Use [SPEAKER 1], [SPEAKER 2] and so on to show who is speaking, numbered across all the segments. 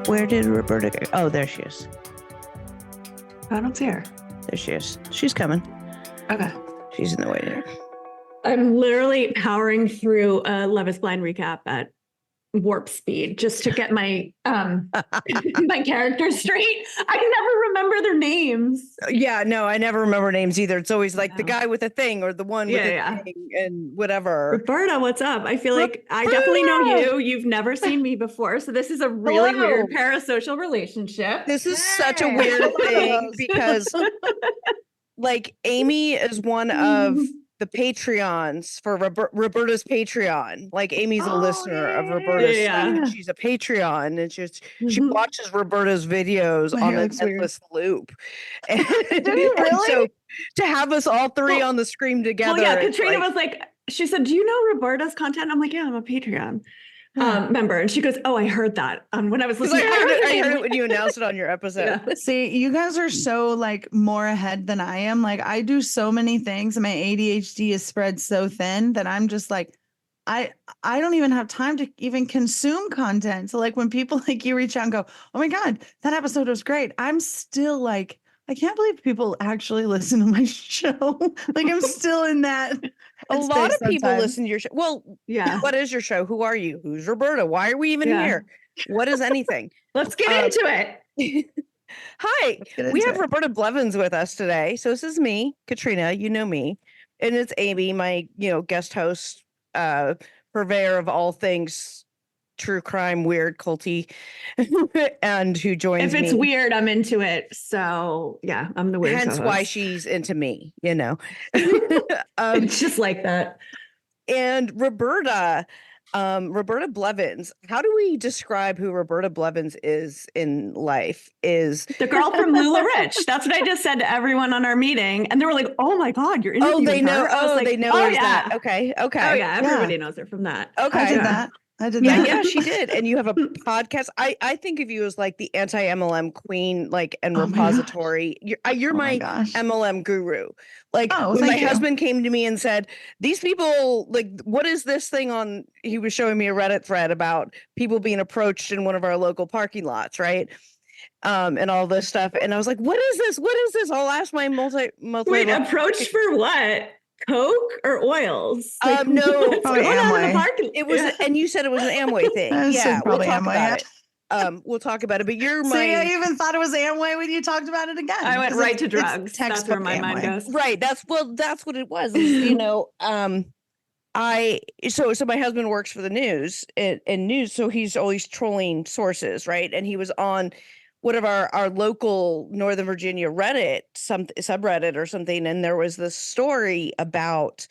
[SPEAKER 1] Where did Roberta go? Oh, there she is.
[SPEAKER 2] I don't see her.
[SPEAKER 1] There she is. She's coming.
[SPEAKER 2] Okay.
[SPEAKER 1] She's in the waiting room.
[SPEAKER 2] I'm literally powering through a Love is Blind recap at warp speed just to get my my characters straight. I never remember their names.
[SPEAKER 1] Yeah, no, I never remember names either. It's always like the guy with a thing or the one with a thing and whatever.
[SPEAKER 2] Roberta, what's up? I feel like I definitely know you. You've never seen me before. So this is a really weird parasocial relationship.
[SPEAKER 1] This is such a weird thing because like Amy is one of the Patreons for Roberta's Patreon. Like Amy's a listener of Roberta's stuff, and she's a Patreon, and she watches Roberta's videos on a endless loop. And, really? So to have us all three on the screen together.
[SPEAKER 2] Well, yeah, Katrina was like, she said, "Do you know Roberta's content?" I'm like, "Yeah, I'm a Patreon member." And she goes, "Oh, I heard that when I was listening."
[SPEAKER 1] I heard it when you announced it on your episode.
[SPEAKER 3] Yeah. See, you guys are so like more ahead than I am. Like I do so many things and my ADHD is spread so thin that I'm just like, I don't even have time to even consume content. So like when people like you reach out and go, "Oh my God, that episode was great," I'm still like, I can't believe people actually listen to my show. Like I'm still in that.
[SPEAKER 1] A lot of people listen to your show. Well, yeah. What is your show? Who are you? Who's Roberta? Why are we even here? What is anything?
[SPEAKER 2] Let's get into it.
[SPEAKER 1] Hi, we have Roberta Blevins with us today. So this is me, Katrina. You know me, and it's Amy, my guest host, purveyor of all things true crime, weird, culty, and who joins me.
[SPEAKER 2] If it's weird, I'm into it. So yeah, I'm the weird.
[SPEAKER 1] Hence why she's into me,
[SPEAKER 2] It's just like that.
[SPEAKER 1] And Roberta Blevins. How do we describe who Roberta Blevins is in life? Is
[SPEAKER 2] the girl from Lula Rich. That's what I just said to everyone on our meeting, and they were like, "Oh my God, you're interviewing
[SPEAKER 1] they know.
[SPEAKER 2] her?" I was like,
[SPEAKER 1] they know.
[SPEAKER 2] Oh yeah.
[SPEAKER 1] That. Okay.
[SPEAKER 2] Oh yeah. Everybody knows her from that.
[SPEAKER 1] Okay.
[SPEAKER 3] I did that.
[SPEAKER 1] Yeah, she did. And you have a podcast. I think of you as like the anti-MLM queen, like, and repository. You're my MLM guru. Like when my husband came to me and said, "These people, like, what is this thing on?" He was showing me a Reddit thread about people being approached in one of our local parking lots, right? And all this stuff. And I was like, "What is this? What is this?" I'll ask my
[SPEAKER 2] Wait, approached for what? Coke or oils?
[SPEAKER 1] Like, no,
[SPEAKER 3] probably Amway.
[SPEAKER 1] It was, and you said it was an Amway thing. Yeah,
[SPEAKER 3] probably
[SPEAKER 1] we'll talk
[SPEAKER 3] Amway.
[SPEAKER 1] about it. We'll talk about it. But you're my.
[SPEAKER 3] See, I even thought it was Amway when you talked about it again.
[SPEAKER 2] I went right to drugs. That's where my mind goes.
[SPEAKER 1] Right. That's what it was. So my husband works for the news and news, so he's always trolling sources, right? And he was on one of our local Northern Virginia Reddit, some subreddit or something, and there was this story about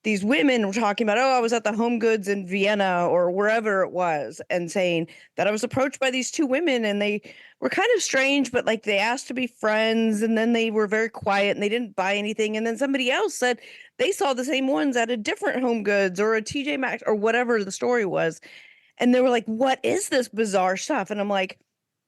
[SPEAKER 1] these women were talking about, I was at the Home Goods in Vienna or wherever it was, and saying that I was approached by these two women, and they were kind of strange, but like they asked to be friends, and then they were very quiet and they didn't buy anything, and then somebody else said they saw the same ones at a different Home Goods or a TJ Maxx or whatever the story was, and they were like, "What is this bizarre stuff?" And I'm like,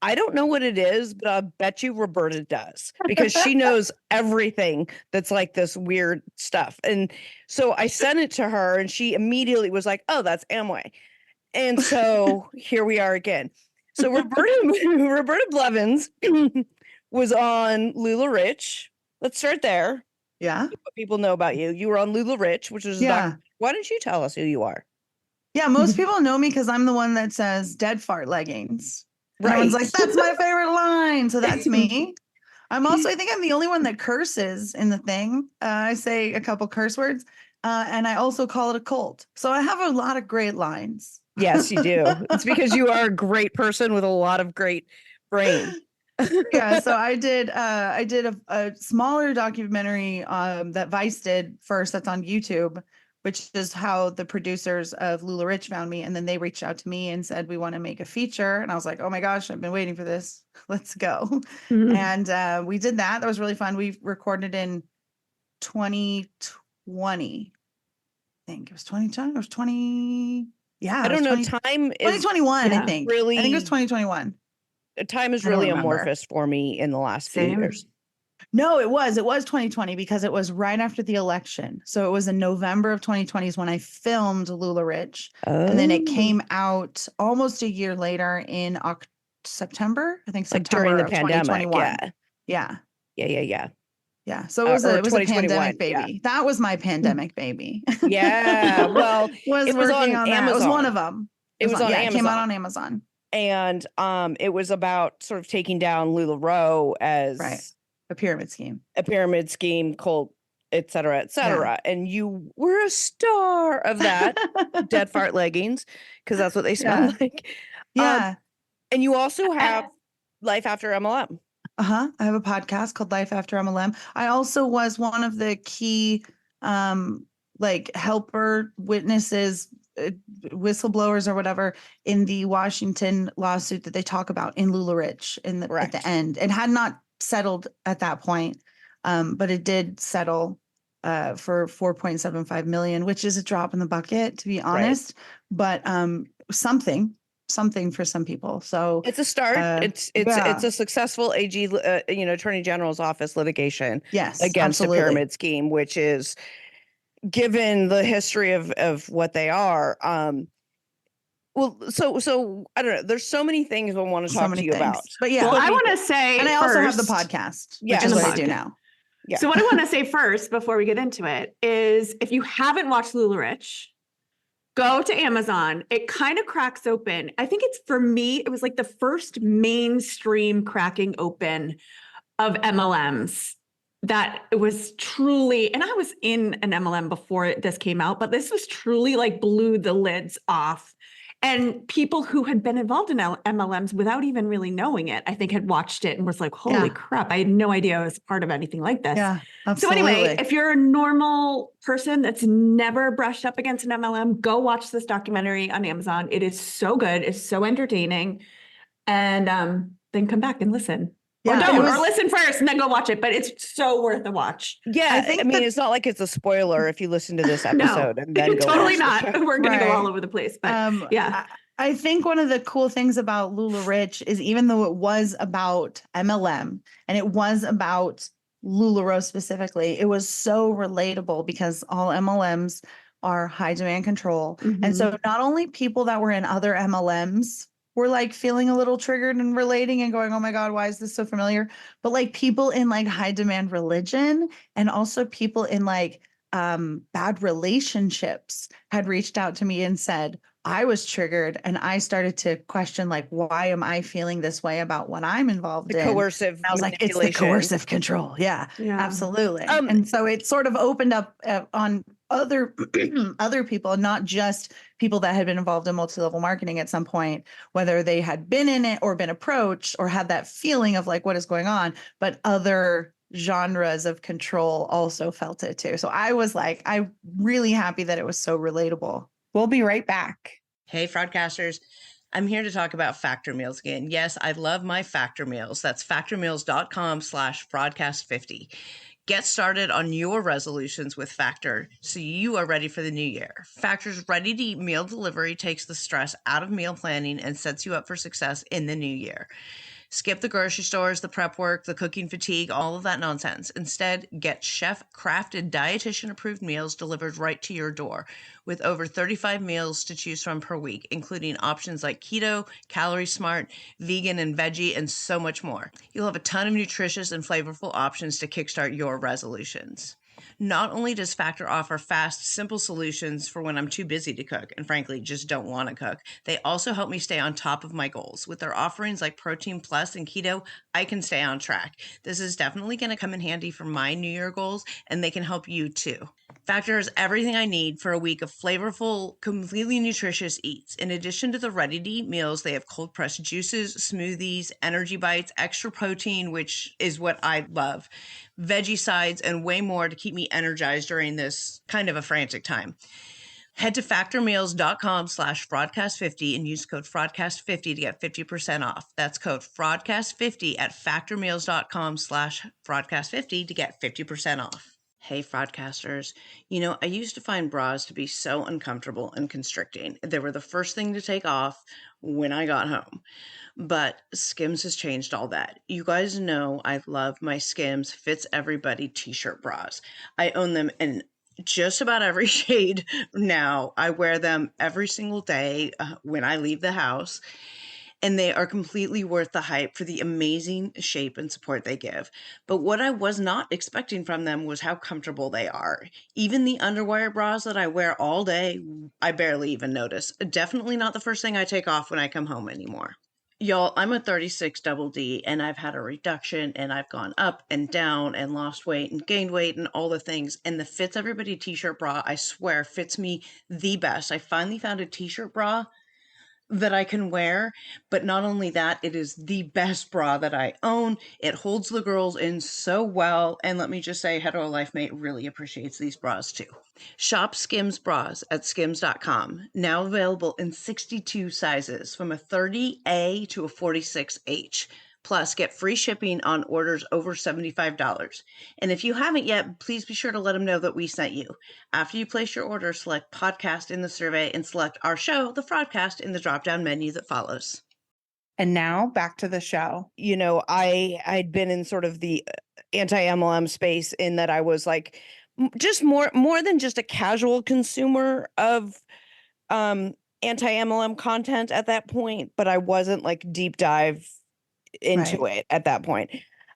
[SPEAKER 1] I don't know what it is, but I bet you Roberta does, because she knows everything that's like this weird stuff. And so I sent it to her and she immediately was like, "Oh, that's Amway." And so here we are again. So Roberta Blevins was on Lula Rich. Let's start there.
[SPEAKER 3] Yeah.
[SPEAKER 1] What people know about you. You were on Lula Rich, which is why don't you tell us who you are?
[SPEAKER 3] Yeah, most people know me because I'm the one that says dead fart leggings.
[SPEAKER 1] Right.
[SPEAKER 3] Everyone's like, "That's my favorite line." So that's me. I think I'm the only one that curses in the thing. I say a couple curse words, and I also call it a cult. So I have a lot of great lines.
[SPEAKER 1] Yes, you do. It's because you are a great person with a lot of great brain.
[SPEAKER 3] Yeah. So I did a smaller documentary that Vice did first. That's on YouTube, which is how the producers of Lula Rich found me. And then they reached out to me and said, "We want to make a feature." And I was like, "Oh my gosh, I've been waiting for this. Let's go." Mm-hmm. And we did that. That was really fun. We recorded in 2020. I think it was 2020. It was 20. Yeah.
[SPEAKER 1] I don't know. Time is
[SPEAKER 3] 2021, I think.
[SPEAKER 1] Really,
[SPEAKER 3] I think it was 2021.
[SPEAKER 1] Time is really amorphous for me in the last few years.
[SPEAKER 3] No, it was 2020 because it was right after the election. So it was in November of 2020 is when I filmed Lula Rich. And then it came out almost a year later in September, I think
[SPEAKER 1] Like
[SPEAKER 3] September
[SPEAKER 1] during the
[SPEAKER 3] of
[SPEAKER 1] pandemic.
[SPEAKER 3] 2021.
[SPEAKER 1] Yeah.
[SPEAKER 3] Yeah.
[SPEAKER 1] Yeah.
[SPEAKER 3] Yeah. So
[SPEAKER 1] Or
[SPEAKER 3] it was a
[SPEAKER 1] 2021.
[SPEAKER 3] pandemic
[SPEAKER 1] Yeah.
[SPEAKER 3] baby. That was my pandemic baby.
[SPEAKER 1] Yeah. Well,
[SPEAKER 3] was
[SPEAKER 1] it was
[SPEAKER 3] working
[SPEAKER 1] on
[SPEAKER 3] on that. It was one of
[SPEAKER 1] Amazon.
[SPEAKER 3] them.
[SPEAKER 1] It was on
[SPEAKER 3] yeah, it came out
[SPEAKER 1] Amazon.
[SPEAKER 3] on Amazon.
[SPEAKER 1] And it was about sort of taking down LuLaRoe as
[SPEAKER 3] Right. A pyramid scheme,
[SPEAKER 1] cult, et cetera, et cetera. And you were a star of that. Dead fart leggings, because that's what they smell like.
[SPEAKER 3] Yeah.
[SPEAKER 1] And you also have Life After MLM.
[SPEAKER 3] I have a podcast called Life After MLM. I also was one of the key like helper witnesses, whistleblowers or whatever in the Washington lawsuit that they talk about in LuLaRich at the end. It had not settled at that point, but it did settle for 4.75 million, which is a drop in the bucket, to be honest, but something for some people. So
[SPEAKER 1] it's a start. It's a successful AG, Attorney General's office litigation against a pyramid scheme, which is, given the history of what they are. Well, so I don't know. There's so many things I want to talk to you about.
[SPEAKER 3] But yeah,
[SPEAKER 2] well, I want to say,
[SPEAKER 3] and I also have the podcast, which is what I do now.
[SPEAKER 2] Yeah. So what I want to say first, before we get into it, is if you haven't watched LuLaRich, go to Amazon. It kind of cracks open. I think for me, it was like the first mainstream cracking open of MLMs that it was truly, and I was in an MLM before this came out, but this was truly like blew the lids off. And people who had been involved in MLMs without even really knowing it, I think had watched it and was like, holy crap, I had no idea I was part of anything like this.
[SPEAKER 3] Yeah, absolutely.
[SPEAKER 2] So anyway, if you're a normal person that's never brushed up against an MLM, go watch this documentary on Amazon. It is so good. It's so entertaining. And then come back and listen. Or don't, or listen first and then go watch it. But it's so worth a watch.
[SPEAKER 1] Yeah, I mean, it's not like it's a spoiler if you listen to this episode and then go
[SPEAKER 2] totally
[SPEAKER 1] watch
[SPEAKER 2] not. We're going to go all over the place. But yeah.
[SPEAKER 3] I think one of the cool things about LuLaRich is, even though it was about MLM and it was about LuLaRoe specifically, it was so relatable because all MLMs are high demand control. And so not only people that were in other MLMs were like feeling a little triggered and relating and going, oh my God, why is this so familiar? But like people in like high demand religion and also people in like bad relationships had reached out to me and said, I was triggered and I started to question, like, why am I feeling this way about what I'm involved in?
[SPEAKER 1] Coercive.
[SPEAKER 3] And I was like, it's the coercive control. Yeah, absolutely. And so it sort of opened up on other people, not just people that had been involved in multi-level marketing at some point, whether they had been in it or been approached or had that feeling of like, what is going on, but other genres of control also felt it too. So I was like, I'm really happy that it was so relatable. We'll be right back.
[SPEAKER 4] Hey, Fraudcasters. I'm here to talk about Factor Meals again. Yes, I love my Factor Meals. That's factormeals.com/Fraudcast50. Get started on your resolutions with Factor so you are ready for the new year. Factor's ready-to-eat meal delivery takes the stress out of meal planning and sets you up for success in the new year. Skip the grocery stores, the prep work, the cooking fatigue, all of that nonsense. Instead, get chef-crafted, dietitian-approved meals delivered right to your door with over 35 meals to choose from per week, including options like keto, calorie smart, vegan and veggie, and so much more. You'll have a ton of nutritious and flavorful options to kickstart your resolutions. Not only does Factor offer fast, simple solutions for when I'm too busy to cook and frankly just don't want to cook, they also help me stay on top of my goals. With their offerings like Protein Plus and Keto, I can stay on track. This is definitely going to come in handy for my New Year goals, and they can help you too. Factor has everything I need for a week of flavorful, completely nutritious eats. In addition to the ready-to-eat meals, they have cold-pressed juices, smoothies, energy bites, extra protein, which is what I love, veggie sides, and way more to keep me energized during this kind of a frantic time. Head to factormeals.com/Fraudcast50 and use code Fraudcast50 to get 50% off. That's code Fraudcast50 at factormeals.com/Fraudcast50 to get 50% off. Hey, Fraudcasters. You know, I used to find bras to be so uncomfortable and constricting. They were the first thing to take off when I got home. But Skims has changed all that. You guys know I love my Skims Fits Everybody t-shirt bras. I own them in just about every shade now. I wear them every single day when I leave the house. and they are completely worth the hype for the amazing shape and support they give. But what I was not expecting from them was how comfortable they are. Even the underwire bras that I wear all day, I barely even notice. Definitely not the first thing I take off when I come home anymore. Y'all, I'm a 36 double D, and I've had a reduction, and I've gone up and down and lost weight and gained weight and all the things. And the Fits Everybody t-shirt bra, I swear, fits me the best. I finally found a t-shirt bra that I can wear, but not only that, it is the best bra that I own. It holds the girls in so well, and let me just say, Hetero Life Mate really appreciates these bras too. Shop Skims bras at skims.com, now available in 62 sizes from a 30A to a 46H. Plus, get free shipping on orders over $75. And if you haven't yet, please be sure to let them know that we sent you. After you place your order, select podcast in the survey and select our show, the Fraudcast, in the drop-down menu that follows.
[SPEAKER 5] And now back to the show.
[SPEAKER 1] You know, I'd been in sort of the anti-MLM space in that I was like just more than just a casual consumer of anti-MLM content at that point, but I wasn't like deep dive into it at that point.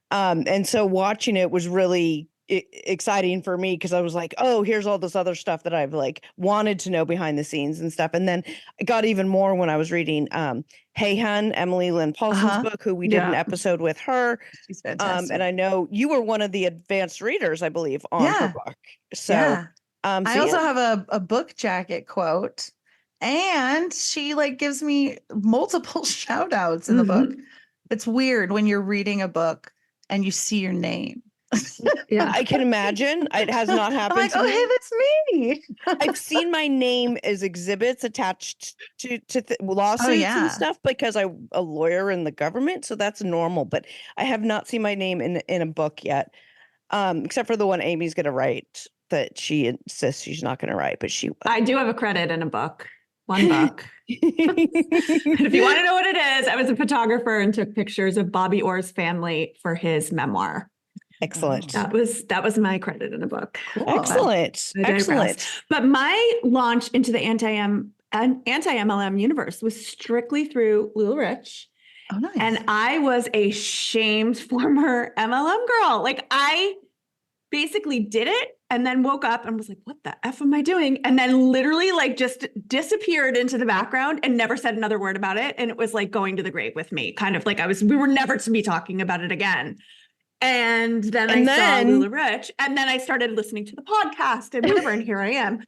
[SPEAKER 1] And so watching it was really exciting for me because I was like, oh, here's all this other stuff that I've like wanted to know behind the scenes and stuff. And then I got even more when I was reading Hey Hun, Emily Lynn Paulson's book, who we did an episode with her.
[SPEAKER 3] She's fantastic.
[SPEAKER 1] And I know you were one of the advanced readers, I believe, on her book. So,
[SPEAKER 3] I also have a book jacket quote, and she like gives me multiple shout outs in the book. It's weird when you're reading a book and you see your name.
[SPEAKER 1] Yeah, I can imagine. It has not happened.
[SPEAKER 3] I'm like,
[SPEAKER 1] to me.
[SPEAKER 3] hey, that's me.
[SPEAKER 1] I've seen my name as exhibits attached to lawsuits and stuff because I'm a lawyer in the government, so that's normal. But I have not seen my name in a book yet, except for the one Amy's going to write that she insists she's not going to write, but she will.
[SPEAKER 2] I do have a credit in a book. One book. If you want to know what it is, I was a photographer and took pictures of Bobby Orr's family for his memoir.
[SPEAKER 1] Excellent.
[SPEAKER 2] That was my credit in a book.
[SPEAKER 1] Cool. Excellent. Excellent.
[SPEAKER 2] But my launch into the anti-MLM universe was strictly through Lil Rich.
[SPEAKER 3] Oh, nice.
[SPEAKER 2] And I was a shamed former MLM girl. Like I basically did it and then woke up and was like, what the F am I doing? And then literally like just disappeared into the background and never said another word about it. And it was like going to the grave with me, kind of like we were never to be talking about it again. And then I saw Lula Rich, and then I started listening to the podcast and whatever, and here I am.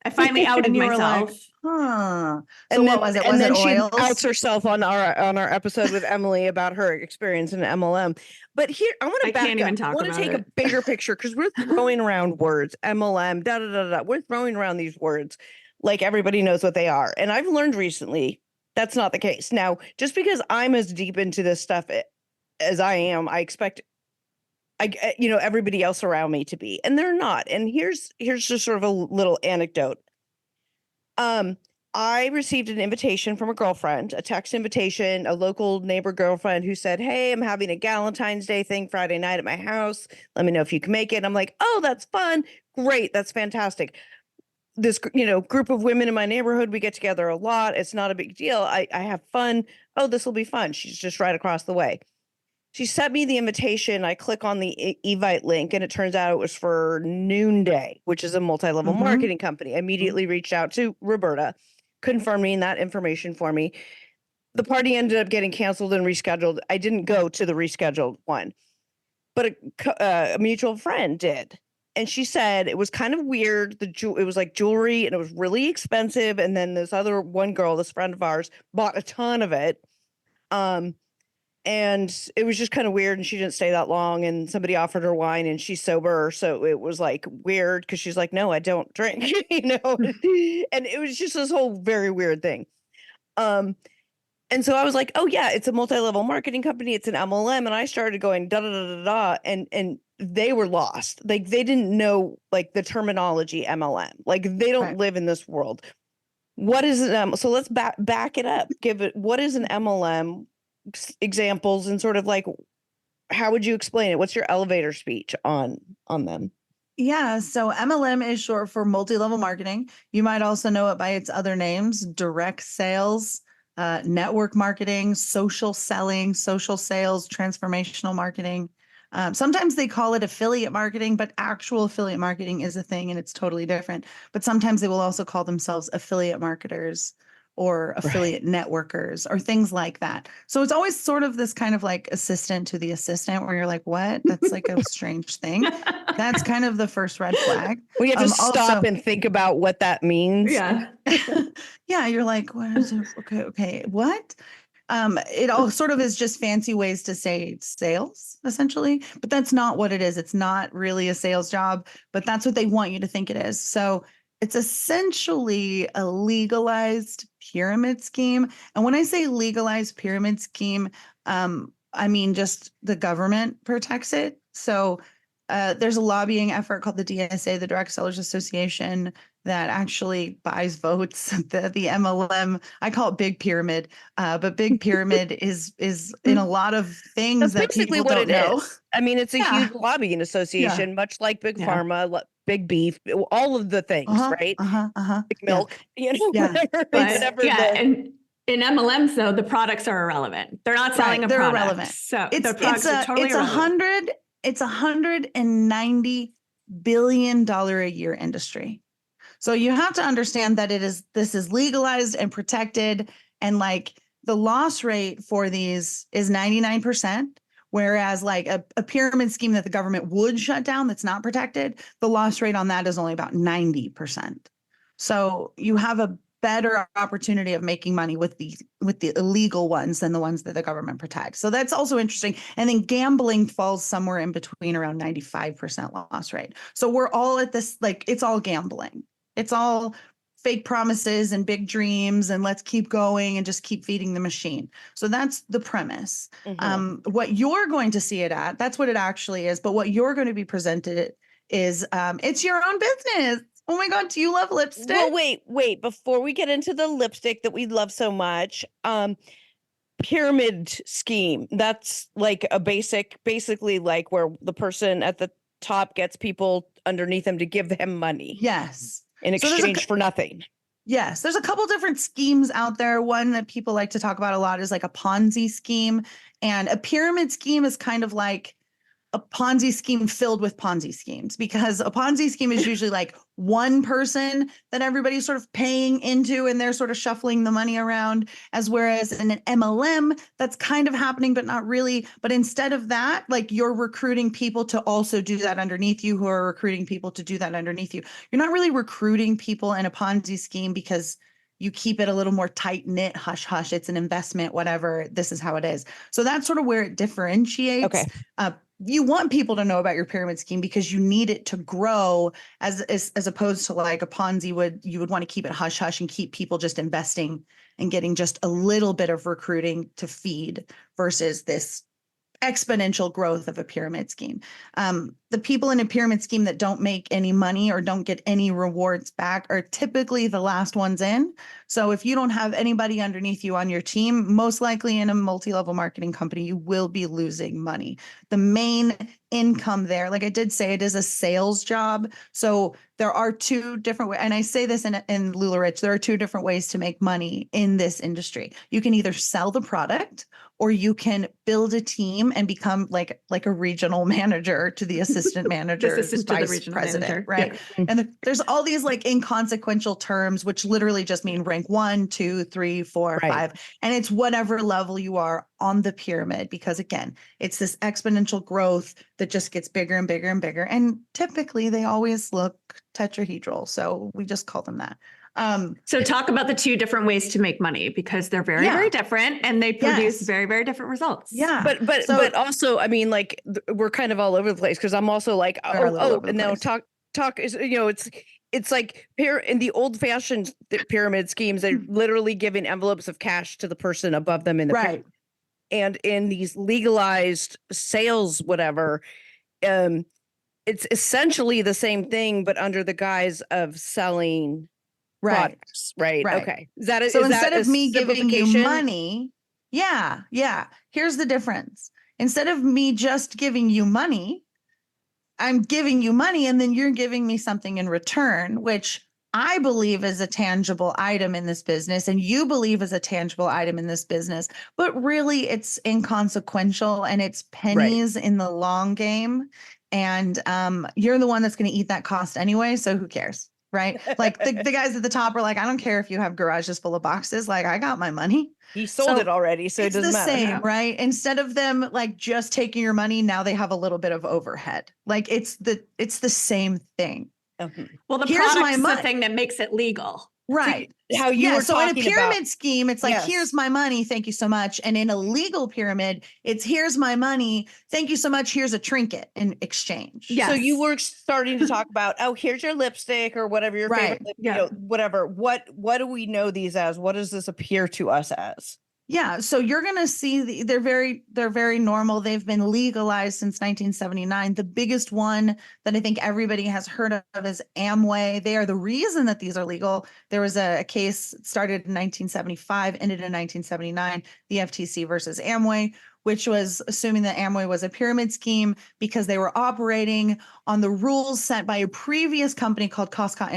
[SPEAKER 2] I finally outed myself.
[SPEAKER 3] Like,
[SPEAKER 1] So
[SPEAKER 3] what was it? Was it
[SPEAKER 1] she
[SPEAKER 3] oils?
[SPEAKER 1] outs herself on our episode with Emily about her experience in MLM. But here, I want to back up. I want to take a bigger picture because we're throwing around words, MLM, da da da da. We're throwing around these words like everybody knows what they are. And I've learned recently that's not the case. Now, just because I'm as deep into this stuff as I am, I expect everybody else around me to be, and they're not. And here's just sort of a little anecdote. I received an invitation from a girlfriend, a text invitation, a local neighbor girlfriend who said, hey, I'm having a Galentine's Day thing Friday night at my house. Let me know if you can make it. And I'm like, oh, that's fun. Great. That's fantastic. This, group of women in my neighborhood, we get together a lot. It's not a big deal. I have fun. Oh, this will be fun. She's just right across the way. She sent me the invitation. I click on the Evite link, and it turns out it was for Noonday, which is a multi-level marketing company. I immediately reached out to Roberta, confirming that information for me. The party ended up getting canceled and rescheduled. I didn't go to the rescheduled one, but a mutual friend did. And she said it was kind of weird. It was like jewelry, and it was really expensive. And then this other one girl, this friend of ours, bought a ton of it. And it was just kind of weird, and she didn't stay that long, and somebody offered her wine, and she's sober. So it was like weird because she's like, no, I don't drink, and it was just this whole very weird thing. And so I was like, oh yeah, it's a multi-level marketing company. It's an MLM. And I started going da da da da da, and they were lost. Like they didn't know like the terminology MLM. Like they don't live in this world. What is it? So let's back it up. What is an MLM? Examples and sort of like how would you explain it? What's your elevator speech on them?
[SPEAKER 3] Yeah, so MLM is short for multi-level marketing. You might also know it by its other names: direct sales, network marketing, social selling, social sales, transformational marketing. Sometimes they call it affiliate marketing, but actual affiliate marketing is a thing and it's totally different. But sometimes they will also call themselves affiliate marketers or affiliate networkers or things like that. So it's always sort of this kind of like assistant to the assistant where you're like, what? That's like a strange thing. That's kind of the first red flag.
[SPEAKER 1] We have to stop
[SPEAKER 3] Also-
[SPEAKER 1] and think about what that means.
[SPEAKER 2] Yeah.
[SPEAKER 3] Yeah, you're like, what is it? Okay, what? It all sort of is just fancy ways to say sales, essentially, but that's not what it is. It's not really a sales job, but that's what they want you to think it is. So it's essentially a legalized pyramid scheme. And when I say legalized pyramid scheme, I mean just the government protects it. So there's a lobbying effort called the DSA, the Direct Sellers Association, that actually buys votes. The MLM, I call it Big Pyramid, but Big Pyramid is in a lot of things
[SPEAKER 1] That's
[SPEAKER 3] that
[SPEAKER 1] basically
[SPEAKER 3] people
[SPEAKER 1] what
[SPEAKER 3] don't
[SPEAKER 1] it
[SPEAKER 3] know.
[SPEAKER 1] is. I mean, it's a
[SPEAKER 3] Yeah.
[SPEAKER 1] huge lobbying association, much like Big
[SPEAKER 2] Yeah.
[SPEAKER 1] Pharma, Big Beef, all of the things, right? Big
[SPEAKER 3] Yeah.
[SPEAKER 1] Milk, you know,
[SPEAKER 3] Yeah.
[SPEAKER 1] whatever,
[SPEAKER 2] But
[SPEAKER 1] whatever
[SPEAKER 2] yeah,
[SPEAKER 1] the-
[SPEAKER 2] and in MLMs though, the products are irrelevant. They're not selling
[SPEAKER 3] Right,
[SPEAKER 2] a
[SPEAKER 3] they're
[SPEAKER 2] product.
[SPEAKER 3] irrelevant.
[SPEAKER 2] So
[SPEAKER 3] It's
[SPEAKER 2] the products are totally irrelevant.
[SPEAKER 3] it's $190 billion a year industry. So you have to understand that this is legalized and protected, and like the loss rate for these is 99%, whereas like a pyramid scheme that the government would shut down that's not protected, the loss rate on that is only about 90%. So you have a better opportunity of making money with the illegal ones than the ones that the government protects. So that's also interesting. And then gambling falls somewhere in between, around 95% loss rate. So we're all at this, like, it's all gambling. It's all fake promises and big dreams, and let's keep going and just keep feeding the machine. So that's the premise. What you're going to see it at, that's what it actually is. But what you're going to be presented is it's your own business. Oh my God, do you love lipstick?
[SPEAKER 1] Well, wait, before we get into the lipstick that we love so much, pyramid scheme, that's like a basically like where the person at the top gets people underneath them to give them money.
[SPEAKER 3] Yes.
[SPEAKER 1] In
[SPEAKER 3] So there's
[SPEAKER 1] exchange for nothing.
[SPEAKER 3] Yes, there's a couple different schemes out there. One that people like to talk about a lot is like a Ponzi scheme. And a pyramid scheme is kind of like a Ponzi scheme filled with Ponzi schemes, because a Ponzi scheme is usually like one person that everybody's sort of paying into and they're sort of shuffling the money around, as whereas in an MLM, that's kind of happening, but not really. But instead of that, like you're recruiting people to also do that underneath you, who are recruiting people to do that underneath you. You're not really recruiting people in a Ponzi scheme because you keep it a little more tight knit, hush hush. It's an investment, whatever. This is how it is. So that's sort of where it differentiates.
[SPEAKER 1] Okay.
[SPEAKER 3] You want people to know about your pyramid scheme because you need it to grow, as opposed to like a Ponzi you would want to keep it hush hush and keep people just investing and getting just a little bit of recruiting to feed, versus this exponential growth of a pyramid scheme. The people in a pyramid scheme that don't make any money or don't get any rewards back are typically the last ones in. So if you don't have anybody underneath you on your team, most likely in a multi-level marketing company, you will be losing money. The main income there, like I did say, it is a sales job. So there are two different ways, and I say this in LuLaRich, there are two different ways to make money in this industry. You can either sell the product, or you can build a team and become like a regional manager to the assistant manager,
[SPEAKER 2] Assistant to the
[SPEAKER 3] vice
[SPEAKER 2] regional
[SPEAKER 3] president,
[SPEAKER 2] manager.
[SPEAKER 3] right?
[SPEAKER 2] Yeah.
[SPEAKER 3] And there's all these like inconsequential terms, which literally just mean rank 1, 2, 3, 4,
[SPEAKER 1] Right.
[SPEAKER 3] 5. And it's whatever level you are on the pyramid, because again, it's this exponential growth that just gets bigger and bigger and bigger. And typically they always look tetrahedral. So we just call them that.
[SPEAKER 2] So talk about the two different ways to make money, because they're very,
[SPEAKER 3] Yeah.
[SPEAKER 2] very different and they produce
[SPEAKER 3] Yes.
[SPEAKER 2] very, very different results.
[SPEAKER 3] Yeah.
[SPEAKER 1] But also, I mean, like we're kind of all over the place, because I'm also like,
[SPEAKER 3] We're a little over the
[SPEAKER 1] and now
[SPEAKER 3] place.
[SPEAKER 1] talk is, it's like in the old fashioned pyramid schemes, they're literally giving envelopes of cash to the person above them in the pyramid.
[SPEAKER 3] Right.
[SPEAKER 1] And in these legalized sales, whatever, it's essentially the same thing, but under the guise of selling
[SPEAKER 3] Right.
[SPEAKER 1] products, right?
[SPEAKER 3] Right.
[SPEAKER 1] Okay. So
[SPEAKER 3] So instead of me giving you
[SPEAKER 1] simplification?
[SPEAKER 3] money, yeah. Here's the difference. Instead of me just giving you money, I'm giving you money and then you're giving me something in return, which I believe is a tangible item in this business and you believe is a tangible item in this business, but really it's inconsequential and it's pennies in the long game. And you're the one that's going to eat that cost anyway. So who cares? Right. Like the guys at the top are like, I don't care if you have garages full of boxes. Like I got my money.
[SPEAKER 1] He sold it already, so it
[SPEAKER 3] It's
[SPEAKER 1] doesn't
[SPEAKER 3] the
[SPEAKER 1] matter.
[SPEAKER 3] same, right? Instead of them like just taking your money, now they have a little bit of overhead. Like it's the same thing.
[SPEAKER 2] Well, the
[SPEAKER 3] Here's my
[SPEAKER 2] product's the
[SPEAKER 3] money.
[SPEAKER 2] thing that makes it legal.
[SPEAKER 3] Right.
[SPEAKER 1] How you were
[SPEAKER 3] so in a
[SPEAKER 1] talking
[SPEAKER 3] pyramid
[SPEAKER 1] about,
[SPEAKER 3] scheme, it's like,
[SPEAKER 1] Yes.
[SPEAKER 3] here's my money. Thank you so much. And in a legal pyramid, it's here's my money. Thank you so much. Here's a trinket in exchange.
[SPEAKER 2] Yeah.
[SPEAKER 1] so you
[SPEAKER 2] Yes.
[SPEAKER 1] were starting to talk about, oh, here's your lipstick or whatever your
[SPEAKER 3] Right.
[SPEAKER 1] favorite,
[SPEAKER 2] Yeah.
[SPEAKER 1] whatever. What do we know these as? What does this appear to us as?
[SPEAKER 3] Yeah. So you're going to see they're very normal. They've been legalized since 1979. The biggest one that I think everybody has heard of is Amway. They are the reason that these are legal. There was a case started in 1975, ended in 1979, the FTC versus Amway, which was assuming that Amway was a pyramid scheme because they were operating on the rules set by a previous company called Costco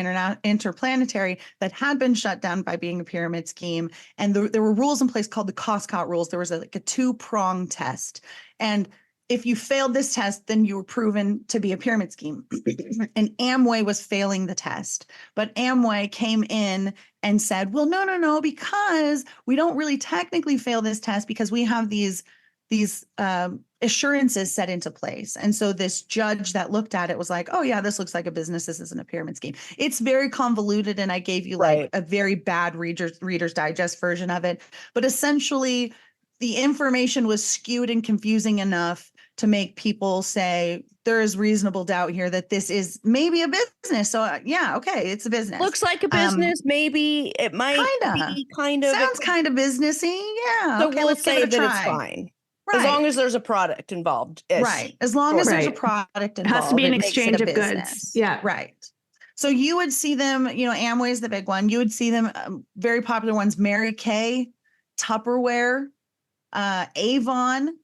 [SPEAKER 3] Interplanetary that had been shut down by being a pyramid scheme. And there were rules in place called the Costco rules. There was like a two-prong test. And if you failed this test, then you were proven to be a pyramid scheme. And Amway was failing the test. But Amway came in and said, well, no, because we don't really technically fail this test because we have these assurances set into place. And so this judge that looked at it was like, oh yeah, this looks like a business. This isn't a pyramid scheme. It's very convoluted. And I gave you like a very bad Reader's Digest version of it. But essentially the information was skewed and confusing enough to make people say there is reasonable doubt here that this is maybe a business. So yeah, okay, it's a business.
[SPEAKER 1] Looks like a business. Maybe it might be kind of.
[SPEAKER 3] Sounds kind of businessy. Yeah.
[SPEAKER 1] So
[SPEAKER 3] okay,
[SPEAKER 1] we'll
[SPEAKER 3] let's
[SPEAKER 1] say
[SPEAKER 3] give it a
[SPEAKER 1] that
[SPEAKER 3] try.
[SPEAKER 1] it's fine.
[SPEAKER 3] Right.
[SPEAKER 1] As long as there's a product involved.
[SPEAKER 3] Right. As long as there's a
[SPEAKER 2] Right.
[SPEAKER 3] product
[SPEAKER 2] It
[SPEAKER 3] involved.
[SPEAKER 2] has to be an
[SPEAKER 3] it makes it
[SPEAKER 2] exchange
[SPEAKER 3] a
[SPEAKER 2] of goods.
[SPEAKER 3] business.
[SPEAKER 2] Yeah.
[SPEAKER 3] Right. So you would see them, Amway is the big one. You would see them, very popular ones, Mary Kay, Tupperware, Avon,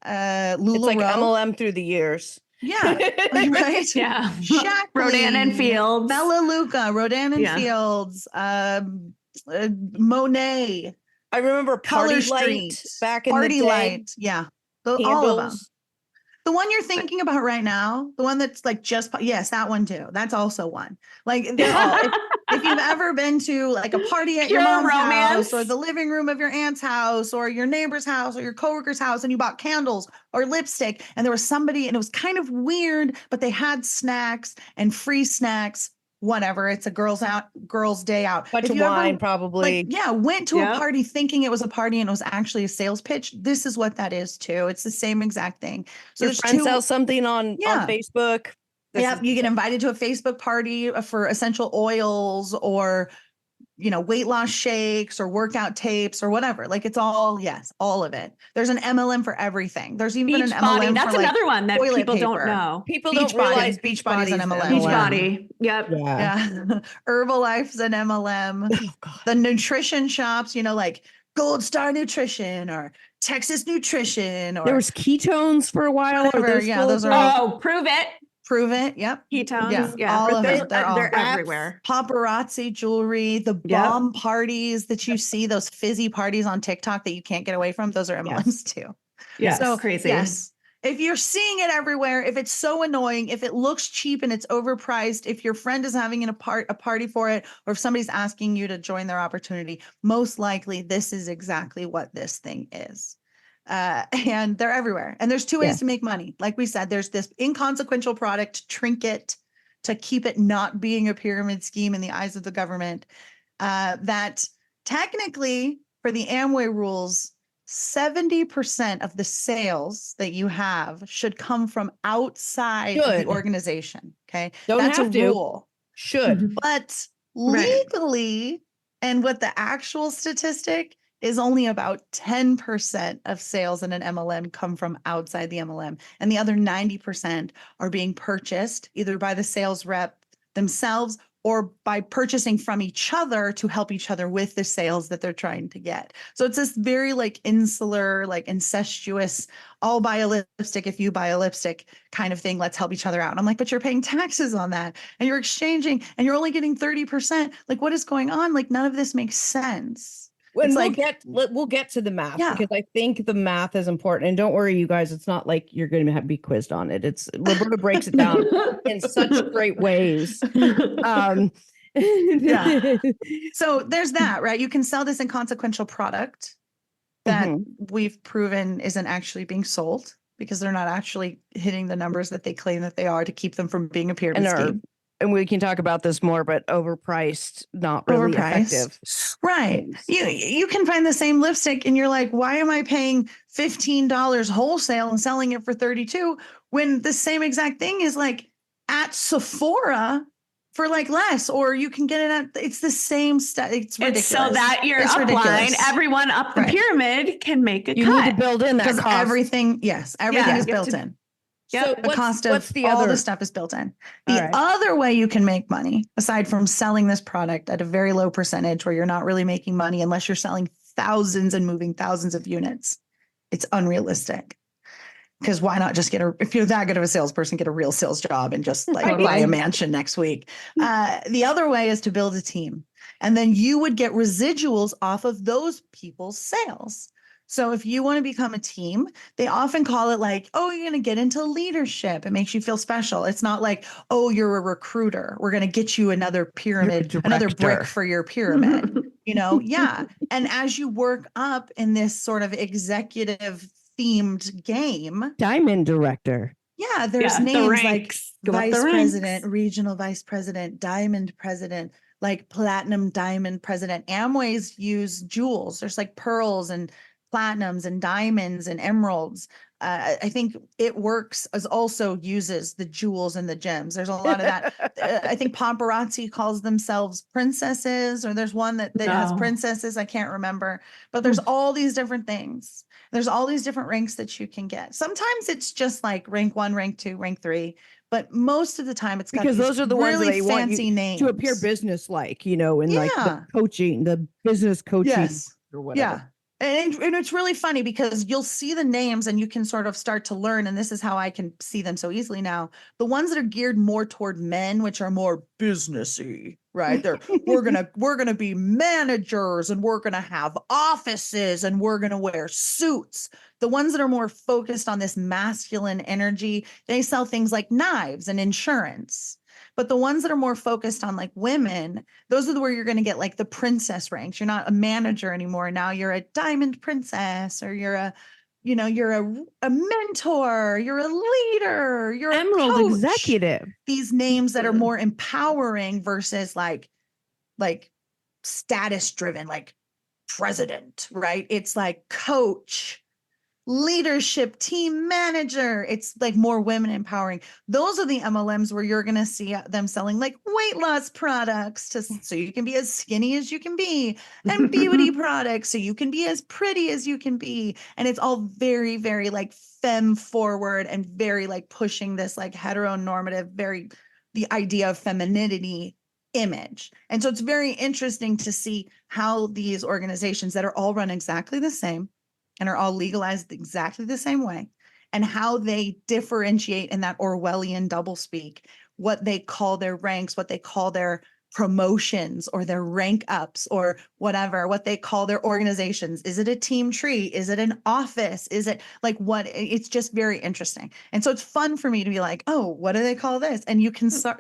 [SPEAKER 3] LuLaRoe.
[SPEAKER 1] It's like MLM through the years.
[SPEAKER 3] Yeah. Right.
[SPEAKER 2] Yeah.
[SPEAKER 3] Shackley,
[SPEAKER 2] Rodan and Fields.
[SPEAKER 3] Bella Luca, Rodan and
[SPEAKER 2] Yeah.
[SPEAKER 3] Fields, Monet,
[SPEAKER 1] I remember
[SPEAKER 3] Color
[SPEAKER 1] Party Light
[SPEAKER 3] Street,
[SPEAKER 1] back in
[SPEAKER 3] Party
[SPEAKER 1] the day.
[SPEAKER 3] Light. Yeah. All of them.
[SPEAKER 1] Candles.
[SPEAKER 3] The one you're thinking about right now, the one that's like yes, that one too. That's also one. Like they're all. If you've ever been to like a party at your
[SPEAKER 2] Pure
[SPEAKER 3] mom's
[SPEAKER 2] romance.
[SPEAKER 3] house or the living room of your aunt's house or your neighbor's house or your coworker's house and you bought candles or lipstick and there was somebody and it was kind of weird, but they had snacks and free snacks. Whatever, it's a girls' day out.
[SPEAKER 1] Bunch
[SPEAKER 3] If
[SPEAKER 1] of
[SPEAKER 3] you ever,
[SPEAKER 1] wine, probably.
[SPEAKER 3] went to a
[SPEAKER 2] Yep.
[SPEAKER 3] party thinking it was a party and it was actually a sales pitch. This is what that is too. It's the same exact thing. So
[SPEAKER 1] Your
[SPEAKER 3] there's
[SPEAKER 1] friend
[SPEAKER 3] two.
[SPEAKER 1] sells something on Facebook.
[SPEAKER 3] Yeah, you get invited to a Facebook party for essential oils or, weight loss shakes or workout tapes or whatever. Like it's all, yes, all of it. There's an MLM for everything. There's even an
[SPEAKER 2] Beachbody.
[SPEAKER 3] MLM
[SPEAKER 2] That's
[SPEAKER 3] for like
[SPEAKER 2] another one that
[SPEAKER 3] toilet
[SPEAKER 2] people don't
[SPEAKER 3] paper.
[SPEAKER 2] know.
[SPEAKER 1] People
[SPEAKER 3] Beachbody.
[SPEAKER 1] don't realize
[SPEAKER 3] Beachbody's an
[SPEAKER 1] Beachbody's
[SPEAKER 3] MLM.
[SPEAKER 2] Beachbody. Yep.
[SPEAKER 3] Yeah. Herbalife's an MLM.
[SPEAKER 1] Oh, God.
[SPEAKER 3] The nutrition shops, like Gold Star Nutrition or Texas Nutrition or
[SPEAKER 1] There was ketones for a while.
[SPEAKER 3] Whatever, those are all
[SPEAKER 2] Prove it.
[SPEAKER 3] Prove It. Yep.
[SPEAKER 2] Ketones.
[SPEAKER 3] Yeah, all of
[SPEAKER 2] they're,
[SPEAKER 3] them. They're all
[SPEAKER 2] they're
[SPEAKER 3] wraps,
[SPEAKER 2] everywhere.
[SPEAKER 3] Paparazzi jewelry, the bomb parties that you see, those fizzy parties on TikTok that you can't get away from. Those are MLMs too.
[SPEAKER 2] Yes.
[SPEAKER 3] So
[SPEAKER 2] Crazy.
[SPEAKER 3] yes, if you're seeing it everywhere, if it's so annoying, if it looks cheap and it's overpriced, if your friend is having a party for it, or if somebody's asking you to join their opportunity, most likely this is exactly what this thing is. And they're everywhere. And there's two ways to make money. Like we said, there's this inconsequential product trinket to keep it not being a pyramid scheme in the eyes of the government. That technically, for the Amway rules, 70% of the sales that you have should come from outside of the organization. Okay. That's a rule.
[SPEAKER 1] Should.
[SPEAKER 3] But legally, and what the actual statistic is, only about 10% of sales in an MLM come from outside the MLM. And the other 90% are being purchased either by the sales rep themselves or by purchasing from each other to help each other with the sales that they're trying to get. So it's this very like insular, like incestuous, I'll buy a lipstick if you buy a lipstick kind of thing. Let's help each other out. And I'm like, but you're paying taxes on that and you're exchanging and you're only getting 30%. Like, what is going on? Like, none of this makes sense.
[SPEAKER 1] When
[SPEAKER 3] It's
[SPEAKER 1] we'll get to the math
[SPEAKER 3] Yeah.
[SPEAKER 1] because I think the math is important. And don't worry, you guys, it's not like you're going to be quizzed on it. It's Roberta breaks it down in such great ways.
[SPEAKER 3] Yeah. So there's that, right? You can sell this inconsequential product that we've proven isn't actually being sold because they're not actually hitting the numbers that they claim that they are to keep them from being a pyramid scheme.
[SPEAKER 1] And we can talk about this more, but overpriced, not really effective.
[SPEAKER 3] Right. You can find the same lipstick and you're like, why am I paying $15 wholesale and selling it for 32 when the same exact thing is like at Sephora for like less, or you can get it at, it's the same stuff. It's ridiculous.
[SPEAKER 2] So that your
[SPEAKER 3] It's
[SPEAKER 2] upline,
[SPEAKER 3] ridiculous.
[SPEAKER 2] everyone up the pyramid can make a
[SPEAKER 1] you
[SPEAKER 2] cut.
[SPEAKER 1] need to build in that cost.
[SPEAKER 3] Everything is built in.
[SPEAKER 1] So
[SPEAKER 3] The cost of all the stuff is built in. The other way you can make money, aside from selling this product at a very low percentage where you're not really making money unless you're selling thousands and moving thousands of units, it's unrealistic. Because why not just if you're that good of a salesperson, get a real sales job and just like buy a mansion next week. The other way is to build a team. And then you would get residuals off of those people's sales. So if you want to become a team, they often call it like, oh, you're going to get into leadership. It makes you feel special. It's not like, oh, you're a recruiter. We're going to get you another pyramid, another brick for your pyramid, Yeah. And as you work up in this sort of executive themed game.
[SPEAKER 1] Diamond director.
[SPEAKER 3] Yeah. There's names like vice president, regional vice president, diamond president, like platinum diamond president. Amways use jewels. There's like pearls and platinums and diamonds and emeralds. I think It Works also uses the jewels and the gems. There's a lot of that. I think Paparazzi calls themselves princesses, or there's one that has princesses. I can't remember, but there's all these different things. There's all these different ranks that you can get. Sometimes it's just like rank 1, rank 2, rank 3. But most of the time it's got
[SPEAKER 1] because those are the
[SPEAKER 3] really
[SPEAKER 1] ones that
[SPEAKER 3] fancy names
[SPEAKER 1] to appear business-like, in like the coaching, the business coaching or whatever.
[SPEAKER 3] Yeah. And it's really funny because you'll see the names and you can sort of start to learn. And this is how I can see them so easily now. The ones that are geared more toward men, which are more businessy, right? We're gonna be managers and we're gonna have offices and we're gonna wear suits. The ones that are more focused on this masculine energy, they sell things like knives and insurance. But the ones that are more focused on like women, those are where you're going to get like the princess ranks. You're not a manager anymore. Now you're a diamond princess, or you're a mentor, you're a leader, you're
[SPEAKER 1] Emerald
[SPEAKER 3] a coach.
[SPEAKER 1] Executive.
[SPEAKER 3] These names that are more empowering versus like status driven, like president, right? It's like coach, leadership, team manager. It's like more women empowering. Those are the MLMs where you're going to see them selling like weight loss products so you can be as skinny as you can be, and beauty products so you can be as pretty as you can be. And it's all very, very like femme forward and very like pushing this like heteronormative, the idea of femininity image. And so it's very interesting to see how these organizations that are all run exactly the same and are all legalized exactly the same way, and how they differentiate in that Orwellian doublespeak, what they call their ranks, what they call their promotions or their rank ups or whatever, what they call their organizations. Is it a team tree? Is it an office? Is it like what? It's just very interesting. And so it's fun for me to be like, oh, what do they call this? And you can start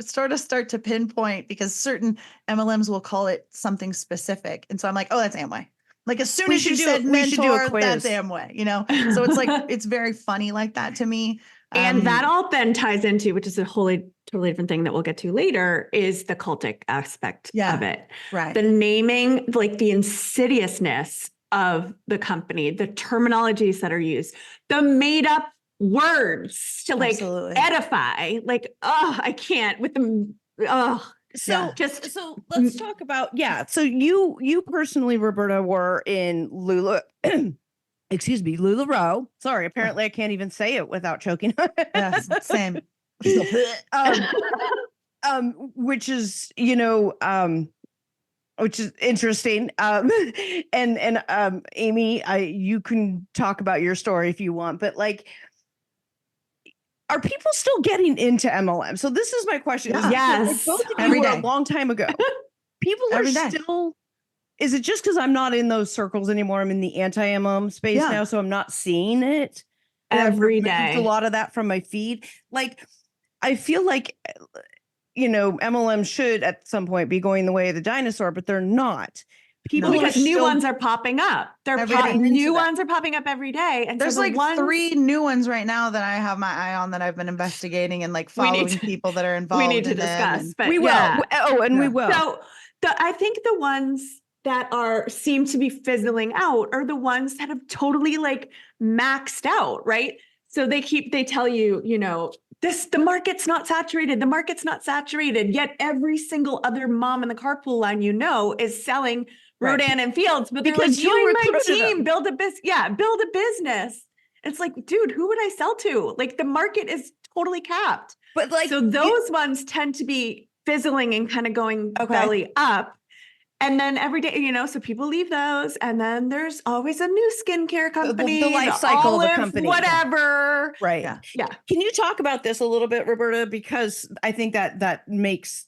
[SPEAKER 3] to pinpoint, because certain MLMs will call it something specific. And so I'm like, oh, that's Amway. Like as soon as you said mentor, that's Amway, So it's like, it's very funny like that to me.
[SPEAKER 2] And that all then ties into, which is a totally different thing that we'll get to later, is the cultic aspect of it.
[SPEAKER 3] Right.
[SPEAKER 2] The naming, like the insidiousness of the company, the terminologies that are used, the made up words to like edify, like, oh, I can't with them. Oh,
[SPEAKER 1] So let's talk about, So you personally, Roberta, were in LuLaRoe. Sorry, apparently I can't even say it without choking.
[SPEAKER 3] Yes, same.
[SPEAKER 1] which is, which is interesting. And Amy, you can talk about your story if you want, but like, are people still getting into MLM? So this is my question.
[SPEAKER 3] Yeah.
[SPEAKER 2] Yes.
[SPEAKER 1] Both of you
[SPEAKER 3] Every
[SPEAKER 1] were
[SPEAKER 3] day.
[SPEAKER 1] a long time ago. People are
[SPEAKER 3] Every day.
[SPEAKER 1] still, is it just because I'm not in those circles anymore? I'm in the anti-MLM space
[SPEAKER 3] Yeah.
[SPEAKER 1] now, so I'm not seeing it. And I've
[SPEAKER 2] Every
[SPEAKER 1] removed
[SPEAKER 2] day.
[SPEAKER 1] a lot of that from my feed. Like, I feel like, MLM should at some point be going the way of the dinosaur, but they're not. People
[SPEAKER 2] Well,
[SPEAKER 1] are
[SPEAKER 2] because new
[SPEAKER 1] still-
[SPEAKER 2] ones are popping up.
[SPEAKER 3] Every day.
[SPEAKER 2] New
[SPEAKER 1] Into that.
[SPEAKER 2] ones are popping up every day. And
[SPEAKER 3] There's
[SPEAKER 2] so the
[SPEAKER 3] like
[SPEAKER 2] ones,
[SPEAKER 3] 3 new ones right now that I have my eye on that I've been investigating and like
[SPEAKER 2] We need
[SPEAKER 3] following
[SPEAKER 2] to-
[SPEAKER 3] people that are involved
[SPEAKER 2] we need to
[SPEAKER 3] in them.
[SPEAKER 2] discuss.
[SPEAKER 3] And
[SPEAKER 2] But
[SPEAKER 1] we will.
[SPEAKER 2] yeah.
[SPEAKER 1] And we
[SPEAKER 3] Yeah.
[SPEAKER 1] will.
[SPEAKER 2] So I think the ones that seem to be fizzling out are the ones that have totally like maxed out, right? So they tell you, the market's not saturated. The market's not saturated. Yet every single other mom in the carpool line, is selling
[SPEAKER 1] Right.
[SPEAKER 2] Rodan and Fields, but they're
[SPEAKER 1] Because
[SPEAKER 2] like,
[SPEAKER 1] you
[SPEAKER 2] join my
[SPEAKER 1] recruited
[SPEAKER 2] team,
[SPEAKER 1] them.
[SPEAKER 2] build a business. Yeah, build a business. It's like, dude, who would I sell to? Like the market is totally capped.
[SPEAKER 1] But like,
[SPEAKER 2] So those ones tend to be fizzling and kind of going
[SPEAKER 1] Okay.
[SPEAKER 2] belly up. And then every day, so people leave those. And then there's always a new skincare company.
[SPEAKER 1] the life cycle of a
[SPEAKER 2] Olive,
[SPEAKER 1] company.
[SPEAKER 2] Whatever.
[SPEAKER 1] right.
[SPEAKER 3] Yeah.
[SPEAKER 2] Yeah.
[SPEAKER 1] Can you talk about this a little bit, Roberta? Because I think that makes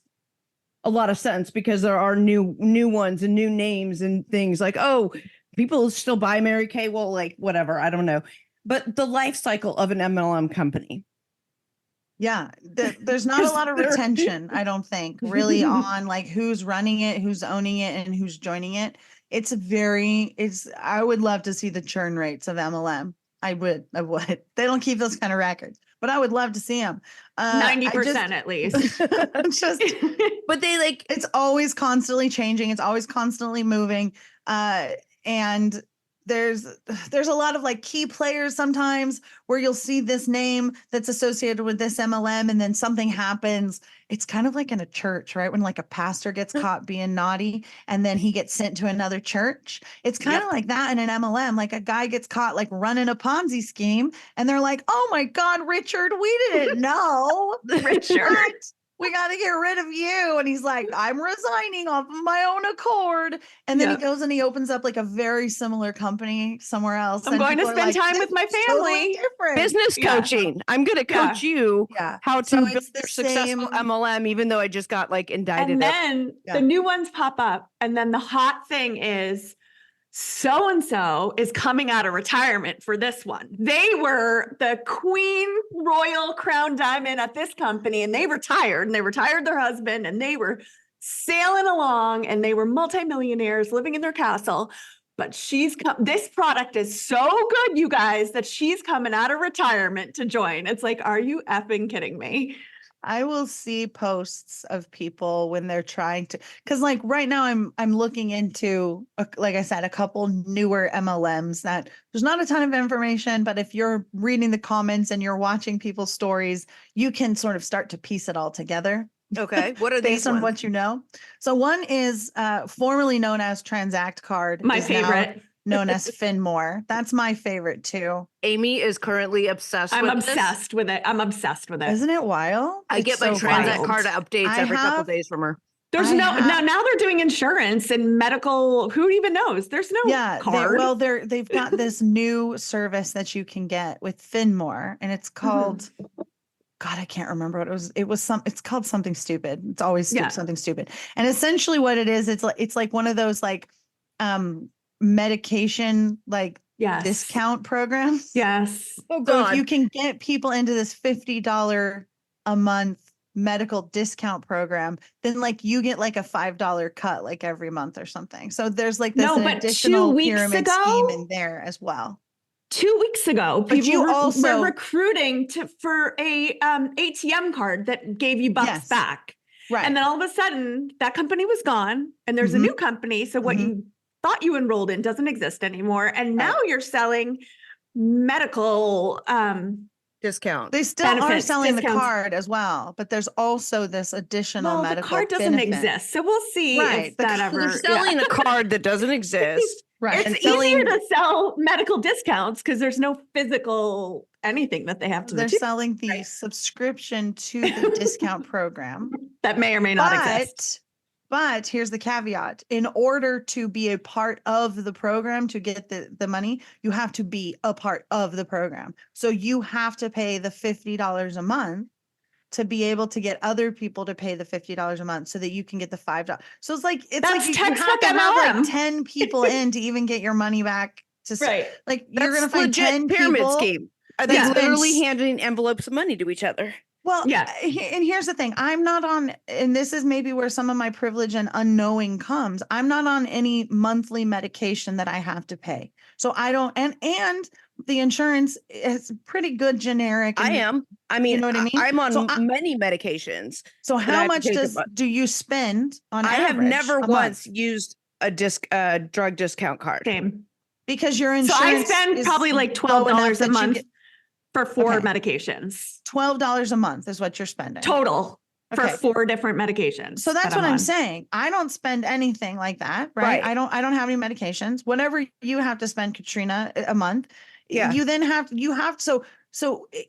[SPEAKER 1] a lot of sense, because there are new ones and new names and things like, oh, people still buy Mary Kay. Well, like whatever, I don't know. But the life cycle of an MLM company.
[SPEAKER 3] yeah, there's not a lot of retention, I don't think, really on like who's running it, who's owning it, and who's joining it. I would love to see the churn rates of MLM. I would. They don't keep those kind of records, but I would love to see them.
[SPEAKER 2] 90% at least.
[SPEAKER 3] Just,
[SPEAKER 1] But they like,
[SPEAKER 3] it's always constantly changing. It's always constantly moving. And there's a lot of like key players sometimes where you'll see this name that's associated with this MLM and then something happens. It's kind of like in a church, right? When like a pastor gets caught being naughty and then he gets sent to another church. It's kind of like that in an MLM. Like a guy gets caught like running a Ponzi scheme and they're like, oh my God, Richard, we didn't know.
[SPEAKER 2] Richard.
[SPEAKER 3] We got to get rid of you. And he's like, I'm resigning off of my own accord. And then he goes and he opens up like a very similar company somewhere else.
[SPEAKER 2] I'm
[SPEAKER 3] and
[SPEAKER 2] going to
[SPEAKER 3] people are
[SPEAKER 2] spend
[SPEAKER 3] like,
[SPEAKER 2] time
[SPEAKER 3] "This
[SPEAKER 2] with my
[SPEAKER 3] is totally
[SPEAKER 2] family."
[SPEAKER 3] different.
[SPEAKER 1] business
[SPEAKER 2] Yeah.
[SPEAKER 1] coaching. I'm going to coach you
[SPEAKER 3] Yeah.
[SPEAKER 1] how to
[SPEAKER 3] So
[SPEAKER 1] build
[SPEAKER 3] it's the
[SPEAKER 1] your successful
[SPEAKER 3] same-
[SPEAKER 1] MLM, even though I just got like indicted.
[SPEAKER 2] And
[SPEAKER 1] of-
[SPEAKER 2] then
[SPEAKER 3] Yeah.
[SPEAKER 2] the new ones pop up. And then the hot thing is so-and-so is coming out of retirement for this one. They were the queen royal crown diamond at this company and they retired their husband and they were sailing along and they were multimillionaires living in their castle. But this product is so good, you guys, that she's coming out of retirement to join. It's like, are you effing kidding me?
[SPEAKER 3] I will see posts of people when they're trying to, because like right now I'm looking into, like I said, a couple newer MLMs that there's not a ton of information, but if you're reading the comments and you're watching people's stories, you can sort of start to piece it all together.
[SPEAKER 1] Okay. What are these
[SPEAKER 3] Based on
[SPEAKER 1] ones?
[SPEAKER 3] what you know. So one is formerly known as Transact Card.
[SPEAKER 2] My
[SPEAKER 3] is now
[SPEAKER 2] favorite.
[SPEAKER 3] known as Finmore. That's my favorite too.
[SPEAKER 1] Amy is currently obsessed
[SPEAKER 2] I'm
[SPEAKER 1] with this.
[SPEAKER 2] obsessed with it. I'm obsessed with it.
[SPEAKER 3] Isn't it wild?
[SPEAKER 1] I
[SPEAKER 3] It's
[SPEAKER 1] get my
[SPEAKER 3] so
[SPEAKER 1] Transact
[SPEAKER 3] wild.
[SPEAKER 1] card updates
[SPEAKER 3] I
[SPEAKER 1] every couple
[SPEAKER 3] have-
[SPEAKER 1] days from her.
[SPEAKER 2] There's
[SPEAKER 3] I
[SPEAKER 2] no
[SPEAKER 3] have-
[SPEAKER 2] now they're doing insurance and medical. Who even knows? There's no
[SPEAKER 3] Yeah,
[SPEAKER 2] card.
[SPEAKER 3] they've got this new service that you can get with Finmore, and it's called God, I can't remember what it was. It's called something stupid. It's always
[SPEAKER 2] Yeah.
[SPEAKER 3] something stupid. And essentially what it is, it's like one of those like medication like
[SPEAKER 2] Yes.
[SPEAKER 3] discount programs.
[SPEAKER 2] Yes.
[SPEAKER 1] Oh
[SPEAKER 3] So if you can get people into this $50 a month medical discount program, then like you get like a $5 cut like every month or something. So there's like this
[SPEAKER 2] No,
[SPEAKER 3] an
[SPEAKER 2] but 2
[SPEAKER 3] additional
[SPEAKER 2] weeks
[SPEAKER 3] pyramid
[SPEAKER 2] ago-
[SPEAKER 3] scheme in there as well.
[SPEAKER 2] 2 weeks ago,
[SPEAKER 3] But
[SPEAKER 2] people
[SPEAKER 3] you
[SPEAKER 2] were
[SPEAKER 3] also-
[SPEAKER 2] recruiting for a ATM card that gave you bucks
[SPEAKER 3] Yes.
[SPEAKER 2] back.
[SPEAKER 3] Right.
[SPEAKER 2] And then all of a sudden that company was gone and there's a
[SPEAKER 3] Mhm.
[SPEAKER 2] new company. So what
[SPEAKER 3] Mhm.
[SPEAKER 2] you thought you enrolled in doesn't exist anymore. And now
[SPEAKER 3] Right.
[SPEAKER 2] you're selling medical
[SPEAKER 1] Discount.
[SPEAKER 3] They still are
[SPEAKER 2] benefits,
[SPEAKER 3] selling the
[SPEAKER 2] discounts.
[SPEAKER 3] card as well, but there's also this additional
[SPEAKER 2] well, the
[SPEAKER 3] medical
[SPEAKER 2] card doesn't
[SPEAKER 3] benefit.
[SPEAKER 2] exist. So we'll see
[SPEAKER 3] Right,
[SPEAKER 2] if
[SPEAKER 3] the
[SPEAKER 2] that
[SPEAKER 3] card-
[SPEAKER 2] ever
[SPEAKER 1] They're selling a card that doesn't exist.
[SPEAKER 3] Right.
[SPEAKER 2] It's
[SPEAKER 1] And
[SPEAKER 2] easier
[SPEAKER 1] selling-
[SPEAKER 2] to sell medical discounts because there's no physical anything that they have to
[SPEAKER 3] They're
[SPEAKER 2] do
[SPEAKER 3] selling the subscription to the discount program.
[SPEAKER 2] that may or may not exist.
[SPEAKER 3] But here's the caveat. In order to be a part of the program to get the money, you have to be a part of the program. So you have to pay the $50 a month to be able to get other people to pay the $50 a month so that you can get the $5. So it's like
[SPEAKER 2] That's
[SPEAKER 3] you have
[SPEAKER 2] textbook
[SPEAKER 3] to have like
[SPEAKER 2] MLM.
[SPEAKER 3] 10 people in to even get your money back.
[SPEAKER 2] Right.
[SPEAKER 3] Like you're
[SPEAKER 1] That's
[SPEAKER 3] gonna find
[SPEAKER 1] legit
[SPEAKER 3] 10
[SPEAKER 1] pyramid
[SPEAKER 3] people.
[SPEAKER 1] scheme. Are
[SPEAKER 3] that
[SPEAKER 1] they
[SPEAKER 3] spend
[SPEAKER 1] literally handing envelopes of money to each other?
[SPEAKER 3] Well,
[SPEAKER 2] Yeah.
[SPEAKER 3] And here's the thing. I'm not on, and this is maybe where some of my privilege and unknowing comes. I'm not on any monthly medication that I have to pay. So I don't, and the insurance is pretty good generic.
[SPEAKER 1] I
[SPEAKER 3] and-
[SPEAKER 1] am. I mean,
[SPEAKER 3] You know what I mean?
[SPEAKER 1] I'm on
[SPEAKER 3] So
[SPEAKER 1] many medications.
[SPEAKER 3] So
[SPEAKER 1] that I
[SPEAKER 3] how
[SPEAKER 1] have to
[SPEAKER 3] much
[SPEAKER 1] take
[SPEAKER 3] do you spend on
[SPEAKER 1] I have
[SPEAKER 3] average
[SPEAKER 1] never
[SPEAKER 3] a month?
[SPEAKER 1] once used a drug discount card.
[SPEAKER 2] Same.
[SPEAKER 3] Because your
[SPEAKER 2] So
[SPEAKER 3] insurance
[SPEAKER 2] I spend
[SPEAKER 3] is
[SPEAKER 2] probably like
[SPEAKER 3] low enough
[SPEAKER 2] $12 a
[SPEAKER 3] that you
[SPEAKER 2] month
[SPEAKER 3] get-
[SPEAKER 2] for 4
[SPEAKER 3] Okay.
[SPEAKER 2] medications
[SPEAKER 3] $12 a month is what you're spending.
[SPEAKER 2] total for
[SPEAKER 3] Okay.
[SPEAKER 2] 4 different medications.
[SPEAKER 3] So that's
[SPEAKER 2] that
[SPEAKER 3] what I'm
[SPEAKER 2] on.
[SPEAKER 3] saying. I don't spend anything like that, right?
[SPEAKER 1] Right.
[SPEAKER 3] I don't have any medications. Whatever you have to spend, Katrina, a month,
[SPEAKER 1] Yeah.
[SPEAKER 3] you then have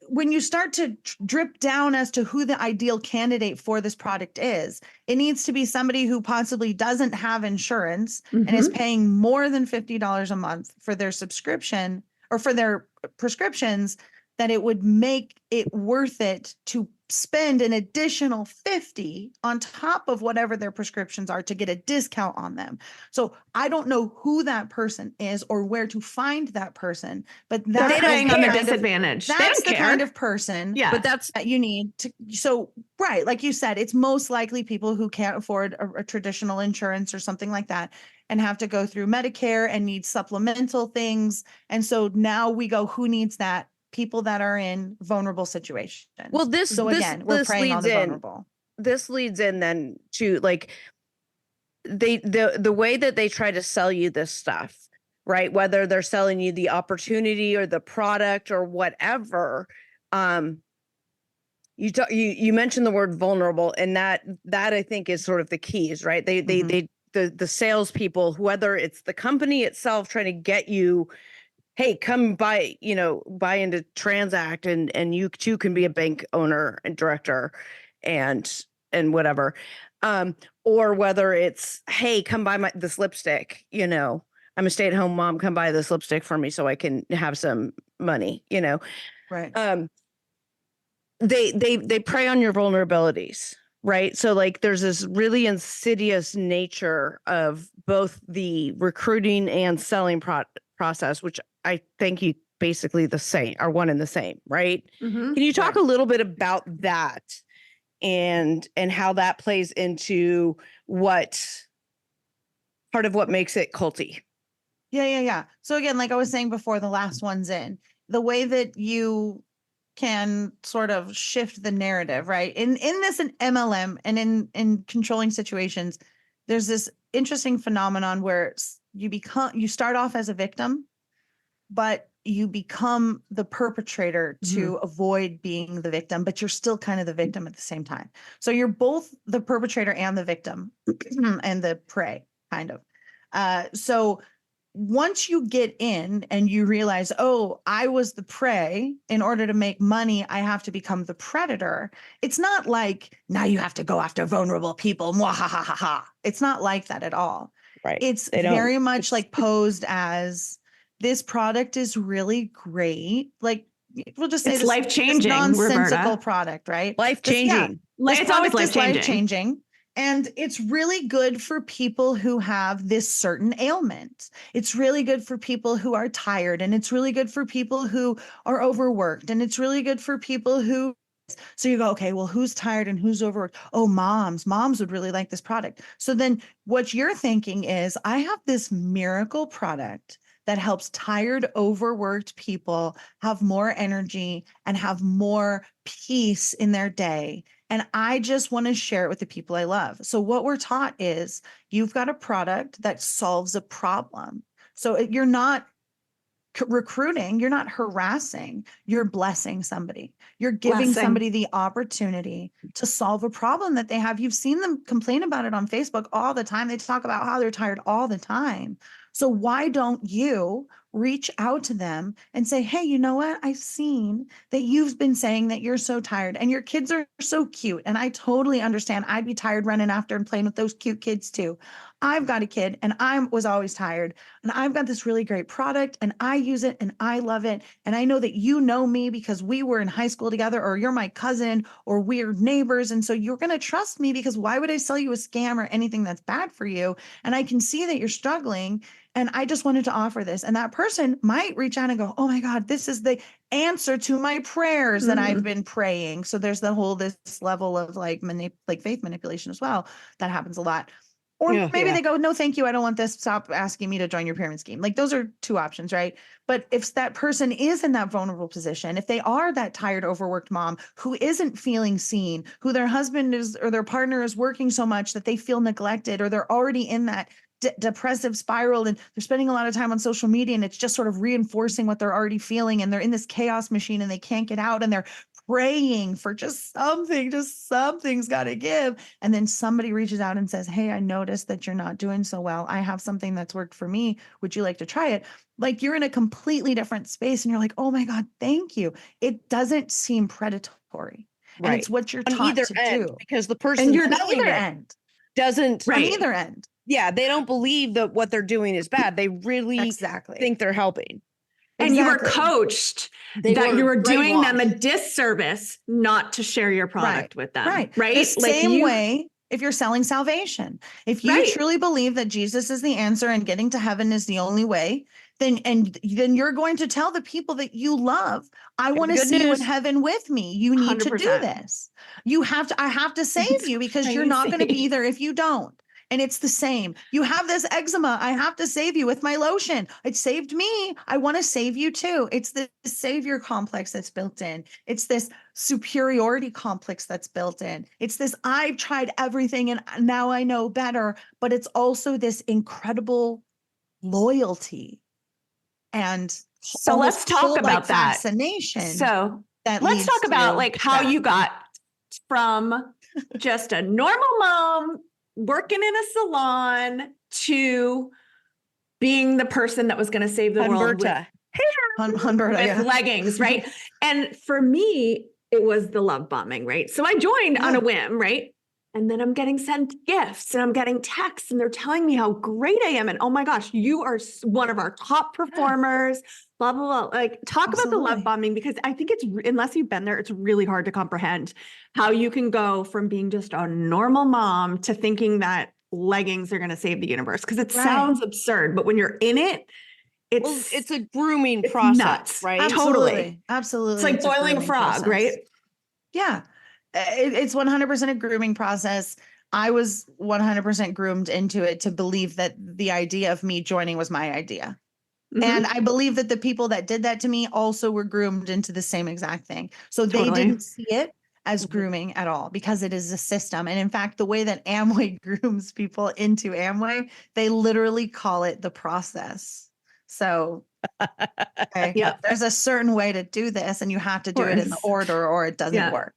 [SPEAKER 3] when you start to drip down as to who the ideal candidate for this product is, it needs to be somebody who possibly doesn't have insurance and is
[SPEAKER 2] Mhm.
[SPEAKER 3] paying more than $50 a month for their subscription or for their prescriptions, that it would make it worth it to spend an additional 50 on top of whatever their prescriptions are to get a discount on them. So I don't know who that person is or where to find that person, but
[SPEAKER 2] They're
[SPEAKER 3] that
[SPEAKER 2] preying
[SPEAKER 3] is
[SPEAKER 2] on
[SPEAKER 3] the
[SPEAKER 2] their
[SPEAKER 3] kind of-
[SPEAKER 2] disadvantage. They
[SPEAKER 3] that's
[SPEAKER 2] don't
[SPEAKER 3] the
[SPEAKER 2] care.
[SPEAKER 3] kind of person
[SPEAKER 2] Yeah.
[SPEAKER 1] But that's
[SPEAKER 3] that you need to. So, right, like you said, it's most likely people who can't afford a traditional insurance or something like that and have to go through Medicare and need supplemental things. And so now we go, who needs that? People that are in vulnerable situations.
[SPEAKER 1] well. This
[SPEAKER 3] So
[SPEAKER 1] this
[SPEAKER 3] again, we're
[SPEAKER 1] this
[SPEAKER 3] preying on
[SPEAKER 1] leads
[SPEAKER 3] the
[SPEAKER 1] in.
[SPEAKER 3] vulnerable.
[SPEAKER 1] This leads in then to like the way that they try to sell you this stuff, right? Whether they're selling you the opportunity or the product or whatever. You mentioned the word vulnerable, and that I think is sort of the keys, right? The salespeople, whether it's the company itself trying to get you, hey, come buy into Transact, and you too can be a bank owner and director, and whatever, or whether it's, hey, come buy this lipstick. I'm a stay-at-home mom. Come buy this lipstick for me so I can have some money.
[SPEAKER 3] Right.
[SPEAKER 1] They prey on your vulnerabilities, right? So like there's this really insidious nature of both the recruiting and selling process, which I think you basically the same are one and the same, right?
[SPEAKER 2] Mhm.
[SPEAKER 1] Can you talk
[SPEAKER 3] Right.
[SPEAKER 1] a little bit about that and how that plays into what part of what makes it culty?
[SPEAKER 3] Yeah. So again, like I was saying before, the last one's in the way that you can sort of shift the narrative, right? In this in MLM and in controlling situations, there's this interesting phenomenon where you start off as a victim, but you become the perpetrator to avoid being the victim, but you're still kind of the victim at the same time. So you're both the perpetrator and the victim and the prey, kind of. So once you get in and you realize, oh, I was the prey, in order to make money, I have to become the predator. It's not like now you have to go after vulnerable people. Mwahahaha. It's not like that at all.
[SPEAKER 1] Right.
[SPEAKER 3] It's
[SPEAKER 1] They don't-
[SPEAKER 3] very much like posed as this product is really great. Like we'll just say
[SPEAKER 2] It's
[SPEAKER 3] this
[SPEAKER 2] life-changing,
[SPEAKER 3] nonsensical
[SPEAKER 2] Roberta.
[SPEAKER 3] product, right?
[SPEAKER 1] Life
[SPEAKER 3] This- yeah,
[SPEAKER 1] changing.
[SPEAKER 3] this
[SPEAKER 2] It's always
[SPEAKER 3] product is
[SPEAKER 2] life-changing.
[SPEAKER 3] life-changing. And it's really good for people who have this certain ailment. It's really good for people who are tired, and it's really good for people who are overworked, and it's really good for people who. So you go, okay, well, who's tired and who's overworked? Oh, moms would really like this product. So then what you're thinking is, I have this miracle product that helps tired, overworked people have more energy and have more peace in their day. And I just want to share it with the people I love. So what we're taught is you've got a product that solves a problem. So you're not recruiting, you're not harassing, you're blessing somebody. You're giving
[SPEAKER 2] Blessing.
[SPEAKER 3] somebody the opportunity to solve a problem that they have. You've seen them complain about it on Facebook all the time. They talk about how they're tired all the time. So why don't you reach out to them and say, hey, you know what? I've seen that you've been saying that you're so tired and your kids are so cute. And I totally understand. I'd be tired running after and playing with those cute kids too. I've got a kid and I was always tired, and I've got this really great product and I use it and I love it. And I know that you know me because we were in high school together, or you're my cousin, or we're neighbors. And so you're going to trust me, because why would I sell you a scam or anything that's bad for you? And I can see that you're struggling. And I just wanted to offer this. And that person might reach out and go, oh my God, this is the answer to my prayers that I've been praying. So there's this level of like faith manipulation as well. That happens a lot. Or maybe they go, no, thank you. I don't want this. Stop asking me to join your pyramid scheme. Like, those are two options, right? But if that person is in that vulnerable position, if they are that tired, overworked mom who isn't feeling seen, who their husband is or their partner is working so much that they feel neglected, or they're already in that depressive spiral and they're spending a lot of time on social media, and it's just sort of reinforcing what they're already feeling, and they're in this chaos machine and they can't get out, and they're praying for just something's got to give. And then somebody reaches out and says, hey, I noticed that you're not doing so well. I have something that's worked for me. Would you like to try it? Like, you're in a completely different space and you're like, oh my God, thank you. It doesn't seem predatory.
[SPEAKER 1] Right.
[SPEAKER 3] And it's what you're
[SPEAKER 1] on
[SPEAKER 3] taught
[SPEAKER 1] either
[SPEAKER 3] to
[SPEAKER 1] end,
[SPEAKER 3] do.
[SPEAKER 1] because the person
[SPEAKER 3] And you're on
[SPEAKER 1] selling
[SPEAKER 3] either
[SPEAKER 1] it
[SPEAKER 3] end.
[SPEAKER 1] doesn't
[SPEAKER 3] On either end.
[SPEAKER 1] Yeah, they don't believe that what they're doing is bad. They really
[SPEAKER 3] Exactly.
[SPEAKER 1] think they're helping.
[SPEAKER 2] And you were
[SPEAKER 3] Exactly.
[SPEAKER 2] coached that you were doing them a disservice not to share your product with them.
[SPEAKER 3] Right.
[SPEAKER 2] Right.
[SPEAKER 3] The same way, if you're selling salvation, if you truly believe that Jesus is the answer and getting to heaven is the only way, then you're going to tell the people that you love, I want to see you in heaven with me. You need 100%. To do this. I have to save you, because you're not going to be there if you don't. And it's the same. You have this eczema. I have to save you with my lotion. It saved me. I want to save you too. It's the savior complex that's built in. It's this superiority complex that's built in. It's this, I've tried everything and now I know better. But it's also this incredible loyalty and
[SPEAKER 2] so let's talk about that
[SPEAKER 3] fascination.
[SPEAKER 2] So let's talk about like how you got from just a normal mom working in a salon to being the person that was going to save the world with leggings, right? And for me, it was the love bombing, right? So I joined on a whim, right? And then I'm getting sent gifts and I'm getting texts and they're telling me how great I am. And oh my gosh, you are one of our top performers, blah, blah, blah. Like, talk about the love bombing, because I think it's, unless you've been there, it's really hard to comprehend how you can go from being just a normal mom to thinking that leggings are going to save the universe. Because it sounds absurd, but when you're in it,
[SPEAKER 1] it's a grooming process,
[SPEAKER 2] nuts,
[SPEAKER 1] right?
[SPEAKER 3] Absolutely.
[SPEAKER 2] It's like boiling a frog, right?
[SPEAKER 3] Yeah. It's 100% a grooming process. I was 100% groomed into it to believe that the idea of me joining was my idea. Mm-hmm. And I believe that the people that did that to me also were groomed into the same exact thing. So they didn't see it as grooming at all, because it is a system. And in fact, the way that Amway grooms people into Amway, they literally call it the process. So there's a certain way to do this, and you have to do it in the order or it doesn't work.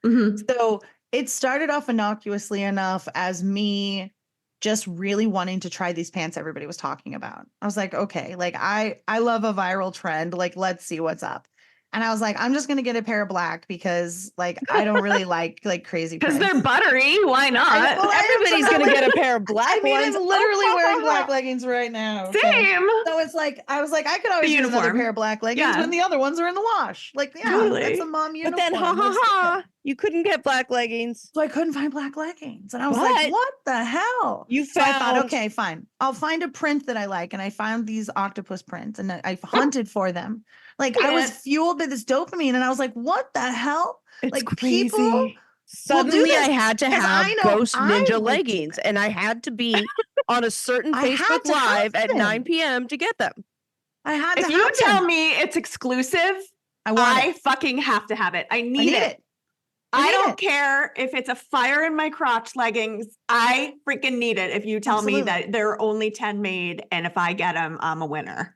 [SPEAKER 3] Mm-hmm. So it started off innocuously enough as me just really wanting to try these pants everybody was talking about. I was like, okay, like I love a viral trend. Like, let's see what's up. And I was like, I'm just going to get a pair of black, because like, I don't really like crazy prints.
[SPEAKER 2] Because they're buttery. Why not?
[SPEAKER 1] Everybody's going to get a pair of black ones.
[SPEAKER 3] I'm literally wearing black leggings right now.
[SPEAKER 2] Same.
[SPEAKER 3] So it's like, I was like, I could always use another pair of black leggings when the other ones are in the wash. Like, that's a mom uniform.
[SPEAKER 1] But then, you couldn't get black leggings.
[SPEAKER 3] So I couldn't find black leggings. And I was like, what the hell?
[SPEAKER 1] I
[SPEAKER 3] thought, okay, fine. I'll find a print that I like. And I found these octopus prints and I hunted for them. Like, I was fueled by this dopamine, and I was like, what the hell?
[SPEAKER 2] It's
[SPEAKER 3] like,
[SPEAKER 2] crazy.
[SPEAKER 3] People
[SPEAKER 1] suddenly I had to have Ghost Ninja leggings, and I had to be on a certain Facebook Live at 9 p.m. to get them.
[SPEAKER 2] If you tell me it's exclusive, I fucking have to have it. I need it. I don't care if it's a fire in my crotch leggings. I freaking need it. If you tell me that there are only 10 made, and if I get them, I'm a winner.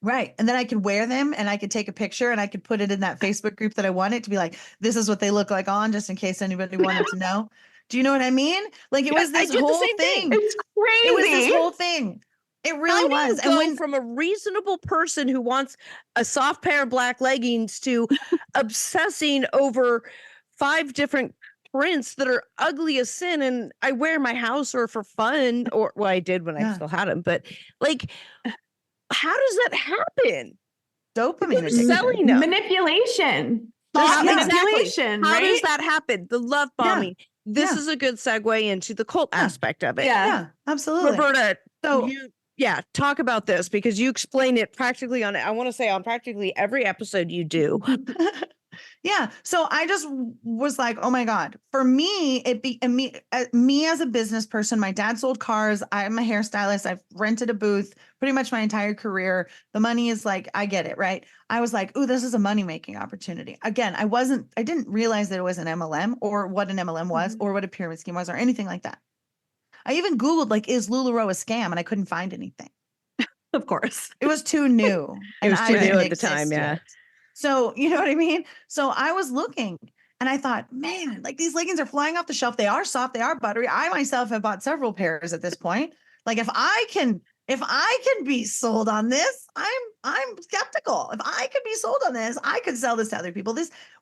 [SPEAKER 3] Right. And then I could wear them and I could take a picture and I could put it in that Facebook group that I wanted to be like, this is what they look like on, just in case anybody wanted to know. Do you know what I mean? Like, it was this whole thing.
[SPEAKER 2] It's crazy.
[SPEAKER 3] It was this whole thing. It
[SPEAKER 1] How
[SPEAKER 3] really
[SPEAKER 1] do you
[SPEAKER 3] was. And
[SPEAKER 1] go
[SPEAKER 3] when
[SPEAKER 1] from a reasonable person who wants a soft pair of black leggings to obsessing over 5 different prints that are ugly as sin and I wear in my house or for fun or well, I did when I
[SPEAKER 3] Yeah.
[SPEAKER 1] still had them, but like how does that happen?
[SPEAKER 3] dopamine
[SPEAKER 1] Who's
[SPEAKER 3] addiction.
[SPEAKER 1] selling them?
[SPEAKER 2] Manipulation.
[SPEAKER 1] Just
[SPEAKER 2] Thought
[SPEAKER 3] yeah.
[SPEAKER 2] manipulation,
[SPEAKER 1] How
[SPEAKER 2] right?
[SPEAKER 1] does that happen? The love bombing. This
[SPEAKER 3] Yeah.
[SPEAKER 1] is a good segue into the cult
[SPEAKER 3] Yeah.
[SPEAKER 1] aspect of it.
[SPEAKER 3] Yeah, absolutely.
[SPEAKER 1] Roberta,
[SPEAKER 3] So
[SPEAKER 1] talk about this because you explain it practically on I want to say on practically every episode you do.
[SPEAKER 3] yeah. So I just was like, oh my God. For me, me as a business person, my dad sold cars. I'm a hairstylist. I've rented a booth pretty much my entire career. The money is like, I get it, right? I was like, ooh, this is a money-making opportunity. Again, I didn't realize that it was an MLM or what an MLM was or what a pyramid scheme was or anything like that. I even Googled like, is LuLaRoe a scam? And I couldn't find anything.
[SPEAKER 2] Of course.
[SPEAKER 3] It was too new.
[SPEAKER 1] It was
[SPEAKER 3] and
[SPEAKER 1] too
[SPEAKER 3] I
[SPEAKER 1] new
[SPEAKER 3] didn't
[SPEAKER 1] at the time,
[SPEAKER 3] exist
[SPEAKER 1] yeah.
[SPEAKER 3] yet. So, you know what I mean? So I was looking and I thought, man, like these leggings are flying off the shelf. They are soft, they are buttery. I myself have bought several pairs at this point. Like if I can be sold on this, I'm skeptical. If I could be sold on this, I could sell this to other people.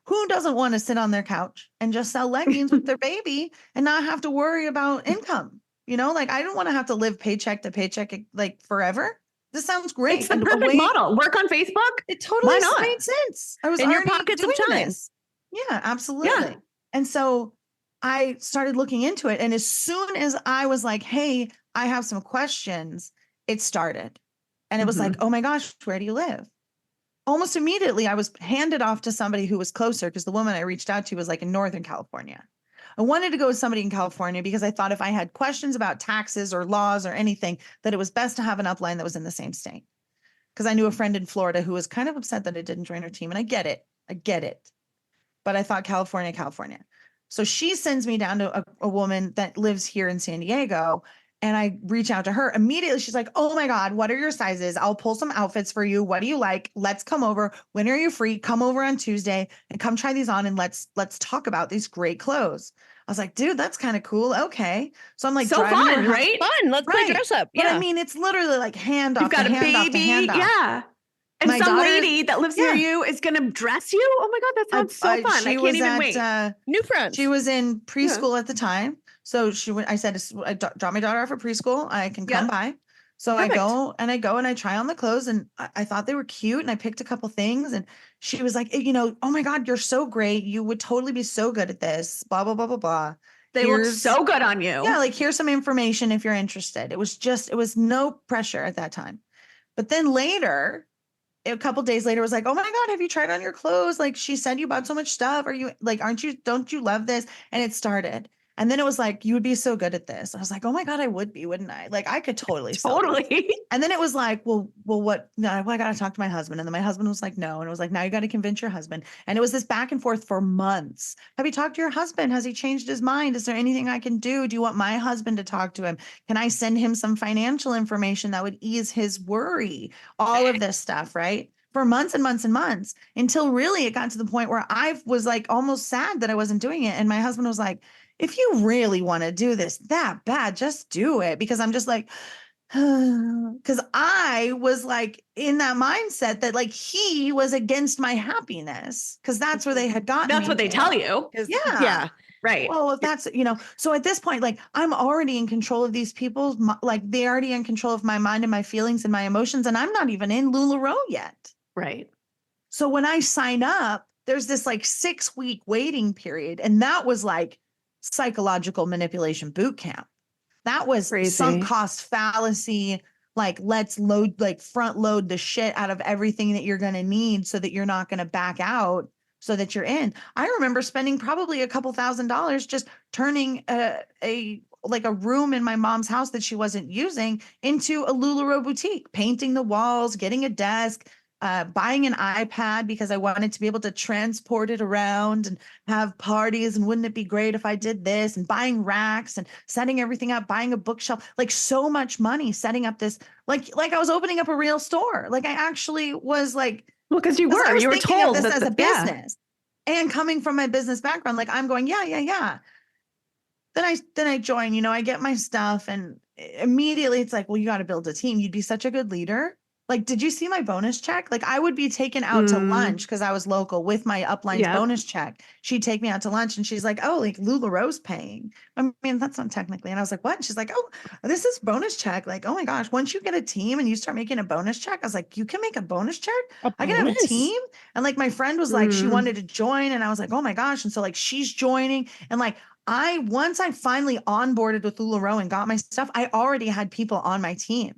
[SPEAKER 3] Who doesn't want to sit on their couch and just sell leggings with their baby and not have to worry about income? You know, like I don't want to have to live paycheck to paycheck like forever. This sounds great.
[SPEAKER 2] It's the
[SPEAKER 3] And a
[SPEAKER 2] perfect
[SPEAKER 3] way-
[SPEAKER 2] model. Work on Facebook.
[SPEAKER 3] It totally
[SPEAKER 2] Why not?
[SPEAKER 3] made sense. I was
[SPEAKER 1] In your
[SPEAKER 3] already
[SPEAKER 1] pockets of
[SPEAKER 3] doing
[SPEAKER 1] time.
[SPEAKER 3] this. Yeah, absolutely. And so I started looking into it. And as soon as I was like, hey, I have some questions, it started. And it was like, oh my gosh, where do you live? Almost immediately, I was handed off to somebody who was closer because the woman I reached out to was like in Northern California. I wanted to go with somebody in California because I thought if I had questions about taxes or laws or anything, that it was best to have an upline that was in the same state. Because I knew a friend in Florida who was kind of upset that I didn't join her team. And I get it. But I thought California. So she sends me down to a woman that lives here in San Diego. And I reach out to her immediately. She's like, oh my God, what are your sizes? I'll pull some outfits for you. What do you like? Let's come over. When are you free? Come over on Tuesday and come try these on and let's talk about these great clothes. I was like, dude, that's kind of cool. Okay. So I'm like,
[SPEAKER 2] So
[SPEAKER 3] driving to her
[SPEAKER 2] fun,
[SPEAKER 3] house.
[SPEAKER 2] right?
[SPEAKER 1] Fun. Let's play
[SPEAKER 3] Right.
[SPEAKER 1] dress up.
[SPEAKER 3] But
[SPEAKER 1] Yeah.
[SPEAKER 3] I mean, it's literally like hand off
[SPEAKER 2] You've got
[SPEAKER 3] to
[SPEAKER 2] a
[SPEAKER 3] hand off to
[SPEAKER 2] baby.
[SPEAKER 3] hand off.
[SPEAKER 2] Yeah. And
[SPEAKER 3] My
[SPEAKER 2] some
[SPEAKER 3] daughter-
[SPEAKER 2] lady that lives near you is going to dress you. Oh my God, that sounds so fun. I can't even wait.
[SPEAKER 1] New friends.
[SPEAKER 3] She was in preschool at the time. So I said, I drop my daughter off at preschool. I can come by. So
[SPEAKER 2] Perfect.
[SPEAKER 3] I go and I try on the clothes and I thought they were cute and I picked a couple things and she was like, you know, oh my God, you're so great. You would totally be so good at this, blah, blah, blah, blah, blah.
[SPEAKER 2] They look so good on you.
[SPEAKER 3] Yeah, like here's some information if you're interested. It was no pressure at that time. But then later, a couple days later, was like, oh my God, have you tried on your clothes? Like she said you bought so much stuff. Are you like, don't you love this? And it started. And then it was like, you would be so good at this. I was like, oh my God, I would be, wouldn't I? Like I could totally. sell this.
[SPEAKER 2] Totally.
[SPEAKER 3] And then it was like, well, what? No, I got to talk to my husband. And then my husband was like, no. And it was like, now you got to convince your husband. And it was this back and forth for months. Have you talked to your husband? Has he changed his mind? Is there anything I can do? Do you want my husband to talk to him? Can I send him some financial information that would ease his worry? All of this stuff, right? For months and months and months until really it got to the point where I was like almost sad that I wasn't doing it. And my husband was like, if you really want to do this that bad, just do it. Because I'm just like, because I was like in that mindset that like he was against my happiness because that's where they had gotten.
[SPEAKER 2] That's what they tell you.
[SPEAKER 3] Yeah.
[SPEAKER 2] Right.
[SPEAKER 3] Well, if that's, so at this point, like I'm already in control of these people, like they're already in control of my mind and my feelings and my emotions. And I'm not even in LuLaRoe yet.
[SPEAKER 2] Right.
[SPEAKER 3] So when I sign up, there's this like 6-week waiting period. And that was like psychological manipulation boot camp. That was
[SPEAKER 2] Crazy.
[SPEAKER 3] sunk cost fallacy. Like, let's front load the shit out of everything that you're going to need so that you're not going to back out so that you're in. I remember spending probably a couple $1,000s just turning a room in my mom's house that she wasn't using into a LuLaRoe boutique, painting the walls, getting a desk, buying an iPad because I wanted to be able to transport it around and have parties. And wouldn't it be great if I did this, and buying racks and setting everything up, buying a bookshelf, like so much money, setting up this, like I was opening up a real store. Like I actually was like,
[SPEAKER 2] well, because you were
[SPEAKER 3] thinking
[SPEAKER 2] told
[SPEAKER 3] of this
[SPEAKER 2] that
[SPEAKER 3] as a business and coming from my business background, like I'm going, yeah. Then I join, I get my stuff and immediately it's like, well, you got to build a team. You'd be such a good leader. Like, did you see my bonus check? Like, I would be taken out to lunch because I was local with my upline's
[SPEAKER 2] Yep.
[SPEAKER 3] bonus check. She'd take me out to lunch and she's like, oh, like LuLaRoe's paying. I mean, that's not technically. And I was like, what? And she's like, oh, this is bonus check. Like, oh my gosh, once you get a team and you start making a bonus check, I was like, you can make a bonus check? I can have a
[SPEAKER 1] bonus?
[SPEAKER 3] team? And like, my friend was like, she wanted to join. And I was like, oh my gosh. And so like, she's joining. And like, once I finally onboarded with LuLaRoe and got my stuff, I already had people on my team.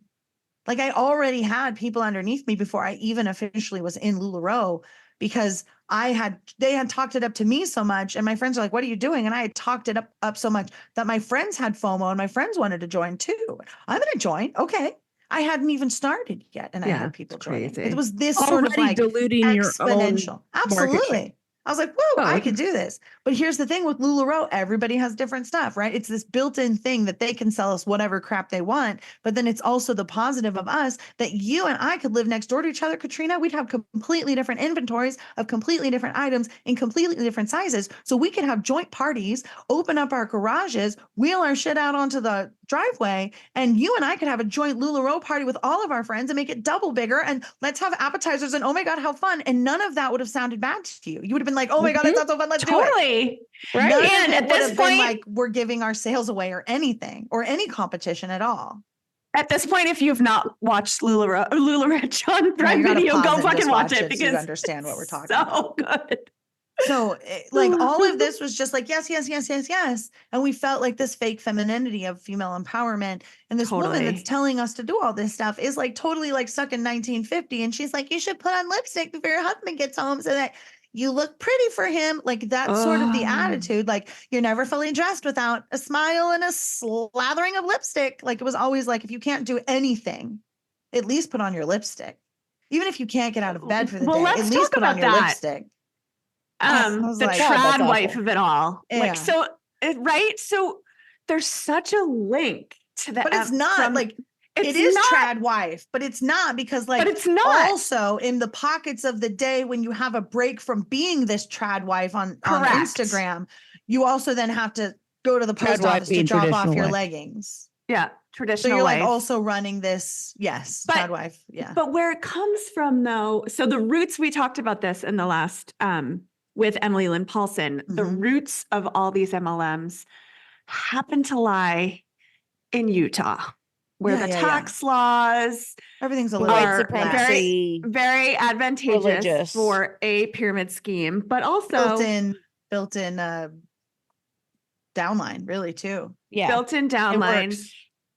[SPEAKER 3] Like I already had people underneath me before I even officially was in LuLaRoe because they had talked it up to me so much. And my friends are like, what are you doing? And I had talked it up so much that my friends had FOMO and my friends wanted to join too. I'm going to join. Okay. I hadn't even started yet. And I had people joining. It was this sort of like
[SPEAKER 1] diluting your own
[SPEAKER 3] exponential. Absolutely. I was like, whoa, I could do this. But here's the thing with LuLaRoe, everybody has different stuff, right? It's this built-in thing that they can sell us whatever crap they want. But then it's also the positive of us that you and I could live next door to each other, Katrina. We'd have completely different inventories of completely different items in completely different sizes. So we could have joint parties, open up our garages, wheel our shit out onto the driveway, and you and I could have a joint LuLaRoe party with all of our friends and make it double bigger. And let's have appetizers and oh my God, how fun. And none of that would have sounded bad to you. You would have been like, oh my God, it sounds so fun. Let's do it.
[SPEAKER 2] Right.
[SPEAKER 3] None
[SPEAKER 2] And
[SPEAKER 3] of it
[SPEAKER 2] at
[SPEAKER 3] would
[SPEAKER 2] this
[SPEAKER 3] have
[SPEAKER 2] point,
[SPEAKER 3] been like we're giving our sales away or anything or any competition at all.
[SPEAKER 2] At this point, if you've not watched LuLaRich on Prime
[SPEAKER 3] you gotta
[SPEAKER 2] Video,
[SPEAKER 3] pause
[SPEAKER 2] go
[SPEAKER 3] and
[SPEAKER 2] fucking
[SPEAKER 3] just
[SPEAKER 2] watch
[SPEAKER 3] watch
[SPEAKER 2] it
[SPEAKER 3] it so
[SPEAKER 2] because
[SPEAKER 3] you understand what we're talking about.
[SPEAKER 2] So good.
[SPEAKER 3] So like all of this was just like, yes, yes, yes, yes, yes. And we felt like this fake femininity of female empowerment. And this woman that's telling us to do all this stuff is like totally like stuck in 1950. And she's like, you should put on lipstick before your husband gets home so that you look pretty for him. Like that's sort of the attitude. Like you're never fully dressed without a smile and a slathering of lipstick. Like it was always like, if you can't do anything, at least put on your lipstick. Even if you can't get out of bed for the day, at least put on your lipstick.
[SPEAKER 2] The
[SPEAKER 3] like,
[SPEAKER 2] trad wife of it all.
[SPEAKER 3] Yeah.
[SPEAKER 2] Like, so, right? So there's such a link to that.
[SPEAKER 3] But it's not like, it is trad wife, but it's not because like,
[SPEAKER 2] but it's not.
[SPEAKER 3] Also in the pockets of the day when you have a break from being this trad wife on Instagram, you also then have to go to the post office to drop off your leggings.
[SPEAKER 2] Yeah. Traditional.
[SPEAKER 3] So you're like
[SPEAKER 2] life.
[SPEAKER 3] also running this. Yes. Trad wife. Yeah.
[SPEAKER 2] But where it comes from though, so the roots, we talked about this in the last, with Emily Lynn Paulson, the roots of all these MLMs happen to lie in Utah, where the tax laws,
[SPEAKER 3] everything's a little
[SPEAKER 2] very, very advantageous for a pyramid scheme, but also
[SPEAKER 3] built in downline, really too.
[SPEAKER 2] Yeah, built-in downline,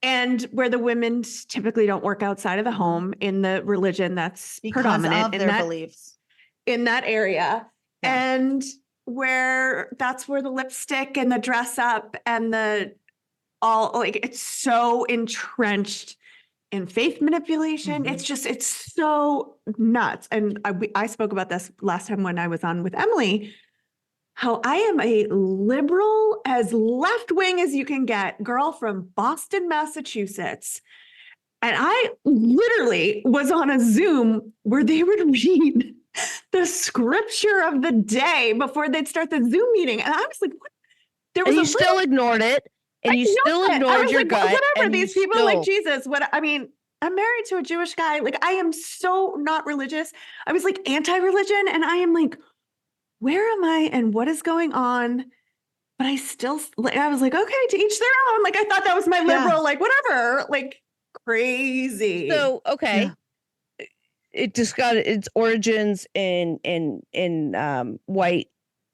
[SPEAKER 2] and where the women typically don't work outside of the home in the religion that's predominant in their beliefs in that area. And that's where the lipstick and the dress up and it's so entrenched in faith manipulation. It's so nuts. And I spoke about this last time when I was on with Emily, how I am a liberal, as left-wing as you can get, girl from Boston, Massachusetts. And I literally was on a Zoom where they would read the scripture of the day before they'd start the Zoom meeting. And I was like, what?
[SPEAKER 1] There was still ignored it. And you still ignored your gut.
[SPEAKER 2] Well, whatever, these people like Jesus. I mean, I'm married to a Jewish guy. Like, I am so not religious. I was like anti-religion. And I am like, where am I and what is going on? But I was like, okay, to each their own. Like, I thought that was my liberal, like, whatever, like crazy.
[SPEAKER 1] So, okay. Yeah. It just got its origins in white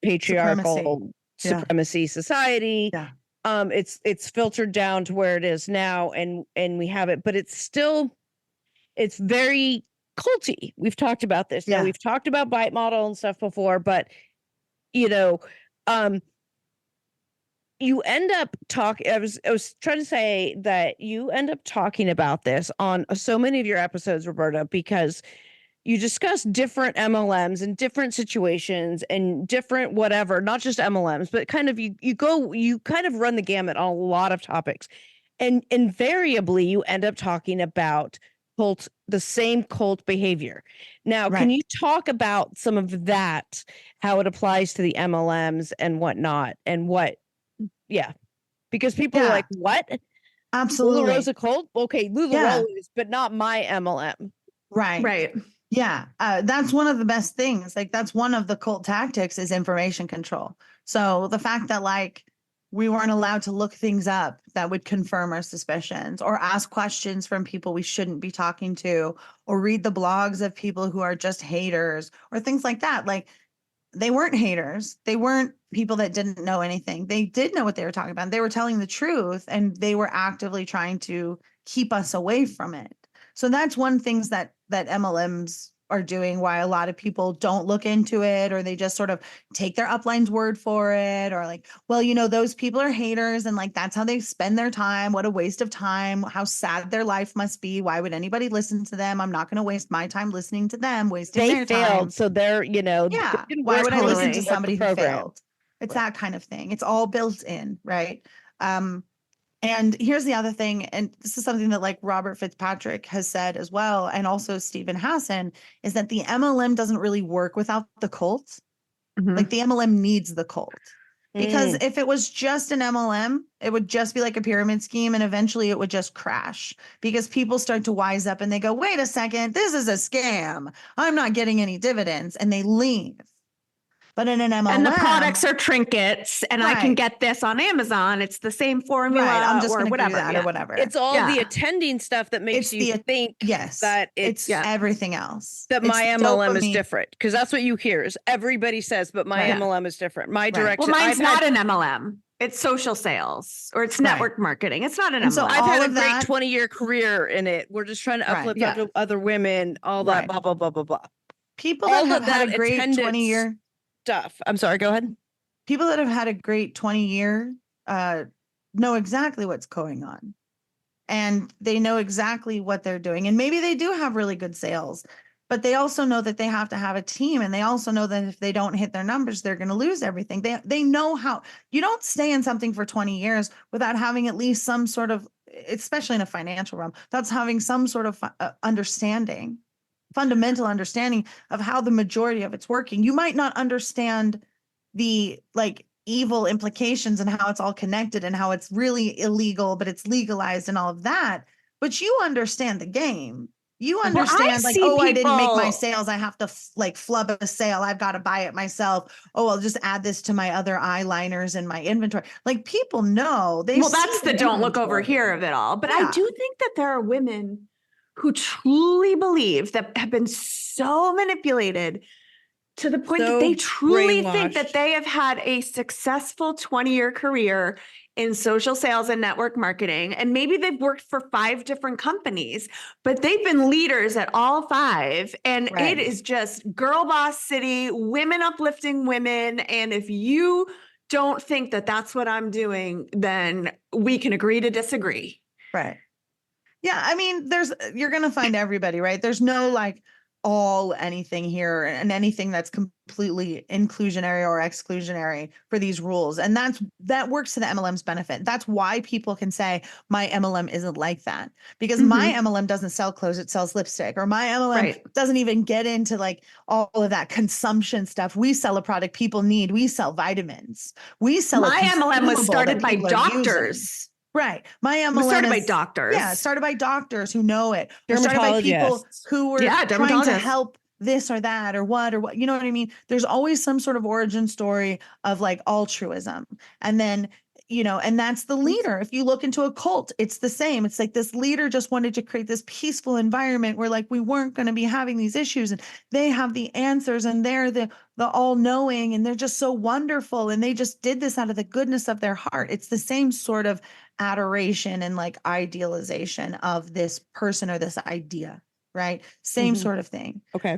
[SPEAKER 1] patriarchal supremacy society. Yeah. It's filtered down to where it is now, and we have it, but it's very culty. We've talked about this. Now we've talked about bite model and stuff before, but you end up talking. I was trying to say that you end up talking about this on so many of your episodes, Roberta, because you discuss different MLMs and different situations and different whatever, not just MLMs, but kind of you kind of run the gamut on a lot of topics, and invariably you end up talking about the same cult behavior. Now, can you talk about some of that, how it applies to the MLMs and whatnot, and what? Yeah, because people are like, what?
[SPEAKER 3] Absolutely.
[SPEAKER 1] LuLaRosa cult? Okay,
[SPEAKER 3] Yeah.
[SPEAKER 1] LuLaRosa is, but not my MLM.
[SPEAKER 3] Right.
[SPEAKER 2] Right.
[SPEAKER 3] Yeah. That's one of the best things. Like that's one of the cult tactics is information control. So the fact that like we weren't allowed to look things up that would confirm our suspicions or ask questions from people we shouldn't be talking to or read the blogs of people who are just haters or things like that. Like they weren't haters. They weren't people that didn't know anything. They did know what they were talking about. They were telling the truth and they were actively trying to keep us away from it. So that's one things that MLMs are doing, why a lot of people don't look into it or they just sort of take their upline's word for it or like, well, you know, those people are haters and like that's how they spend their time. What a waste of time. How sad their life must be. Why would anybody listen to them? I'm not going to waste my time listening to them, wasting
[SPEAKER 1] They
[SPEAKER 3] their
[SPEAKER 1] failed,
[SPEAKER 3] time.
[SPEAKER 1] so they're, they
[SPEAKER 3] Yeah.
[SPEAKER 1] didn't
[SPEAKER 3] Why
[SPEAKER 1] work
[SPEAKER 3] would I
[SPEAKER 1] hard
[SPEAKER 3] listen
[SPEAKER 1] to
[SPEAKER 3] to
[SPEAKER 2] Totally.
[SPEAKER 1] start the
[SPEAKER 3] somebody who
[SPEAKER 1] program.
[SPEAKER 3] failed? It's
[SPEAKER 1] Right.
[SPEAKER 3] that kind of thing. It's all built in, right? And here's the other thing, and this is something that like Robert Fitzpatrick has said as well, and also Stephen Hassan, is that the MLM doesn't really work without the cult.
[SPEAKER 2] Mhm.
[SPEAKER 3] Like the MLM needs the cult. Because
[SPEAKER 1] Mm.
[SPEAKER 3] if it was just an MLM, it would just be like a pyramid scheme and eventually it would just crash because people start to wise up and they go, wait a second, this is a scam. I'm not getting any dividends. And they leave. But in an MLM,
[SPEAKER 2] And the products are trinkets, and I can
[SPEAKER 3] Right.
[SPEAKER 2] get this on Amazon. It's the same formula
[SPEAKER 3] right, I'm just
[SPEAKER 2] or
[SPEAKER 3] going to do
[SPEAKER 2] whatever.
[SPEAKER 3] that
[SPEAKER 2] Yeah.
[SPEAKER 3] or whatever.
[SPEAKER 1] It's all the
[SPEAKER 2] Yeah.
[SPEAKER 1] attending stuff that makes
[SPEAKER 3] It's
[SPEAKER 1] you
[SPEAKER 3] the-
[SPEAKER 1] think
[SPEAKER 3] yes,
[SPEAKER 1] that
[SPEAKER 3] it's
[SPEAKER 2] Yeah.
[SPEAKER 3] everything else.
[SPEAKER 1] that
[SPEAKER 3] It's
[SPEAKER 1] my
[SPEAKER 3] the
[SPEAKER 1] MLM is
[SPEAKER 3] dopamine.
[SPEAKER 1] different, because that's what you hear is everybody says, but my
[SPEAKER 3] Right.
[SPEAKER 1] MLM is different. My
[SPEAKER 3] Right.
[SPEAKER 1] direct,
[SPEAKER 2] Well, mine's
[SPEAKER 1] I've
[SPEAKER 2] not
[SPEAKER 1] had,
[SPEAKER 2] an MLM. It's social sales or it's
[SPEAKER 3] Right.
[SPEAKER 2] network marketing. It's not an
[SPEAKER 3] And so
[SPEAKER 2] MLM.
[SPEAKER 1] I've
[SPEAKER 3] all
[SPEAKER 1] had a
[SPEAKER 3] of
[SPEAKER 1] great
[SPEAKER 3] that-
[SPEAKER 1] 20-year career in it. We're just trying to
[SPEAKER 3] Right.
[SPEAKER 1] uplift
[SPEAKER 2] Yeah.
[SPEAKER 1] other women, all
[SPEAKER 3] Right.
[SPEAKER 1] that, blah, blah, blah, blah, blah.
[SPEAKER 3] People that
[SPEAKER 1] all
[SPEAKER 3] have
[SPEAKER 1] of
[SPEAKER 3] had
[SPEAKER 1] that
[SPEAKER 3] a great
[SPEAKER 1] attendance
[SPEAKER 3] 20-year
[SPEAKER 1] stuff. I'm sorry, go ahead.
[SPEAKER 3] people that have had a great 20-year know exactly what's going on. And they know exactly what they're doing. And maybe they do have really good sales, but they also know that they have to have a team. And they also know that if they don't hit their numbers, they're going to lose everything. They know how you don't stay in something for 20 years without having at least some sort of, especially in a financial realm, that's having some sort of understanding, fundamental understanding of how the majority of it's working. You might not understand the like evil implications and how it's all connected and how it's really illegal, but it's legalized and all of that. But you understand the game. You understand like,
[SPEAKER 2] see
[SPEAKER 3] oh, I didn't make my
[SPEAKER 2] people-
[SPEAKER 3] sales. I have to like flub a sale. I've got to buy it myself. Oh, I'll just add this to my other eyeliners and my inventory. Like people know they
[SPEAKER 2] Well,
[SPEAKER 3] see
[SPEAKER 2] that's the don't look over
[SPEAKER 3] inventory.
[SPEAKER 2] here of it all. But
[SPEAKER 3] Yeah.
[SPEAKER 2] I do think that there are women who truly believe that have been so manipulated to the point that they
[SPEAKER 1] So
[SPEAKER 2] truly think
[SPEAKER 1] brainwashed.
[SPEAKER 2] that they have had a successful 20-year career in social sales and network marketing. And maybe they've worked for 5 different companies, but they've been leaders at all 5. And
[SPEAKER 3] Right.
[SPEAKER 2] it is just girl boss city, women uplifting women. And if you don't think that that's what I'm doing, then we can agree to disagree.
[SPEAKER 3] Right. Yeah. I mean, you're going to find everybody, right? There's no like all anything here and anything that's completely inclusionary or exclusionary for these rules. And that works to the MLM's benefit. That's why people can say my MLM isn't like that because my MLM doesn't sell clothes. It sells lipstick or my MLM doesn't even get into like all of that consumption stuff. We sell a product people need. We sell vitamins. We sell
[SPEAKER 2] My MLM was
[SPEAKER 3] consumable
[SPEAKER 2] started
[SPEAKER 3] that
[SPEAKER 2] by
[SPEAKER 3] people are using.
[SPEAKER 2] doctors.
[SPEAKER 3] Right. My MLM
[SPEAKER 2] It was started by
[SPEAKER 3] is-
[SPEAKER 2] doctors.
[SPEAKER 3] Yeah, started by doctors who know it. Or started by people
[SPEAKER 1] Dermatologists.
[SPEAKER 3] who were
[SPEAKER 2] Yeah,
[SPEAKER 3] trying to
[SPEAKER 2] dermatologists.
[SPEAKER 3] help this or that or what, you know what I mean? There's always some sort of origin story of like altruism. And then, you know, and that's the leader. If you look into a cult, it's the same. It's like this leader just wanted to create this peaceful environment where like we weren't going to be having these issues and they have the answers and they're the all-knowing and they're just so wonderful and they just did this out of the goodness of their heart. It's the same sort of adoration and like idealization of this person or this idea, right? Same
[SPEAKER 1] Mhm.
[SPEAKER 3] sort of thing.
[SPEAKER 1] Okay.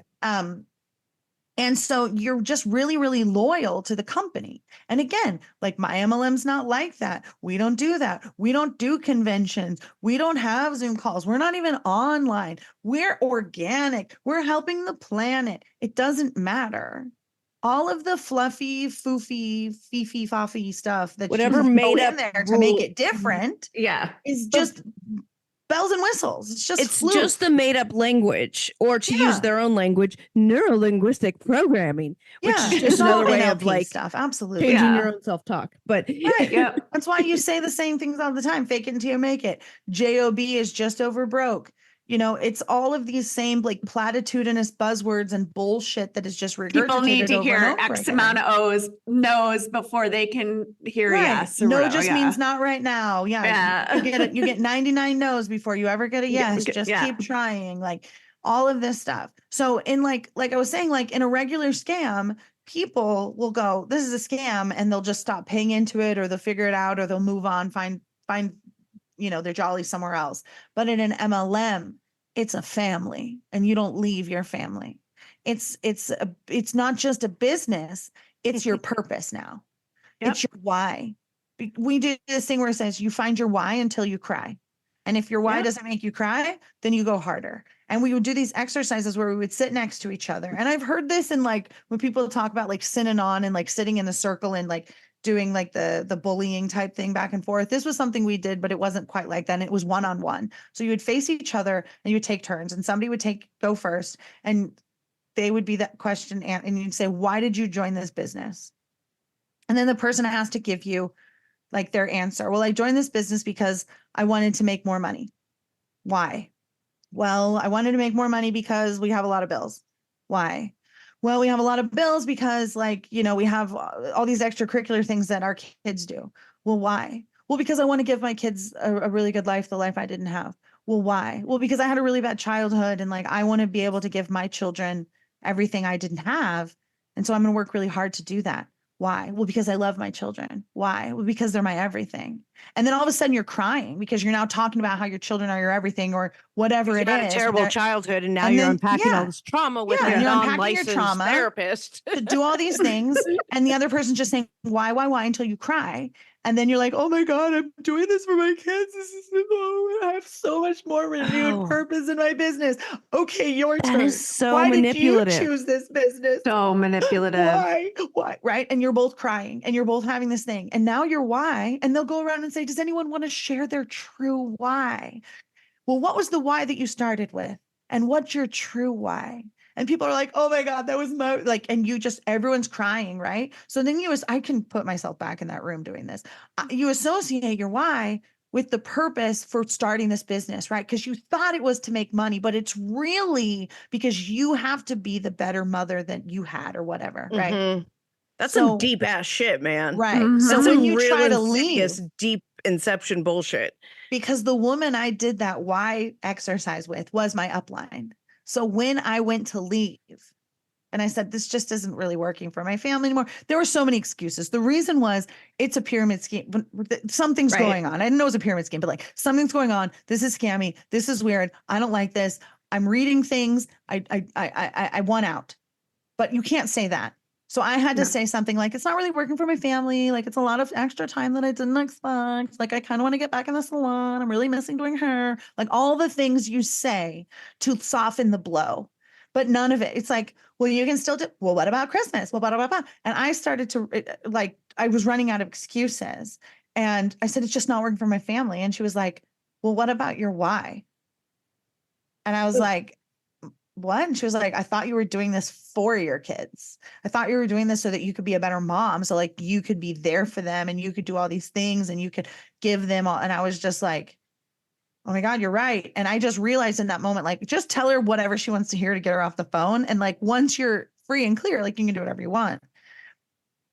[SPEAKER 3] And so you're just really, really loyal to the company. And again, like my MLM's not like that. We don't do that. We don't do conventions. We don't have Zoom calls. We're not even online. We're organic. We're helping the planet. It doesn't matter. All of the fluffy, foofy, fifi, faffy stuff that
[SPEAKER 1] Whatever
[SPEAKER 3] you throw
[SPEAKER 1] made
[SPEAKER 3] in
[SPEAKER 1] up
[SPEAKER 3] there to make
[SPEAKER 1] rule-
[SPEAKER 3] it different
[SPEAKER 2] Yeah.
[SPEAKER 3] is just bells and whistles. It's just
[SPEAKER 1] It's
[SPEAKER 3] fluke.
[SPEAKER 1] just the made up language, or to
[SPEAKER 3] Yeah.
[SPEAKER 1] use their own language, neuro-linguistic programming, which
[SPEAKER 3] Yeah,
[SPEAKER 1] is
[SPEAKER 3] it's
[SPEAKER 1] just
[SPEAKER 3] all
[SPEAKER 1] another way of
[SPEAKER 3] NLP
[SPEAKER 1] like
[SPEAKER 3] stuff. Absolutely.
[SPEAKER 1] changing
[SPEAKER 2] Yeah.
[SPEAKER 1] your own self-talk. But
[SPEAKER 3] Right.
[SPEAKER 2] Yep.
[SPEAKER 3] That's why you say the same things all the time. Fake it until you make it. JOB is just over broke. You know, it's all of these same like platitudinous buzzwords and bullshit that is just regurgitated
[SPEAKER 2] People need to
[SPEAKER 3] over
[SPEAKER 2] hear
[SPEAKER 3] and over
[SPEAKER 2] X
[SPEAKER 3] again.
[SPEAKER 2] amount of no's before they can hear
[SPEAKER 3] Right.
[SPEAKER 2] yes. Or
[SPEAKER 3] No
[SPEAKER 2] whatever.
[SPEAKER 3] just
[SPEAKER 2] Yeah.
[SPEAKER 3] means not right now. Yeah.
[SPEAKER 2] Yeah.
[SPEAKER 3] You get it. You get 99 no's before you ever get a yes.
[SPEAKER 2] get-
[SPEAKER 3] Just
[SPEAKER 2] yeah.
[SPEAKER 3] keep trying. Like all of this stuff. So in like I was saying, like in a regular scam, people will go, this is a scam, and they'll just stop paying into it, or they'll figure it out, or they'll move on, find, their jolly somewhere else. But in an MLM, it's a family, and you don't leave your family. It's not just a business. It's your purpose now.
[SPEAKER 2] Yep.
[SPEAKER 3] It's your why. We do this thing where it says you find your why until you cry. And if your why
[SPEAKER 2] Yep.
[SPEAKER 3] doesn't make you cry, then you go harder. And we would do these exercises where we would sit next to each other. And I've heard this in like when people talk about like Synanon and like sitting in the circle and like doing like the bullying type thing back and forth. This was something we did, but it wasn't quite like that. And it was one-on-one. So you would face each other and you would take turns, and somebody would go first, and they would be that question. And you'd say, why did you join this business? And then the person has to give you like their answer. Well, I joined this business because I wanted to make more money. Why? Well, I wanted to make more money because we have a lot of bills. Why? Well, we have a lot of bills because we have all these extracurricular things that our kids do. Well, why? Well, because I want to give my kids a really good life, the life I didn't have. Well, why? Well, because I had a really bad childhood, and like I want to be able to give my children everything I didn't have. And so I'm going to work really hard to do that. Why? Well, because I love my children. Why? Well, because they're my everything. And then all of a sudden you're crying because you're now talking about how your children are your everything, or whatever
[SPEAKER 1] you
[SPEAKER 3] it
[SPEAKER 1] had
[SPEAKER 3] is.
[SPEAKER 1] a terrible childhood, and now
[SPEAKER 3] and
[SPEAKER 1] you're
[SPEAKER 3] then-
[SPEAKER 1] unpacking
[SPEAKER 3] yeah.
[SPEAKER 1] all this trauma with
[SPEAKER 3] Yeah,
[SPEAKER 1] a
[SPEAKER 3] and you're unpacking your
[SPEAKER 1] non-licensed
[SPEAKER 3] trauma.
[SPEAKER 1] therapist.
[SPEAKER 3] To do all these things, and the other person's just saying why until you cry. And then you're like, oh my God, I'm doing this for my kids. I have so much more renewed
[SPEAKER 1] Oh.
[SPEAKER 3] purpose in my business. Okay, your
[SPEAKER 1] That
[SPEAKER 3] turn.
[SPEAKER 1] is so
[SPEAKER 3] Why
[SPEAKER 1] manipulative.
[SPEAKER 3] did you choose this business?
[SPEAKER 2] So manipulative.
[SPEAKER 3] Why? Right? And you're both crying, and you're both having this thing. And now your why, and they'll go around and say, does anyone want to share their true why? Well, what was the why that you started with? And what's your true why? And people are like, oh my God, that was my, like, and everyone's crying, right? So then I can put myself back in that room doing this. You associate your why with the purpose for starting this business, right? Because you thought it was to make money, but it's really because you have to be the better mother that you had, or whatever, right?
[SPEAKER 1] Mhm. That's
[SPEAKER 3] So-
[SPEAKER 1] some deep ass shit, man.
[SPEAKER 3] Right.
[SPEAKER 2] Mhm.
[SPEAKER 3] So
[SPEAKER 1] That's
[SPEAKER 3] when
[SPEAKER 1] some
[SPEAKER 3] you
[SPEAKER 1] real
[SPEAKER 3] try to leave,
[SPEAKER 1] insidious, deep inception bullshit.
[SPEAKER 3] because the woman I did that why exercise with was my upline. So when I went to leave and I said, this just isn't really working for my family anymore, there were so many excuses. The reason was it's a pyramid scheme. Something's
[SPEAKER 2] Right.
[SPEAKER 3] going on. I didn't know it was a pyramid scheme, but like something's going on. This is scammy. This is weird. I don't like this. I'm reading things. I want out. But you can't say that. So I had to
[SPEAKER 2] No.
[SPEAKER 3] say something like, it's not really working for my family. Like, it's a lot of extra time that I didn't expect. Like, I kind of want to get back in the salon. I'm really missing doing hair. Like, all the things you say to soften the blow, but none of it. It's like, well, you can still do, well, what about Christmas? Well, blah, blah, blah. And I started to I was running out of excuses, and I said, it's just not working for my family. And she was like, well, what about your why? And I was like, what? And she was like, I thought you were doing this for your kids. I thought you were doing this so that you could be a better mom. So like you could be there for them, and you could do all these things, and you could give them all. And I was just like, oh my God, you're right. And I just realized in that moment, like, just tell her whatever she wants to hear to get her off the phone. And like, once you're free and clear, like you can do whatever you want.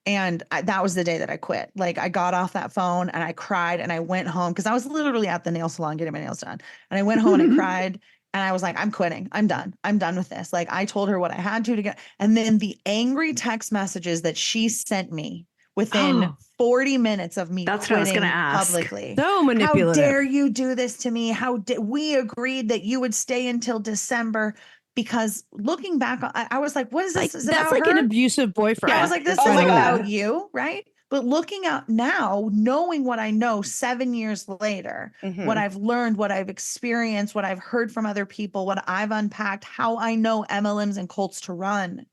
[SPEAKER 3] And that was the day that I quit. Like, I got off that phone and I cried, and I went home because I was literally at the nail salon getting my nails done. And I went home and I cried. And I was like, I'm quitting. I'm done. I'm done with this. Like, I told her what I had to get. And then the angry text messages that she sent me within 40 minutes of me
[SPEAKER 2] That's what I was
[SPEAKER 3] quitting
[SPEAKER 2] gonna ask.
[SPEAKER 3] publicly.
[SPEAKER 1] So manipulative.
[SPEAKER 3] How dare you do this to me? We agreed that you would stay until December? Because looking back, I was like, what is this?
[SPEAKER 1] Like,
[SPEAKER 3] Is it
[SPEAKER 1] that's
[SPEAKER 3] about
[SPEAKER 1] like
[SPEAKER 3] her?
[SPEAKER 1] an abusive boyfriend.
[SPEAKER 3] I was like, this
[SPEAKER 2] Oh
[SPEAKER 3] is
[SPEAKER 2] my
[SPEAKER 3] about
[SPEAKER 2] God.
[SPEAKER 3] you, right? But looking out now, knowing what I know 7 years later,
[SPEAKER 1] Mhm.
[SPEAKER 3] what I've learned, what I've experienced, what I've heard from other people, what I've unpacked, how I know MLMs and cults to run,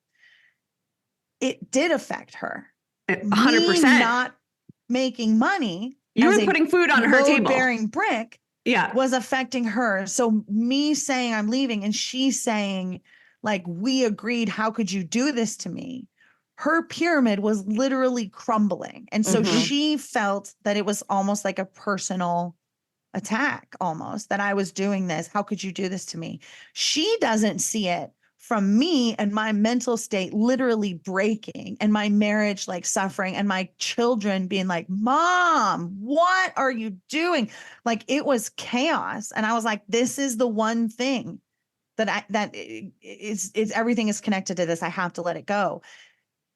[SPEAKER 3] it did affect her.
[SPEAKER 2] 100%.
[SPEAKER 3] Me not making money.
[SPEAKER 2] You
[SPEAKER 3] as
[SPEAKER 2] were
[SPEAKER 3] a
[SPEAKER 2] putting food on her table.
[SPEAKER 3] load-bearing brick
[SPEAKER 2] Yeah.
[SPEAKER 3] was affecting her. So me saying I'm leaving and she saying, like, we agreed, how could you do this to me? Her pyramid was literally crumbling. And so
[SPEAKER 1] Mhm.
[SPEAKER 3] she felt that it was almost like a personal attack, almost that I was doing this. How could you do this to me? She doesn't see it from me and my mental state literally breaking and my marriage like suffering and my children being like, Mom, what are you doing? Like it was chaos. And I was like, this is the one thing that is everything is connected to this. I have to let it go.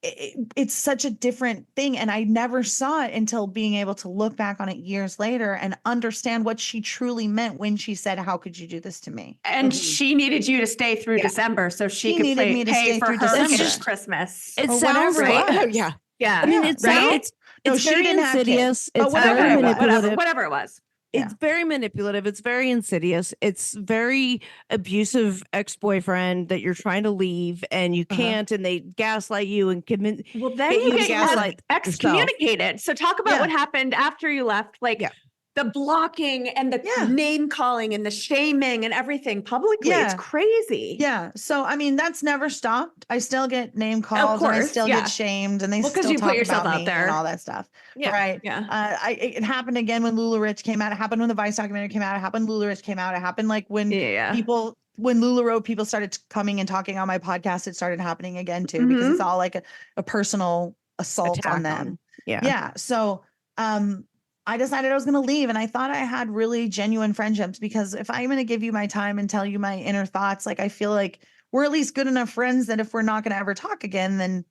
[SPEAKER 3] It's such a different thing. And I never saw it until being able to look back on it years later and understand what she truly meant when she said, how could you do this to me?
[SPEAKER 2] And
[SPEAKER 1] Mhm.
[SPEAKER 2] she needed you to stay through
[SPEAKER 1] Yeah.
[SPEAKER 2] December so she
[SPEAKER 3] She
[SPEAKER 2] could
[SPEAKER 3] needed me to
[SPEAKER 2] pay
[SPEAKER 3] stay
[SPEAKER 2] for
[SPEAKER 3] through
[SPEAKER 2] her
[SPEAKER 3] December.
[SPEAKER 2] kids' Christmas.
[SPEAKER 1] It
[SPEAKER 3] Or
[SPEAKER 1] sounds
[SPEAKER 3] whatever it
[SPEAKER 1] like, oh
[SPEAKER 3] was.
[SPEAKER 1] yeah.
[SPEAKER 2] Yeah.
[SPEAKER 1] I mean,
[SPEAKER 3] Yeah,
[SPEAKER 1] it's
[SPEAKER 2] right?
[SPEAKER 3] No,
[SPEAKER 1] it's
[SPEAKER 3] she
[SPEAKER 1] very
[SPEAKER 3] didn't have kids,
[SPEAKER 1] insidious.
[SPEAKER 3] but
[SPEAKER 1] It's
[SPEAKER 3] whatever
[SPEAKER 1] very
[SPEAKER 3] it was.
[SPEAKER 1] manipulative.
[SPEAKER 2] Whatever it was.
[SPEAKER 1] It's very manipulative. It's very insidious. It's very abusive ex-boyfriend that you're trying to leave and you can't, and they gaslight you and convince
[SPEAKER 2] Well, then
[SPEAKER 1] get
[SPEAKER 2] you
[SPEAKER 1] you to
[SPEAKER 2] get
[SPEAKER 1] gaslight yourself.
[SPEAKER 2] excommunicated. So talk about
[SPEAKER 3] Yeah.
[SPEAKER 2] what happened after you left. Like
[SPEAKER 1] Yeah.
[SPEAKER 2] the blocking and the
[SPEAKER 3] Yeah.
[SPEAKER 2] name calling and the shaming and everything publicly. It's
[SPEAKER 3] Yeah.
[SPEAKER 2] crazy.
[SPEAKER 3] Yeah. So, I mean, that's never stopped. I still get name calls and I
[SPEAKER 2] course,
[SPEAKER 3] still
[SPEAKER 2] yeah.
[SPEAKER 3] get shamed and they
[SPEAKER 2] Well, 'cause
[SPEAKER 3] still
[SPEAKER 2] you put
[SPEAKER 3] talk
[SPEAKER 2] yourself
[SPEAKER 3] about
[SPEAKER 2] out
[SPEAKER 3] me
[SPEAKER 2] there.
[SPEAKER 3] and all that stuff.
[SPEAKER 1] Yeah.
[SPEAKER 3] Right.
[SPEAKER 2] Yeah.
[SPEAKER 3] It happened again when Lula Rich came out. It happened when the Vice documentary came out. It happened when Lula Rich came out. It happened like when
[SPEAKER 2] Yeah.
[SPEAKER 3] when Lula Road people started coming and talking on my podcast, it started happening again too, because it's all like a personal assault
[SPEAKER 1] Attack
[SPEAKER 3] on them.
[SPEAKER 1] on- yeah.
[SPEAKER 3] Yeah. So, I decided I was going to leave and I thought I had really genuine friendships, because if I'm going to give you my time and tell you my inner thoughts, like I feel like we're at least good enough friends that if we're not going to ever talk again, then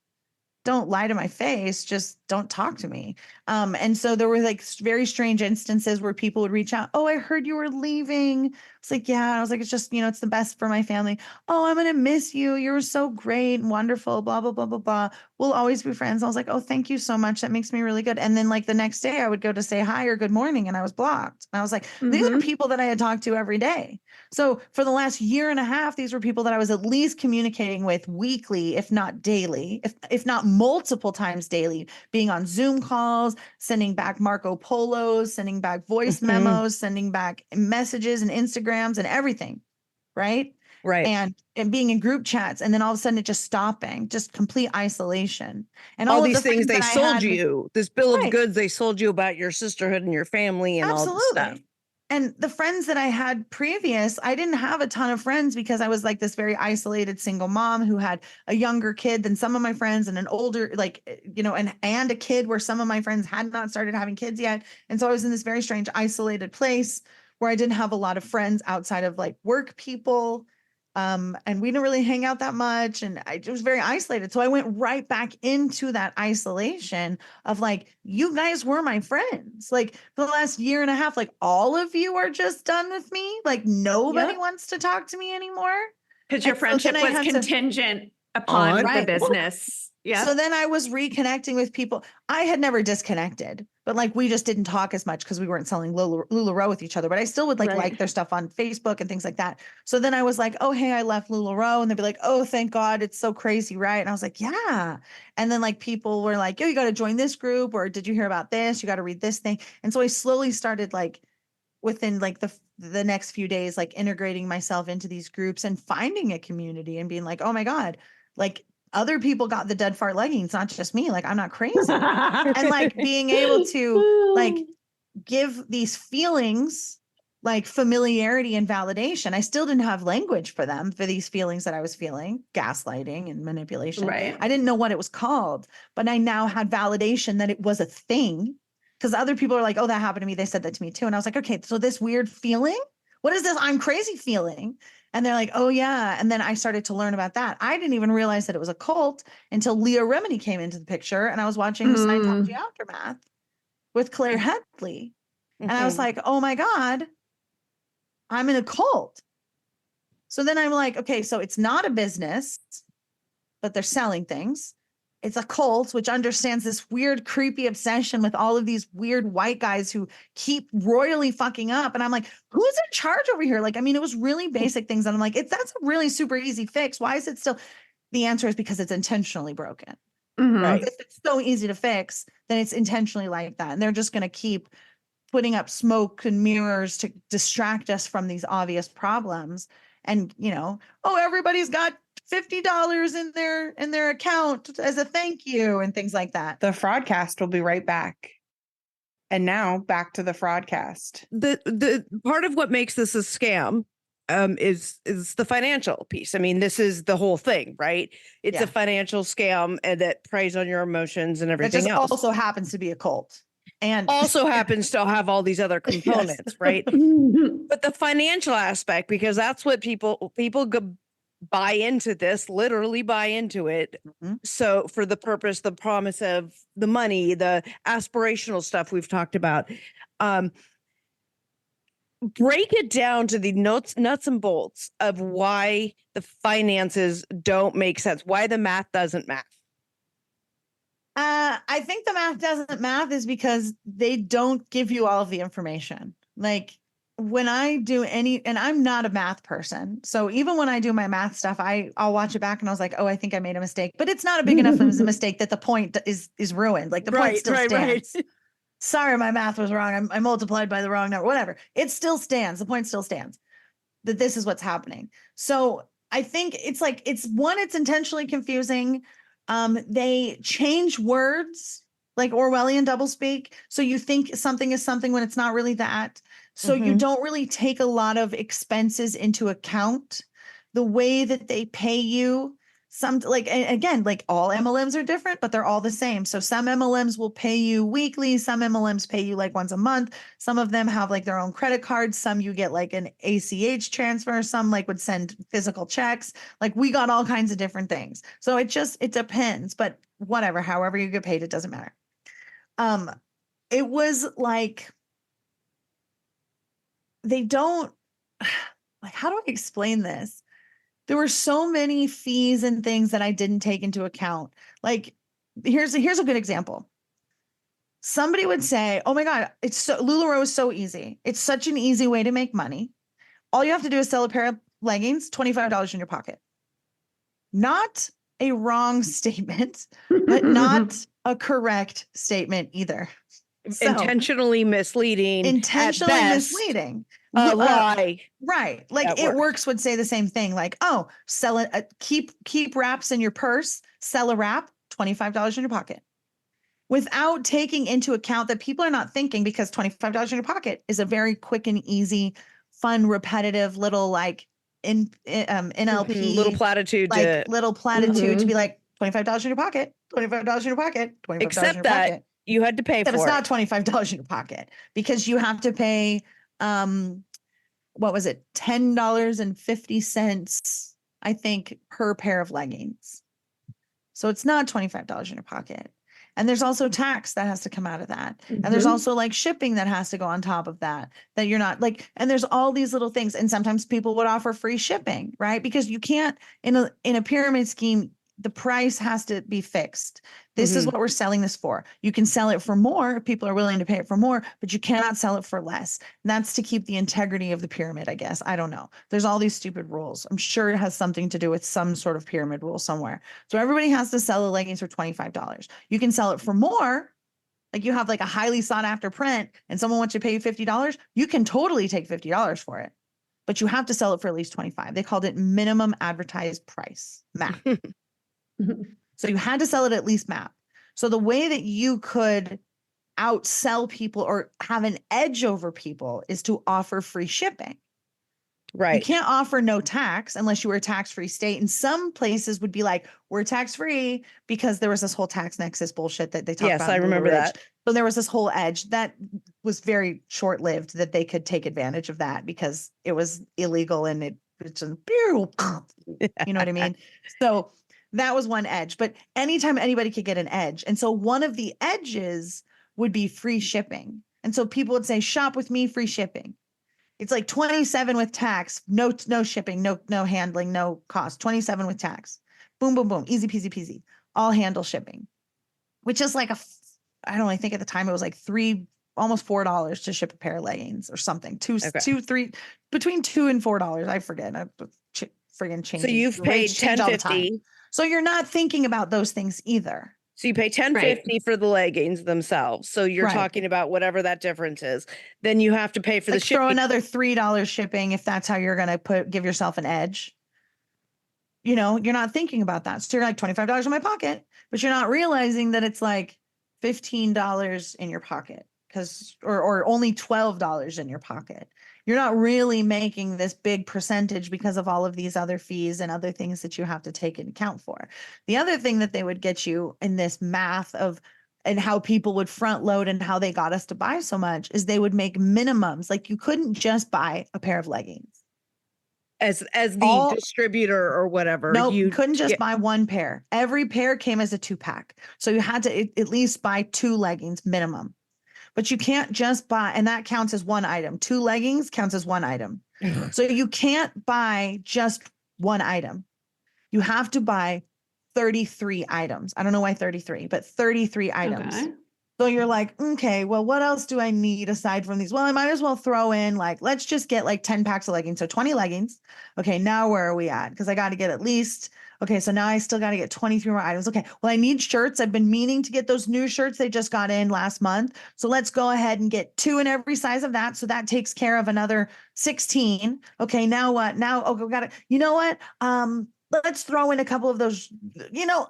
[SPEAKER 3] don't lie to my face, just don't talk to me. And so there were like very strange instances where people would reach out. Oh, I heard you were leaving. It's like, yeah. I was like, it's just, it's the best for my family. Oh, I'm going to miss you. You were so great and wonderful, blah, blah, blah, blah, blah. We'll always be friends. I was like, oh, thank you so much. That makes me really good. And then like the next day I would go to say hi or good morning and I was blocked. And I was like, these are people that I had talked to every day. So for the last year and a half, these were people that I was at least communicating with weekly, if not daily, if not multiple times daily, being on Zoom calls, sending back Marco Polos, sending back voice memos, sending back messages and Instagrams and everything. Right.
[SPEAKER 1] Right.
[SPEAKER 3] And being in group chats, and then all of a sudden it just stopping, just complete isolation. And
[SPEAKER 1] all
[SPEAKER 3] of
[SPEAKER 1] these
[SPEAKER 3] the
[SPEAKER 1] things
[SPEAKER 3] friends
[SPEAKER 1] they
[SPEAKER 3] that I
[SPEAKER 1] sold
[SPEAKER 3] had-
[SPEAKER 1] you, this bill of
[SPEAKER 3] Right.
[SPEAKER 1] goods they sold you about your sisterhood and your family and all this stuff.
[SPEAKER 3] Absolutely. And the friends that I had previous, I didn't have a ton of friends because I was like this very isolated single mom who had a younger kid than some of my friends and an older, like, and a kid where some of my friends had not started having kids yet. And so I was in this very strange, isolated place where I didn't have a lot of friends outside of like work people. And we didn't really hang out that much. And I was very isolated. So I went right back into that isolation of like, you guys were my friends. Like for the last year and a half, like all of you are just done with me. Like nobody wants to talk to me anymore.
[SPEAKER 2] Because your
[SPEAKER 3] And so
[SPEAKER 2] friendship
[SPEAKER 3] then I
[SPEAKER 2] was
[SPEAKER 3] had to-
[SPEAKER 2] contingent upon the
[SPEAKER 3] Right.
[SPEAKER 2] business. Yeah.
[SPEAKER 3] So then I was reconnecting with people. I had never disconnected, but like we just didn't talk as much because we weren't selling LuLaRoe with each other. But I still would like their stuff on Facebook and things like that. So then I was like, oh, hey, I left LuLaRoe. And they'd be like, oh, thank God. It's so crazy, right? And I was like, yeah. And then like people were like, yo, you got to join this group, or did you hear about this? You got to read this thing. And so I slowly started like within like the next few days, like integrating myself into these groups and finding a community and being like, oh my God, like other people got the dead fart leggings, not just me. Like I'm not crazy. And like being able to like give these feelings like familiarity and validation. I still didn't have language for them, for these feelings that I was feeling, gaslighting and manipulation.
[SPEAKER 2] Right.
[SPEAKER 3] I didn't know what it was called, but I now had validation that it was a thing. Because other people are like, oh, that happened to me. They said that to me too. And I was like, okay, so this weird feeling, what is this I'm crazy feeling? And they're like, oh, yeah. And then I started to learn about that. I didn't even realize that it was a cult until Leah Remini came into the picture. And I was watching Scientology Aftermath with Claire Headley. And I was like, oh, my God, I'm in a cult. So then I'm like, okay, so it's not a business, but they're selling things. It's a cult, which understands this weird, creepy obsession with all of these weird white guys who keep royally fucking up. And I'm like, who's in charge over here? Like, I mean, it was really basic things. And I'm like, that's a really super easy fix. Why is it still? The answer is because it's intentionally broken.
[SPEAKER 2] Mhm.
[SPEAKER 1] Right.
[SPEAKER 3] If it's so easy to fix, then it's intentionally like that. And they're just going to keep putting up smoke and mirrors to distract us from these obvious problems. And, oh, everybody's got $50 in their account as a thank you and things like that.
[SPEAKER 5] The Fraudcast will be right back. And now back to the Fraudcast.
[SPEAKER 1] The part of what makes this a scam is the financial piece. I mean, this is the whole thing, right? It's a financial scam and that preys on your emotions and
[SPEAKER 3] It
[SPEAKER 1] everything
[SPEAKER 3] just
[SPEAKER 1] else.
[SPEAKER 3] also happens to be a cult. And
[SPEAKER 1] Also happens to have all these other components,
[SPEAKER 3] Yes.
[SPEAKER 1] right? But the financial aspect, because that's what people buy into this, literally buy into it.
[SPEAKER 3] Mhm.
[SPEAKER 1] So for the purpose, the promise of the money, the aspirational stuff we've talked about, break it down to the nuts and bolts of why the finances don't make sense, why the math doesn't math.
[SPEAKER 3] I think the math doesn't math is because they don't give you all of the information. Like when I do and I'm not a math person. So even when I do my math stuff, I'll watch it back and I was like, oh, I think I made a mistake, but it's not a big enough of a mistake that the point is ruined. Like the point still stands. Sorry, my math was wrong. I multiplied by the wrong number, whatever. It still stands. The point still stands that this is what's happening. So I think it's intentionally confusing. They change words like Orwellian doublespeak. So you think something is something when it's not really that. So you don't really take a lot of expenses into account. The way that they pay you, again, like all MLMs are different, but they're all the same. So some MLMs will pay you weekly. Some MLMs pay you like once a month. Some of them have like their own credit cards. Some you get like an ACH transfer. Some like would send physical checks. Like we got all kinds of different things. So it depends, but whatever, however you get paid, it doesn't matter. It was like, they don't like, how do I explain this? There were so many fees and things that I didn't take into account. Like, here's a good example. Somebody would say, oh my God, LuLaRoe is so easy. It's such an easy way to make money. All you have to do is sell a pair of leggings, $25 in your pocket. Not a wrong statement, but not a correct statement either. So,
[SPEAKER 1] Intentionally misleading.
[SPEAKER 3] intentionally
[SPEAKER 1] at best,
[SPEAKER 3] misleading.
[SPEAKER 1] A lie.
[SPEAKER 3] Right. Like
[SPEAKER 1] At
[SPEAKER 3] It
[SPEAKER 1] work.
[SPEAKER 3] Works would say the same thing. Like, oh, sell it, keep wraps in your purse, sell a wrap, $25 in your pocket. Without taking into account that people are not thinking, because $25 in your pocket is a very quick and easy, fun, repetitive little like NLP,
[SPEAKER 1] Little platitude.
[SPEAKER 3] like little platitude to be like $25 in your pocket, $25 in your pocket, $25 in
[SPEAKER 1] Except
[SPEAKER 3] your
[SPEAKER 1] that
[SPEAKER 3] pocket.
[SPEAKER 1] you had to pay
[SPEAKER 3] Except
[SPEAKER 1] for
[SPEAKER 3] it's
[SPEAKER 1] it.
[SPEAKER 3] not $25 in your pocket because you have to pay, what was it? $10.50, I think, per pair of leggings. So it's not $25 in your pocket. And there's also tax that has to come out of that. And there's also like shipping that has to go on top of that you're not like, and there's all these little things. And sometimes people would offer free shipping, right? Because you can't, in a pyramid scheme, the price has to be fixed. This is what we're selling this for. You can sell it for more if people are willing to pay it for more, but you cannot sell it for less. And that's to keep the integrity of the pyramid, I guess. I don't know. There's all these stupid rules. I'm sure it has something to do with some sort of pyramid rule somewhere. So everybody has to sell the leggings for $25. You can sell it for more. Like you have like a highly sought after print and someone wants to pay you $50. You can totally take $50 for it, but you have to sell it for at least $25. They called it minimum advertised price, MAP. So you had to sell it at least MAP. So the way that you could outsell people or have an edge over people is to offer free shipping.
[SPEAKER 1] Right.
[SPEAKER 3] You can't offer no tax unless you were a tax-free state. And some places would be like, we're tax-free, because there was this whole tax nexus bullshit that they talked about.
[SPEAKER 1] Yes, I remember that.
[SPEAKER 3] So there was this whole edge that was very short-lived that they could take advantage of that because it was illegal and it's you know what I mean? So that was one edge, but anytime anybody could get an edge. And so one of the edges would be free shipping. And so people would say, shop with me, free shipping. It's like 27 with tax, no shipping, no handling, no cost, 27 with tax. Boom, boom, boom, easy peasy peasy. All handle shipping, which is like I don't know, I think at the time it was like almost $4 to ship a pair of leggings or something. Three, between $2 and $4. I forget. Friggin' change.
[SPEAKER 1] So you've paid $10.50.
[SPEAKER 3] So you're not thinking about those things either.
[SPEAKER 1] So you pay $10.50 for the leggings themselves. So you're
[SPEAKER 3] Right.
[SPEAKER 1] talking about whatever that difference is. Then you have to pay for the
[SPEAKER 3] Like
[SPEAKER 1] shipping.
[SPEAKER 3] throw another $3 shipping if that's how you're going to give yourself an edge. You know, you're not thinking about that. So you're like $25 in my pocket, but you're not realizing that it's like $15 in your pocket or only $12 in your pocket. You're not really making this big percentage because of all of these other fees and other things that you have to take into account for. The other thing that they would get you in this math of and how people would front load and how they got us to buy so much is they would make minimums. Like you couldn't just buy a pair of leggings.
[SPEAKER 1] As the distributor or whatever.
[SPEAKER 3] No, you couldn't just buy one pair. Every pair came as a 2-pack. So you had to at least buy 2 leggings minimum. But you can't just buy, and that counts as one item. 2 leggings counts as one item. So you can't buy just one item. You have to buy 33 items. I don't know why 33, but 33 items.
[SPEAKER 2] Okay.
[SPEAKER 3] So you're like, okay, well, what else do I need aside from these? Well, I might as well throw in let's just get 10 packs of leggings. So 20 leggings. Okay, now where are we at? Because I got to get at least, okay, so now I still got to get 23 more items. Okay, well, I need shirts. I've been meaning to get those new shirts they just got in last month. So let's go ahead and get 2 in every size of that. So that takes care of another 16. Okay, now what? Now, we got it. You know what? Let's throw in a couple of those.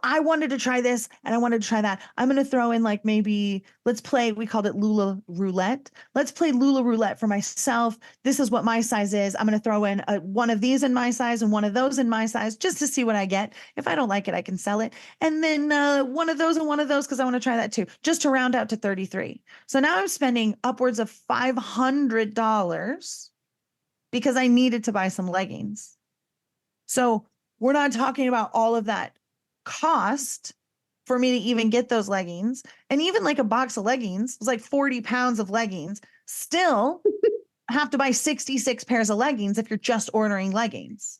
[SPEAKER 3] I wanted to try this and I wanted to try that. I'm going to throw in maybe let's play. We called it Lula Roulette. Let's play Lula Roulette for myself. This is what my size is. I'm going to throw in one of these in my size and one of those in my size just to see what I get. If I don't like it, I can sell it. And then one of those and one of those because I want to try that too, just to round out to 33. So now I'm spending upwards of $500 because I needed to buy some leggings. So we're not talking about all of that cost for me to even get those leggings. And even a box of leggings was 40 pounds of leggings. Still have to buy 66 pairs of leggings if you're just ordering leggings.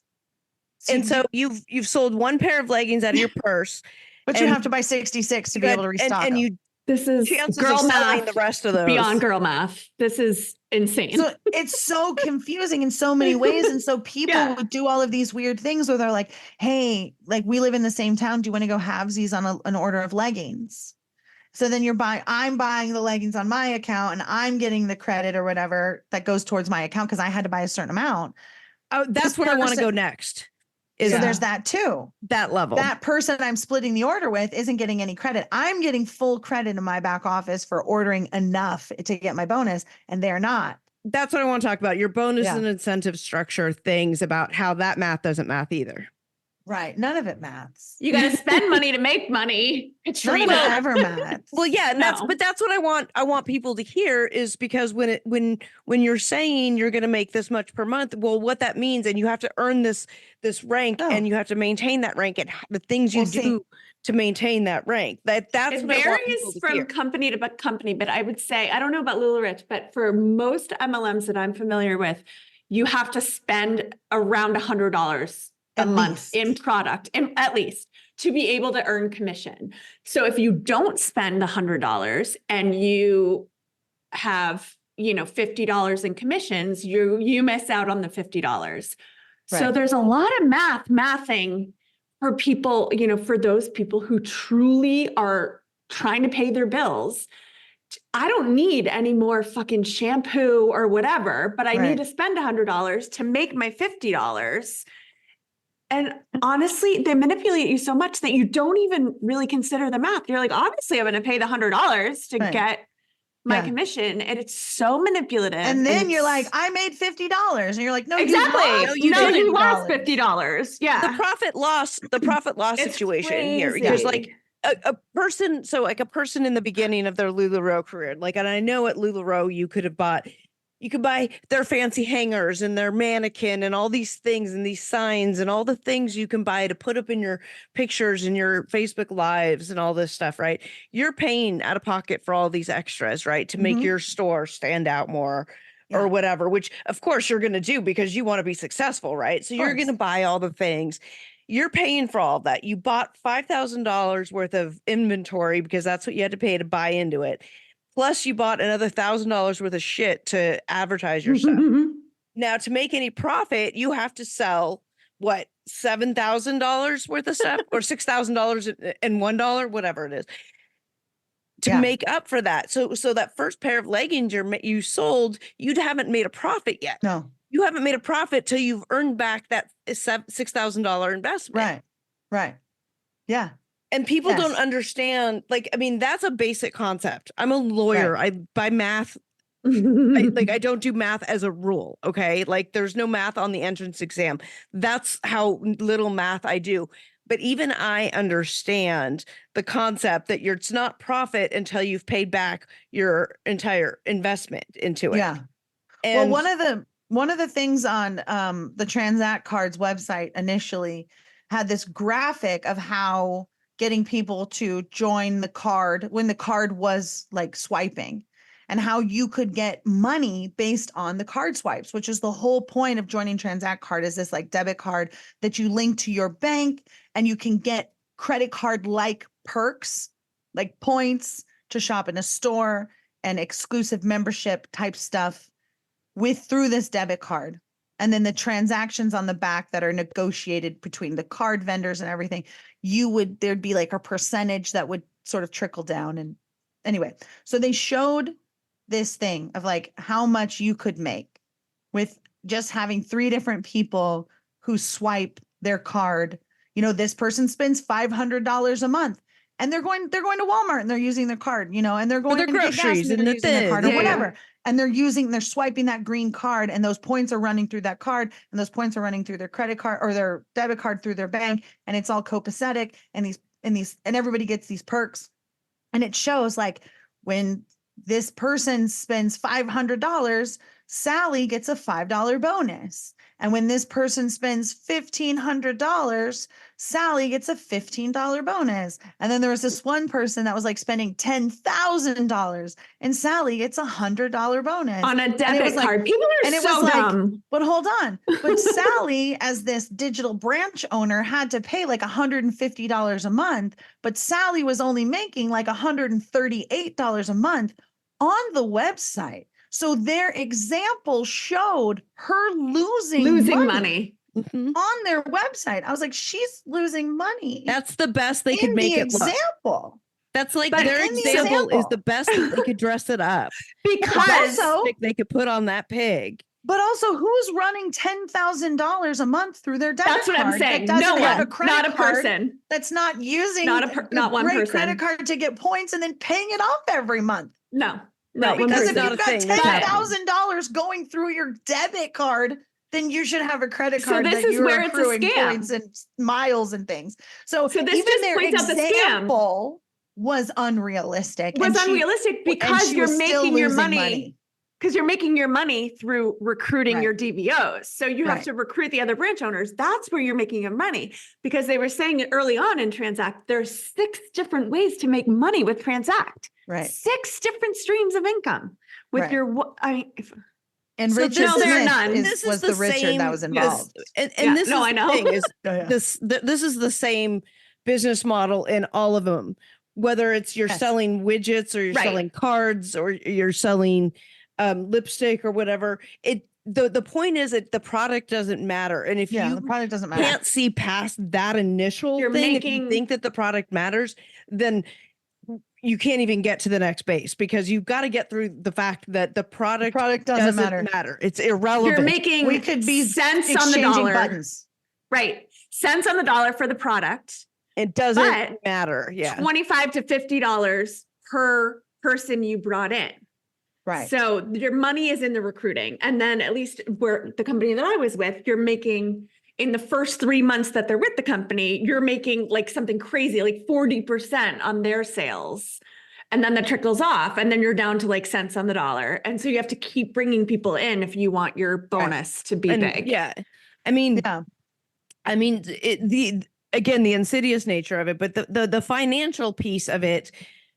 [SPEAKER 1] So you've sold one pair of leggings out of your purse.
[SPEAKER 3] But you have to buy 66 to be able to restock
[SPEAKER 1] and
[SPEAKER 3] them.
[SPEAKER 2] This is girl math.
[SPEAKER 1] The rest of those
[SPEAKER 2] beyond girl math. This is insane.
[SPEAKER 3] So it's so confusing in so many ways. And so people would do all of these weird things where they're like, hey, we live in the same town. Do you want to go halvesies on an order of leggings? So then I'm buying the leggings on my account and I'm getting the credit or whatever that goes towards my account because I had to buy a certain amount.
[SPEAKER 1] Oh, that's where I want to go next.
[SPEAKER 3] So there's that too.
[SPEAKER 1] That level.
[SPEAKER 3] That person I'm splitting the order with isn't getting any credit. I'm getting full credit in my back office for ordering enough to get my bonus, and they're not.
[SPEAKER 1] That's what I want to talk about. Your bonus and incentive structure things about how that math doesn't math either.
[SPEAKER 3] Right. None of it maths.
[SPEAKER 2] You got to spend money to make money.
[SPEAKER 3] None of it ever maths.
[SPEAKER 1] Well, yeah, and that's what I want people to hear is because when you're saying you're going to make this much per month, well, what that means, and you have to earn this rank and you have to maintain that rank and the things you do to maintain that rank. That's
[SPEAKER 2] it varies from company to company, but I would say, I don't know about LuLaRich, but for most MLMs that I'm familiar with, you have to spend around $100 a month in product, at least, to be able to earn commission. So if you don't spend the $100 and you have, $50 in commissions, you miss out on the $50. Right. So there's a lot of mathing for people, for those people who truly are trying to pay their bills. I don't need any more fucking shampoo or whatever, but I need to spend $100 to make my $50. And honestly, they manipulate you so much that you don't even really consider the math. You're like, obviously, I'm going to pay the $100 to get my commission. And it's so manipulative.
[SPEAKER 3] And then you're like, I made $50. And you're like, no,
[SPEAKER 2] exactly.
[SPEAKER 3] you
[SPEAKER 2] lost $50. Yeah.
[SPEAKER 1] The profit loss situation here. There's a person. So a person in the beginning of their LuLaRoe career, and I know at LuLaRoe, you could buy their fancy hangers and their mannequin and all these things and these signs and all the things you can buy to put up in your pictures and your Facebook lives and all this stuff, right? You're paying out of pocket for all these extras, right? To make your store stand out more or whatever, which of course you're going to do because you want to be successful, right? So you're going to buy all the things. You're paying for all of that. You bought $5,000 worth of inventory because that's what you had to pay to buy into it. Plus, you bought another $1,000 worth of shit to advertise your stuff. Now, to make any profit, you have to sell $7,000 worth of stuff or $6,000 and $1, whatever it is, to
[SPEAKER 3] Yeah.
[SPEAKER 1] make up for that. So that first pair of leggings you sold, you haven't made a profit yet.
[SPEAKER 3] No.
[SPEAKER 1] You haven't made a profit till you've earned back that $6,000 investment.
[SPEAKER 3] Right. Yeah.
[SPEAKER 1] And people don't
[SPEAKER 3] Yes.
[SPEAKER 1] understand. Like, I mean, that's a basic concept. I'm a lawyer. I by math. I don't do math as a rule. Okay. Like there's no math on the entrance exam. That's how little math I do. But even I understand the concept that it's not profit until you've paid back your entire investment into it.
[SPEAKER 3] Yeah.
[SPEAKER 1] And
[SPEAKER 3] Well, one of the things on the Transact Cards website initially had this graphic of how getting people to join the card when the card was like swiping, and how you could get money based on the card swipes, which is the whole point of joining Transact Card, is this like debit card that you link to your bank, and you can get credit card like perks, like points to shop in a store and exclusive membership type stuff through this debit card. And then the transactions on the back that are negotiated between the card vendors and everything, there'd be like a percentage that would sort of trickle down. And anyway, so they showed this thing of like how much you could make with just having 3 different people who swipe their card. You know, this person spends $500 a month, and they're going to Walmart and they're using their card, you know, and they're going
[SPEAKER 1] their
[SPEAKER 3] to get gas
[SPEAKER 1] groceries
[SPEAKER 3] and
[SPEAKER 1] and
[SPEAKER 3] they're
[SPEAKER 1] the
[SPEAKER 3] using their card
[SPEAKER 1] thing.
[SPEAKER 3] or
[SPEAKER 1] Yeah, yeah.
[SPEAKER 3] whatever. And they're swiping that green card, and those points are running through that card, and those points are running through their credit card or their debit card through their bank. And it's all copacetic, and everybody gets these perks. And it shows like when this person spends $500, Sally gets a $5 bonus. And when this person spends $1,500, Sally gets a $15 bonus. And then there was this one person that was like spending $10,000, and Sally gets a $100 bonus
[SPEAKER 2] on a debit
[SPEAKER 3] like,
[SPEAKER 2] card. People are
[SPEAKER 3] and it
[SPEAKER 2] so
[SPEAKER 3] was
[SPEAKER 2] dumb.
[SPEAKER 3] like, but hold on. But Sally, as this digital branch owner, had to pay like $150 a month, but Sally was only making like $138 a month on the website. So their example showed her losing money
[SPEAKER 1] Mhm.
[SPEAKER 3] on their website. I was like, she's losing money.
[SPEAKER 1] That's the best they could
[SPEAKER 3] in
[SPEAKER 1] make
[SPEAKER 3] the
[SPEAKER 1] it look.
[SPEAKER 3] example.
[SPEAKER 1] That's like
[SPEAKER 2] But
[SPEAKER 1] their
[SPEAKER 3] in the
[SPEAKER 1] example is
[SPEAKER 3] example.
[SPEAKER 1] the best that they could dress it up.
[SPEAKER 2] Because
[SPEAKER 3] Also,
[SPEAKER 1] They could put on that pig.
[SPEAKER 3] but also, who's running $10,000 a month through their debit
[SPEAKER 2] that's what
[SPEAKER 3] card
[SPEAKER 2] I'm saying.
[SPEAKER 3] that doesn't
[SPEAKER 2] No
[SPEAKER 3] have
[SPEAKER 2] one,
[SPEAKER 3] a credit
[SPEAKER 2] not a
[SPEAKER 3] card
[SPEAKER 2] person.
[SPEAKER 3] that's not using
[SPEAKER 2] Not one
[SPEAKER 3] great
[SPEAKER 2] person.
[SPEAKER 3] credit card to get points and then paying it off every month?
[SPEAKER 2] No,
[SPEAKER 1] No,
[SPEAKER 2] not one
[SPEAKER 3] Because
[SPEAKER 1] that's
[SPEAKER 3] if
[SPEAKER 2] person.
[SPEAKER 1] not
[SPEAKER 3] you've
[SPEAKER 1] a
[SPEAKER 3] got
[SPEAKER 1] thing. That's
[SPEAKER 3] $10,000 going through your debit card, then you should have a credit
[SPEAKER 2] So
[SPEAKER 3] card
[SPEAKER 2] this
[SPEAKER 3] that
[SPEAKER 2] is
[SPEAKER 3] you're
[SPEAKER 2] where it's a
[SPEAKER 3] accruing
[SPEAKER 2] scam.
[SPEAKER 3] points and miles and things. So
[SPEAKER 2] So this
[SPEAKER 3] even
[SPEAKER 2] just
[SPEAKER 3] their
[SPEAKER 2] points out the scam.
[SPEAKER 3] example was unrealistic.
[SPEAKER 2] Was
[SPEAKER 3] and she-
[SPEAKER 2] unrealistic
[SPEAKER 3] and
[SPEAKER 2] because
[SPEAKER 3] she
[SPEAKER 2] you're
[SPEAKER 3] was still
[SPEAKER 2] making your
[SPEAKER 3] losing
[SPEAKER 2] money. Because you're making your money through recruiting
[SPEAKER 3] Right.
[SPEAKER 2] your DVOs. So you have
[SPEAKER 3] Right.
[SPEAKER 2] to recruit the other branch owners. That's where you're making your money. Because they were saying it early on in Transact, there's 6 different ways to make money with Transact.
[SPEAKER 3] Right.
[SPEAKER 2] 6 different streams of income with
[SPEAKER 3] Right.
[SPEAKER 2] your,
[SPEAKER 3] And
[SPEAKER 1] So
[SPEAKER 3] Richard
[SPEAKER 2] no, there are
[SPEAKER 3] Smith
[SPEAKER 2] none.
[SPEAKER 1] This is
[SPEAKER 3] was
[SPEAKER 1] the
[SPEAKER 3] the Richard
[SPEAKER 1] same-
[SPEAKER 3] that was
[SPEAKER 1] yes.
[SPEAKER 3] involved.
[SPEAKER 1] And
[SPEAKER 2] Yeah,
[SPEAKER 1] this
[SPEAKER 2] no,
[SPEAKER 1] is
[SPEAKER 2] I
[SPEAKER 1] the
[SPEAKER 2] know.
[SPEAKER 1] thing is
[SPEAKER 3] Oh, yeah.
[SPEAKER 1] this is the same business model in all of them. Whether it's you're
[SPEAKER 3] Yes.
[SPEAKER 1] selling widgets or you're
[SPEAKER 2] Right.
[SPEAKER 1] selling cards or you're selling lipstick or whatever. The point is that the product doesn't matter. And if
[SPEAKER 3] Yeah,
[SPEAKER 1] you
[SPEAKER 3] the product doesn't matter.
[SPEAKER 1] can't see past that initial
[SPEAKER 2] You're
[SPEAKER 1] thing, if
[SPEAKER 2] making-
[SPEAKER 1] you think that the product matters, then you can't even get to the next base, because you've got to get through the fact that the
[SPEAKER 3] The
[SPEAKER 1] product
[SPEAKER 3] product doesn't matter.
[SPEAKER 1] It's irrelevant.
[SPEAKER 2] you're making
[SPEAKER 3] We could be
[SPEAKER 2] cents on the
[SPEAKER 3] exchanging
[SPEAKER 2] dollar.
[SPEAKER 3] buttons.
[SPEAKER 2] Right. Cents on the dollar for the product.
[SPEAKER 1] It doesn't
[SPEAKER 2] But
[SPEAKER 1] matter. Yeah.
[SPEAKER 2] $25 to $50 per person you brought in.
[SPEAKER 3] Right.
[SPEAKER 2] So your money is in the recruiting. And then at least where the company that I was with, you're making in the first 3 months that they're with the company, you're making like something crazy, like 40% on their sales. And then that trickles off, and then you're down to like cents on the dollar. And so you have to keep bringing people in if you want your bonus to be
[SPEAKER 1] And
[SPEAKER 2] big.
[SPEAKER 1] yeah. I mean,
[SPEAKER 3] Yeah.
[SPEAKER 1] the insidious nature of it, but the financial piece of it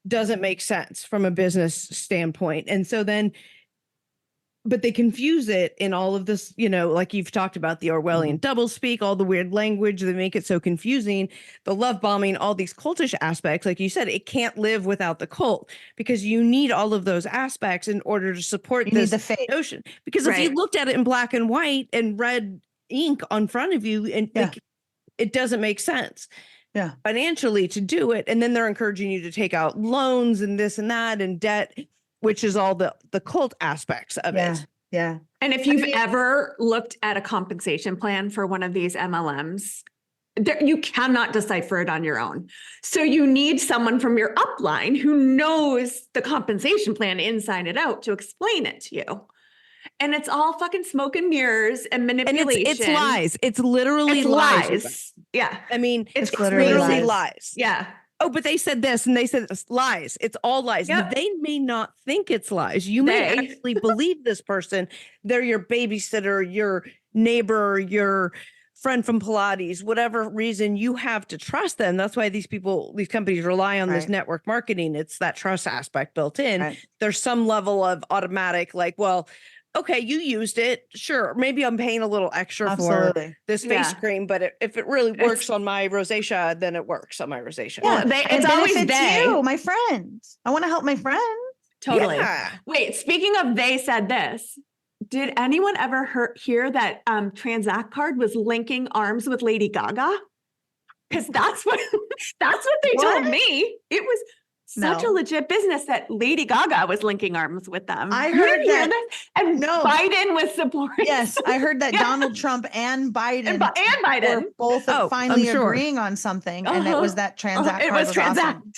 [SPEAKER 1] doesn't make sense from a business standpoint. And so then, but they confuse it in all of this, like you've talked about, the Orwellian doublespeak, all the weird language, they make it so confusing, the love bombing, all these cultish aspects. Like you said, it can't live without the cult, because you need all of those aspects in order to support
[SPEAKER 3] You need
[SPEAKER 1] this
[SPEAKER 3] the faith.
[SPEAKER 1] notion. Because if you
[SPEAKER 2] Right.
[SPEAKER 1] looked at it in black and white and red ink on front of you, and
[SPEAKER 3] Yeah.
[SPEAKER 1] like, it doesn't make sense.
[SPEAKER 3] Yeah.
[SPEAKER 1] Financially to do it. And then they're encouraging you to take out loans and this and that and debt, which is all the cult aspects of it.
[SPEAKER 3] Yeah.
[SPEAKER 2] And if you've ever looked at a compensation plan for one of these MLMs, you cannot decipher it on your own. So you need someone from your upline who knows the compensation plan inside and out to explain it to you. And it's all fucking smoke and mirrors and manipulation.
[SPEAKER 1] And it's lies. It's literally
[SPEAKER 2] It's
[SPEAKER 1] lies.
[SPEAKER 2] Yeah.
[SPEAKER 1] I mean,
[SPEAKER 2] It's
[SPEAKER 1] literally
[SPEAKER 3] lies.
[SPEAKER 1] lies.
[SPEAKER 2] Yeah.
[SPEAKER 1] Oh, but they said this and they said this. Lies. It's all lies.
[SPEAKER 2] Yep.
[SPEAKER 1] They may not think it's lies. You may actually believe this person. They're your babysitter, your neighbor, your friend from Pilates, whatever reason you have to trust them. That's why these companies rely on this network marketing. It's that trust aspect built in.
[SPEAKER 3] Right.
[SPEAKER 1] There's some level of automatic, like, well, okay, you used it. Sure. Maybe I'm paying a little extra for this face cream, but if it really works on my rosacea, then it works on my rosacea.
[SPEAKER 3] Yeah.
[SPEAKER 2] It's always
[SPEAKER 3] you, my friend. I want to help my friend.
[SPEAKER 2] Totally.
[SPEAKER 1] Yeah.
[SPEAKER 2] Wait, speaking of they said this, did anyone ever hear that Transact Card was linking arms with Lady Gaga? Because that's what they told me. It was such a legit business that Lady Gaga was linking arms with them.
[SPEAKER 3] I
[SPEAKER 2] You
[SPEAKER 3] heard
[SPEAKER 2] didn't hear
[SPEAKER 3] that.
[SPEAKER 2] this? And Biden was supporting.
[SPEAKER 3] Yes, I heard that Donald Trump and Biden
[SPEAKER 2] and Biden
[SPEAKER 3] were both finally agreeing on something, and it was that Transact.
[SPEAKER 2] It was Transact.
[SPEAKER 3] Awesome.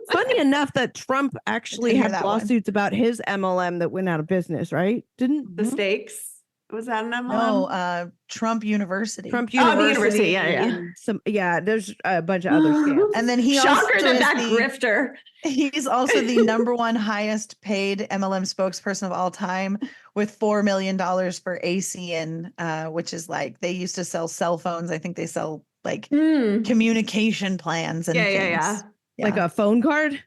[SPEAKER 1] Funny enough that Trump actually had lawsuits about his MLM that went out of business, right? Didn't
[SPEAKER 2] the stakes? Was that an MLM?
[SPEAKER 3] No, Trump University.
[SPEAKER 1] Trump University.
[SPEAKER 2] Oh, the university, yeah.
[SPEAKER 1] There's a bunch of other scams.
[SPEAKER 3] And then he
[SPEAKER 2] Shocker
[SPEAKER 3] also
[SPEAKER 2] that grifter.
[SPEAKER 3] He's also the number one highest paid MLM spokesperson of all time with $4 million for ACN, which is like they used to sell cell phones. I think they sell like communication plans and things.
[SPEAKER 2] Yeah.
[SPEAKER 1] Like a phone card?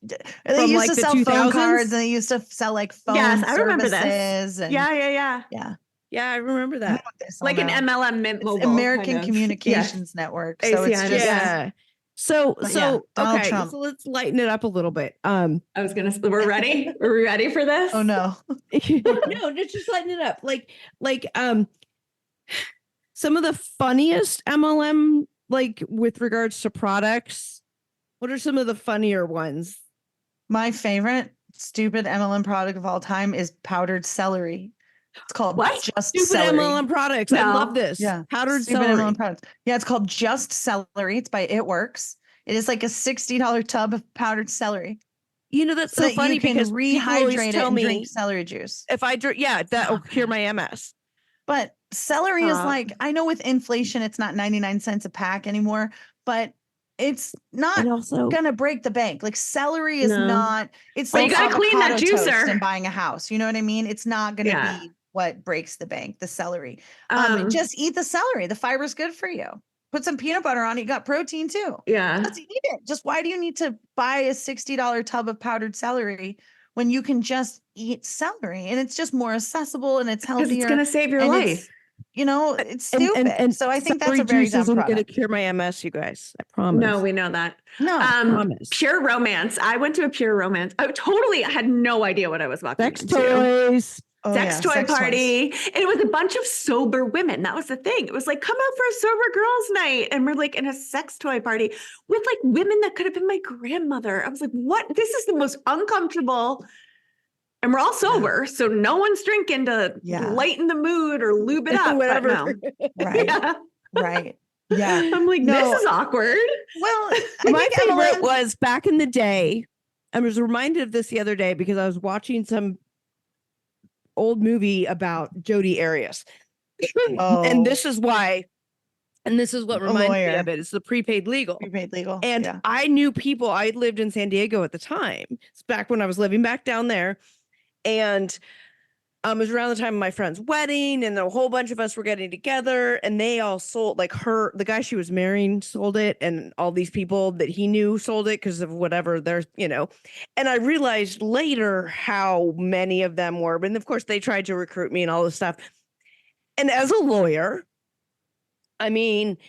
[SPEAKER 3] They used to sell phone cards and they used to sell like phone
[SPEAKER 2] I remember this.
[SPEAKER 3] And
[SPEAKER 2] Yeah.
[SPEAKER 1] Yeah, I remember that.
[SPEAKER 2] Like an MLM Mint Mobile.
[SPEAKER 3] American Communications Network. So it's just
[SPEAKER 1] So
[SPEAKER 3] Donald
[SPEAKER 1] okay,
[SPEAKER 3] Trump.
[SPEAKER 1] so let's lighten it up a little bit.
[SPEAKER 2] We're ready? Are we ready for this?
[SPEAKER 3] Oh no.
[SPEAKER 1] No, let's just lighten it up. Like some of the funniest MLM, like with regards to products. What are some of the funnier ones?
[SPEAKER 3] My favorite stupid MLM product of all time is powdered celery. It's called Just
[SPEAKER 1] Stupid
[SPEAKER 3] Celery.
[SPEAKER 1] MLM products. I love this.
[SPEAKER 3] Yeah.
[SPEAKER 1] Powdered
[SPEAKER 3] Stupid
[SPEAKER 1] celery.
[SPEAKER 3] MLM products. Yeah, it's called Just Celery. It's by It Works. It is like a $60 tub of powdered celery.
[SPEAKER 1] You know, that's so funny because
[SPEAKER 3] rehydrate it and
[SPEAKER 1] me
[SPEAKER 3] drink celery juice.
[SPEAKER 1] If I drink, that'll cure my MS.
[SPEAKER 3] But celery is like, I know with inflation, it's not 99 cents a pack anymore, but it's not gonna break the bank. Like celery is not. It's like
[SPEAKER 2] you gotta clean that juicer
[SPEAKER 3] and buying a house. You know what I mean? It's not gonna be what breaks the bank. The celery. Just eat the celery. The fiber's good for you. Put some peanut butter on it. You got protein too.
[SPEAKER 2] Yeah.
[SPEAKER 3] Let's eat it. Just why do you need to buy a $60 tub of powdered celery when you can just eat celery and it's just more accessible and it's healthier?
[SPEAKER 2] It's gonna save your life.
[SPEAKER 3] You know, it's stupid.
[SPEAKER 1] And
[SPEAKER 3] so I think that's a very dumb product.
[SPEAKER 1] Going to cure my MS, you guys. I promise.
[SPEAKER 2] No, we know that.
[SPEAKER 3] No,
[SPEAKER 2] promise. Pure Romance. I went to a Pure Romance. I had no idea what I was walking into.
[SPEAKER 1] Sex toys.
[SPEAKER 2] Sex toy party. And it was a bunch of sober women. That was the thing. It was like, come out for a sober girls' night. And we're like in a sex toy party with like women that could have been my grandmother. I was like, what? This is the most uncomfortable. And we're all sober, so no one's drinking to lighten the mood or lube it up.
[SPEAKER 1] Whatever.
[SPEAKER 2] No.
[SPEAKER 3] Right. Yeah.
[SPEAKER 2] I'm like, this is awkward.
[SPEAKER 3] Well,
[SPEAKER 1] my favorite was back in the day. I was reminded of this the other day because I was watching some old movie about Jodi Arias. And this is why. And this is what reminds me of it. It's the prepaid legal. And I knew people. I lived in San Diego at the time. It's back when I was living back down there. And it was around the time of my friend's wedding, and a whole bunch of us were getting together, and they all sold, like the guy she was marrying sold it, and all these people that he knew sold it because of whatever there's, and I realized later how many of them were, and of course they tried to recruit me and all this stuff. And as a lawyer, I mean,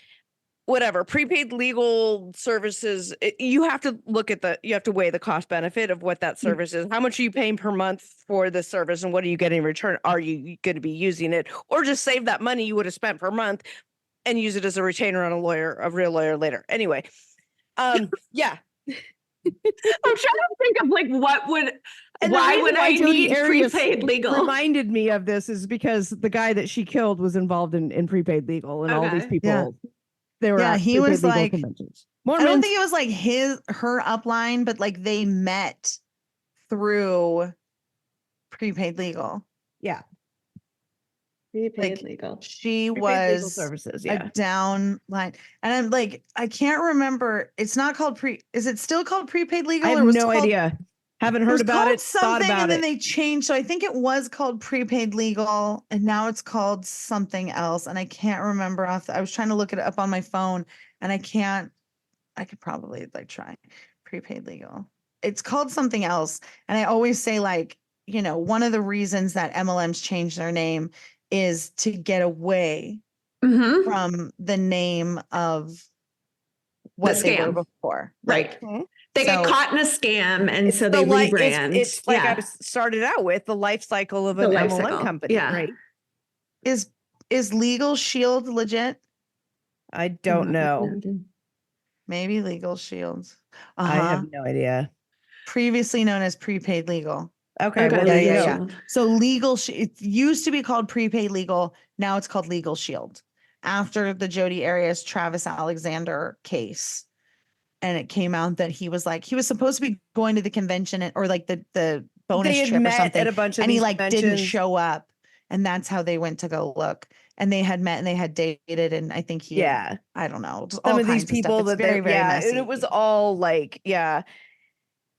[SPEAKER 1] whatever, prepaid legal services, you have to weigh the cost benefit of what that service is. How much are you paying per month for the service and what are you getting in return? Are you going to be using it or just save that money you would have spent per month and use it as a retainer on a real lawyer later. Anyway, yeah.
[SPEAKER 2] I'm trying to think of like
[SPEAKER 6] And
[SPEAKER 2] why
[SPEAKER 6] the
[SPEAKER 2] would
[SPEAKER 6] reason
[SPEAKER 2] I
[SPEAKER 6] Jodi
[SPEAKER 2] need
[SPEAKER 6] Arias
[SPEAKER 2] prepaid legal?
[SPEAKER 6] reminded me of this is because the guy that she killed was involved in prepaid legal, and all these
[SPEAKER 2] Okay.
[SPEAKER 6] people,
[SPEAKER 3] Yeah.
[SPEAKER 6] they were
[SPEAKER 3] Yeah,
[SPEAKER 6] at
[SPEAKER 3] he
[SPEAKER 6] prepaid
[SPEAKER 3] was
[SPEAKER 6] legal
[SPEAKER 3] like-
[SPEAKER 6] conventions.
[SPEAKER 3] I don't
[SPEAKER 6] Mormons.
[SPEAKER 3] think it was like her upline, but like they met through prepaid legal.
[SPEAKER 6] Yeah,
[SPEAKER 2] Prepaid
[SPEAKER 3] Like,
[SPEAKER 2] legal.
[SPEAKER 3] She
[SPEAKER 6] prepaid legal
[SPEAKER 3] was
[SPEAKER 6] services.
[SPEAKER 3] a
[SPEAKER 6] Yeah,
[SPEAKER 3] down line. And I'm like, I can't remember. It's not called is it still called prepaid legal?
[SPEAKER 6] I
[SPEAKER 3] or
[SPEAKER 6] have
[SPEAKER 3] was
[SPEAKER 6] no
[SPEAKER 3] called-
[SPEAKER 6] idea. Haven't
[SPEAKER 3] It
[SPEAKER 6] heard
[SPEAKER 3] was
[SPEAKER 6] about
[SPEAKER 3] called
[SPEAKER 6] it. Thought
[SPEAKER 3] something
[SPEAKER 6] about
[SPEAKER 3] and then
[SPEAKER 6] it.
[SPEAKER 3] they changed. So I think it was called prepaid legal and now it's called something else. And I can't remember I was trying to look it up on my phone and I could probably like try prepaid legal. It's called something else. And I always say like, one of the reasons that MLMs changed their name is to get away
[SPEAKER 2] Mm-hmm.
[SPEAKER 3] from the name of what they were
[SPEAKER 2] scam.
[SPEAKER 3] before.
[SPEAKER 2] Right.
[SPEAKER 1] Mhm.
[SPEAKER 2] They get
[SPEAKER 3] So-
[SPEAKER 2] caught in a scam, and
[SPEAKER 1] It's
[SPEAKER 2] so they
[SPEAKER 1] the
[SPEAKER 2] rebrand.
[SPEAKER 1] It's like
[SPEAKER 2] Yeah.
[SPEAKER 1] I started out with the life cycle of
[SPEAKER 2] The
[SPEAKER 1] an
[SPEAKER 2] life
[SPEAKER 1] MLM
[SPEAKER 2] cycle.
[SPEAKER 1] company,
[SPEAKER 2] Yeah.
[SPEAKER 1] right?
[SPEAKER 3] Is Legal Shield legit?
[SPEAKER 1] I don't know.
[SPEAKER 3] Maybe Legal Shield.
[SPEAKER 1] I
[SPEAKER 3] Uh-huh.
[SPEAKER 1] have no idea.
[SPEAKER 3] Previously known as prepaid legal.
[SPEAKER 1] Okay,
[SPEAKER 2] Okay,
[SPEAKER 1] well,
[SPEAKER 3] yeah,
[SPEAKER 1] there you
[SPEAKER 3] yeah,
[SPEAKER 1] go.
[SPEAKER 3] yeah. So it used to be called prepaid legal. Now it's called Legal Shield after the Jodi Arias Travis Alexander case. And it came out that he was supposed to be going to the convention or like the bonus
[SPEAKER 1] They had
[SPEAKER 3] trip or
[SPEAKER 1] met
[SPEAKER 3] something.
[SPEAKER 1] at a bunch of
[SPEAKER 3] And he
[SPEAKER 1] these
[SPEAKER 3] like didn't
[SPEAKER 1] conventions.
[SPEAKER 3] show up. And that's how they went to go look. And they had met and they had dated. And I think
[SPEAKER 1] Yeah,
[SPEAKER 3] I don't know.
[SPEAKER 1] some of these people
[SPEAKER 3] It's
[SPEAKER 1] that
[SPEAKER 3] very,
[SPEAKER 1] they,
[SPEAKER 3] very
[SPEAKER 1] yeah,
[SPEAKER 3] messy.
[SPEAKER 1] and it was all like, yeah.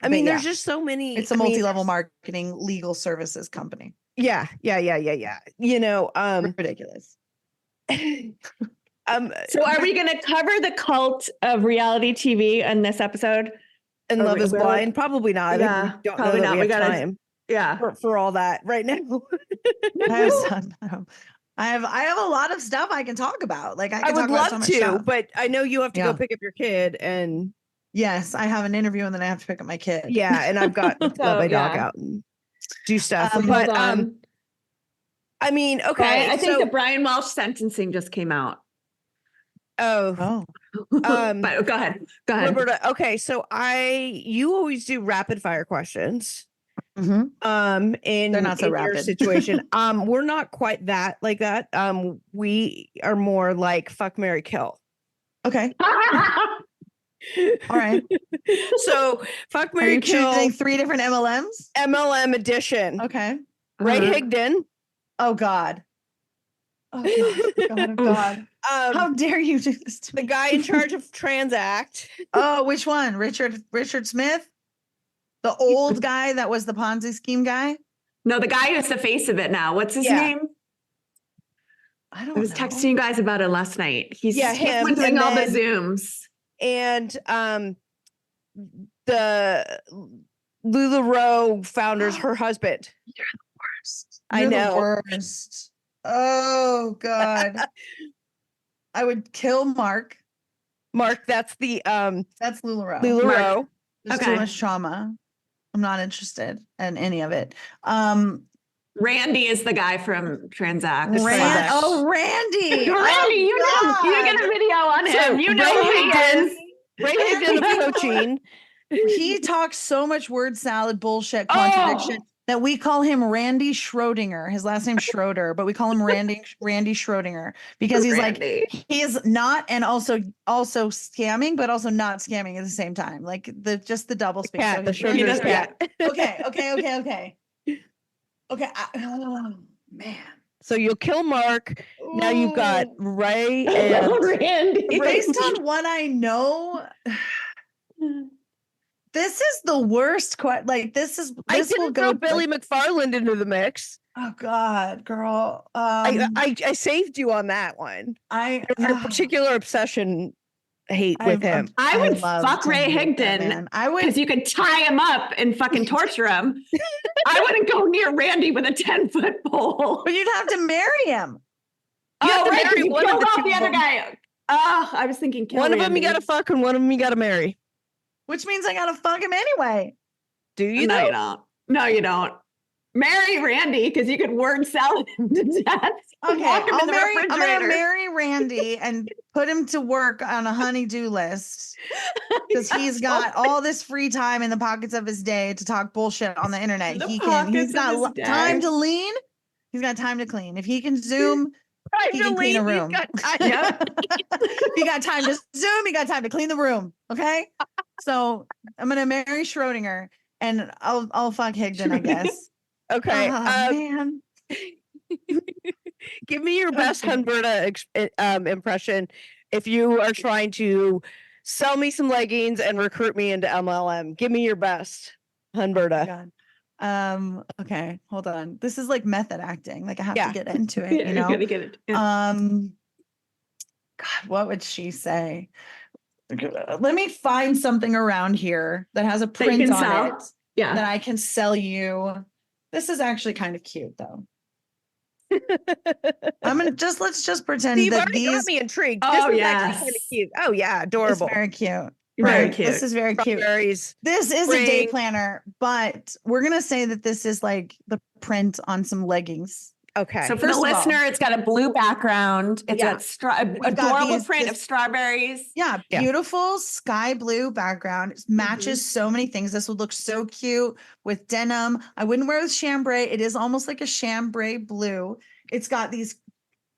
[SPEAKER 1] I
[SPEAKER 3] But
[SPEAKER 1] mean,
[SPEAKER 3] yeah,
[SPEAKER 1] there's just so many.
[SPEAKER 3] it's a
[SPEAKER 1] I mean,
[SPEAKER 3] multi-level marketing legal services company.
[SPEAKER 1] Yeah.
[SPEAKER 3] Ridiculous.
[SPEAKER 2] So are we going to cover the cult of reality TV in this episode?
[SPEAKER 1] and
[SPEAKER 2] Are
[SPEAKER 1] Love
[SPEAKER 2] we-
[SPEAKER 1] is
[SPEAKER 2] we're
[SPEAKER 1] Blind?
[SPEAKER 2] like-
[SPEAKER 1] Probably not. I
[SPEAKER 2] Yeah,
[SPEAKER 1] think we don't know
[SPEAKER 2] probably
[SPEAKER 1] that
[SPEAKER 2] not.
[SPEAKER 1] we
[SPEAKER 2] We
[SPEAKER 1] have
[SPEAKER 2] gotta-
[SPEAKER 1] time
[SPEAKER 2] Yeah.
[SPEAKER 1] for all that right now.
[SPEAKER 3] I have a lot of stuff I can talk about. Like I
[SPEAKER 1] I
[SPEAKER 3] can
[SPEAKER 1] would
[SPEAKER 3] talk about so
[SPEAKER 1] love
[SPEAKER 3] much
[SPEAKER 1] to,
[SPEAKER 3] stuff.
[SPEAKER 1] but I know you have to
[SPEAKER 3] Yeah.
[SPEAKER 1] go pick up your kid, and
[SPEAKER 3] Yes, I have an interview and then I have to pick up my kid.
[SPEAKER 1] yeah, and I've got to let my dog
[SPEAKER 2] yeah.
[SPEAKER 1] out and do stuff.
[SPEAKER 3] Hold
[SPEAKER 1] But
[SPEAKER 2] on.
[SPEAKER 1] I mean,
[SPEAKER 2] Sorry,
[SPEAKER 1] okay,
[SPEAKER 2] I think
[SPEAKER 1] so
[SPEAKER 2] the Brian Welsh sentencing just came out.
[SPEAKER 3] Oh,
[SPEAKER 2] But go ahead. Go ahead.
[SPEAKER 1] Roberta, okay, so you always do rapid fire questions.
[SPEAKER 3] mhm.
[SPEAKER 1] In
[SPEAKER 3] They're not so
[SPEAKER 1] in your
[SPEAKER 3] rapid.
[SPEAKER 1] situation. We're not quite like that. We are more like fuck, marry, kill.
[SPEAKER 3] Okay. All right.
[SPEAKER 1] So fuck,
[SPEAKER 3] Are
[SPEAKER 1] marry,
[SPEAKER 3] you
[SPEAKER 1] kill,
[SPEAKER 3] choosing 3 different MLMs?
[SPEAKER 1] MLM edition.
[SPEAKER 3] Okay.
[SPEAKER 1] Ray
[SPEAKER 2] Uh-huh.
[SPEAKER 1] Higdon.
[SPEAKER 3] Oh God. Oh God. Oh God. How dare you do this to
[SPEAKER 1] The
[SPEAKER 3] me?
[SPEAKER 1] guy in charge of Transact.
[SPEAKER 3] Oh, which one? Richard Smith? The old guy that was the Ponzi scheme guy?
[SPEAKER 2] No, the guy who's the face of it now. What's his
[SPEAKER 1] Yeah.
[SPEAKER 2] name?
[SPEAKER 3] I don't
[SPEAKER 2] I was
[SPEAKER 3] know.
[SPEAKER 2] texting you guys about it last night. He's
[SPEAKER 1] him,
[SPEAKER 2] been doing
[SPEAKER 1] and
[SPEAKER 2] all the
[SPEAKER 1] then-
[SPEAKER 2] Zooms.
[SPEAKER 1] And the LuLaRoe founders, her husband. I
[SPEAKER 3] You're the
[SPEAKER 1] know.
[SPEAKER 3] worst. Oh God. I would kill Mark.
[SPEAKER 1] Mark, that's the
[SPEAKER 3] That's LuLaRoe.
[SPEAKER 1] LuLaRoe.
[SPEAKER 3] There's
[SPEAKER 2] Okay.
[SPEAKER 3] too much trauma. I'm not interested in any of it.
[SPEAKER 2] Randy is the guy from Transact.
[SPEAKER 1] Transact.
[SPEAKER 3] Randy.
[SPEAKER 2] Randy, you
[SPEAKER 3] God.
[SPEAKER 2] get a video on him.
[SPEAKER 1] So,
[SPEAKER 2] You know
[SPEAKER 1] Ray
[SPEAKER 2] who he
[SPEAKER 1] Higdon-
[SPEAKER 2] is.
[SPEAKER 1] Ray Higdon of coaching.
[SPEAKER 3] He talks so much word salad bullshit
[SPEAKER 2] Oh.
[SPEAKER 3] contradiction that we call him Randy Schrodinger. His last name's Schroeder, but we call him Randy Schrodinger because he's
[SPEAKER 2] Randy.
[SPEAKER 3] like he is not and also scamming, but also not scamming at the same time. Like the double speak.
[SPEAKER 1] Cat, the
[SPEAKER 3] he's
[SPEAKER 1] Schrodinger's
[SPEAKER 2] doesn't-
[SPEAKER 1] cat.
[SPEAKER 3] Okay. Oh man.
[SPEAKER 1] So you'll kill Mark. Now you've got Ray and
[SPEAKER 2] Randy.
[SPEAKER 3] Based on what I know, this is the worst. Like this
[SPEAKER 1] I
[SPEAKER 3] will
[SPEAKER 1] didn't
[SPEAKER 3] go.
[SPEAKER 1] throw Billy McFarland into the mix.
[SPEAKER 3] Oh God, girl.
[SPEAKER 1] I saved you on that one. Your particular obsession hate with him.
[SPEAKER 2] I would
[SPEAKER 3] love
[SPEAKER 2] fuck
[SPEAKER 3] to
[SPEAKER 2] Ray
[SPEAKER 3] hate that
[SPEAKER 2] Higdon
[SPEAKER 3] man. I would.
[SPEAKER 2] because you could tie him up and fucking torture him. I wouldn't go near Randy with a 10-foot pole.
[SPEAKER 3] But you'd have to marry him.
[SPEAKER 1] You have to
[SPEAKER 2] right, 'cause
[SPEAKER 1] marry
[SPEAKER 2] you
[SPEAKER 1] one of
[SPEAKER 2] killed
[SPEAKER 1] the
[SPEAKER 2] off
[SPEAKER 1] two
[SPEAKER 2] the
[SPEAKER 1] of
[SPEAKER 2] other
[SPEAKER 1] them.
[SPEAKER 2] guy. Oh, I was thinking kill
[SPEAKER 1] One of them
[SPEAKER 2] Randy.
[SPEAKER 1] you gotta fuck and one of them you gotta marry.
[SPEAKER 3] Which means I gotta fuck him anyway.
[SPEAKER 1] Do you
[SPEAKER 2] No,
[SPEAKER 1] know?
[SPEAKER 2] you don't. No, you don't. Marry Randy because you could word salad him to death.
[SPEAKER 3] Okay,
[SPEAKER 2] Walk him in the
[SPEAKER 3] I'm gonna
[SPEAKER 2] refrigerator.
[SPEAKER 3] marry Randy and put him to work on a honey-do list because he's got all this free time in the pockets of his day to talk bullshit on the internet.
[SPEAKER 2] The
[SPEAKER 3] He's
[SPEAKER 2] pockets
[SPEAKER 3] got
[SPEAKER 2] of his
[SPEAKER 3] time
[SPEAKER 2] day.
[SPEAKER 3] to lean. He's got time to clean. If he can Zoom, he can clean a room.
[SPEAKER 2] Yep.
[SPEAKER 3] He got time to Zoom. He got time to clean the room. Okay, so I'm gonna marry Schrodinger and I'll fuck Higdon, I guess.
[SPEAKER 1] Okay.
[SPEAKER 3] Oh, man.
[SPEAKER 1] Give me your best Humberta impression if you are trying to sell me some leggings and recruit me into MLM. Give me your best Humberta.
[SPEAKER 3] Okay, hold on. This is like method acting. Like I have
[SPEAKER 1] Yeah.
[SPEAKER 3] to get into it,
[SPEAKER 2] Yeah,
[SPEAKER 3] you
[SPEAKER 2] you
[SPEAKER 3] know?
[SPEAKER 2] gotta get it. Yeah.
[SPEAKER 3] God, what would she say? Let me find something around here that has a
[SPEAKER 2] That you
[SPEAKER 3] print
[SPEAKER 2] can
[SPEAKER 3] on
[SPEAKER 2] sell.
[SPEAKER 3] it
[SPEAKER 2] Yeah.
[SPEAKER 3] that I can sell you. This is actually kind of cute though. Let's just pretend
[SPEAKER 1] You've
[SPEAKER 3] that
[SPEAKER 1] already got
[SPEAKER 3] these
[SPEAKER 1] me intrigued.
[SPEAKER 2] Oh,
[SPEAKER 1] This is actually kind of
[SPEAKER 2] yes.
[SPEAKER 1] cute. Oh yeah,
[SPEAKER 3] is
[SPEAKER 1] adorable.
[SPEAKER 3] very cute.
[SPEAKER 2] Very
[SPEAKER 3] Right,
[SPEAKER 2] cute.
[SPEAKER 3] This is very cute.
[SPEAKER 1] Strawberries.
[SPEAKER 3] This is a day
[SPEAKER 1] Spring.
[SPEAKER 3] planner, but we're gonna say that this is like the print on some leggings.
[SPEAKER 1] Okay.
[SPEAKER 2] So for
[SPEAKER 3] First
[SPEAKER 2] the
[SPEAKER 3] of all-
[SPEAKER 2] listener, it's got a blue background. It's
[SPEAKER 1] Yeah.
[SPEAKER 3] We've got
[SPEAKER 2] adorable print of
[SPEAKER 3] this-
[SPEAKER 2] strawberries.
[SPEAKER 3] Yeah,
[SPEAKER 1] Yeah.
[SPEAKER 3] beautiful sky blue background. It matches so many things. This would look so cute with denim. I wouldn't wear it with chambray. It is almost like a chambray blue. It's got these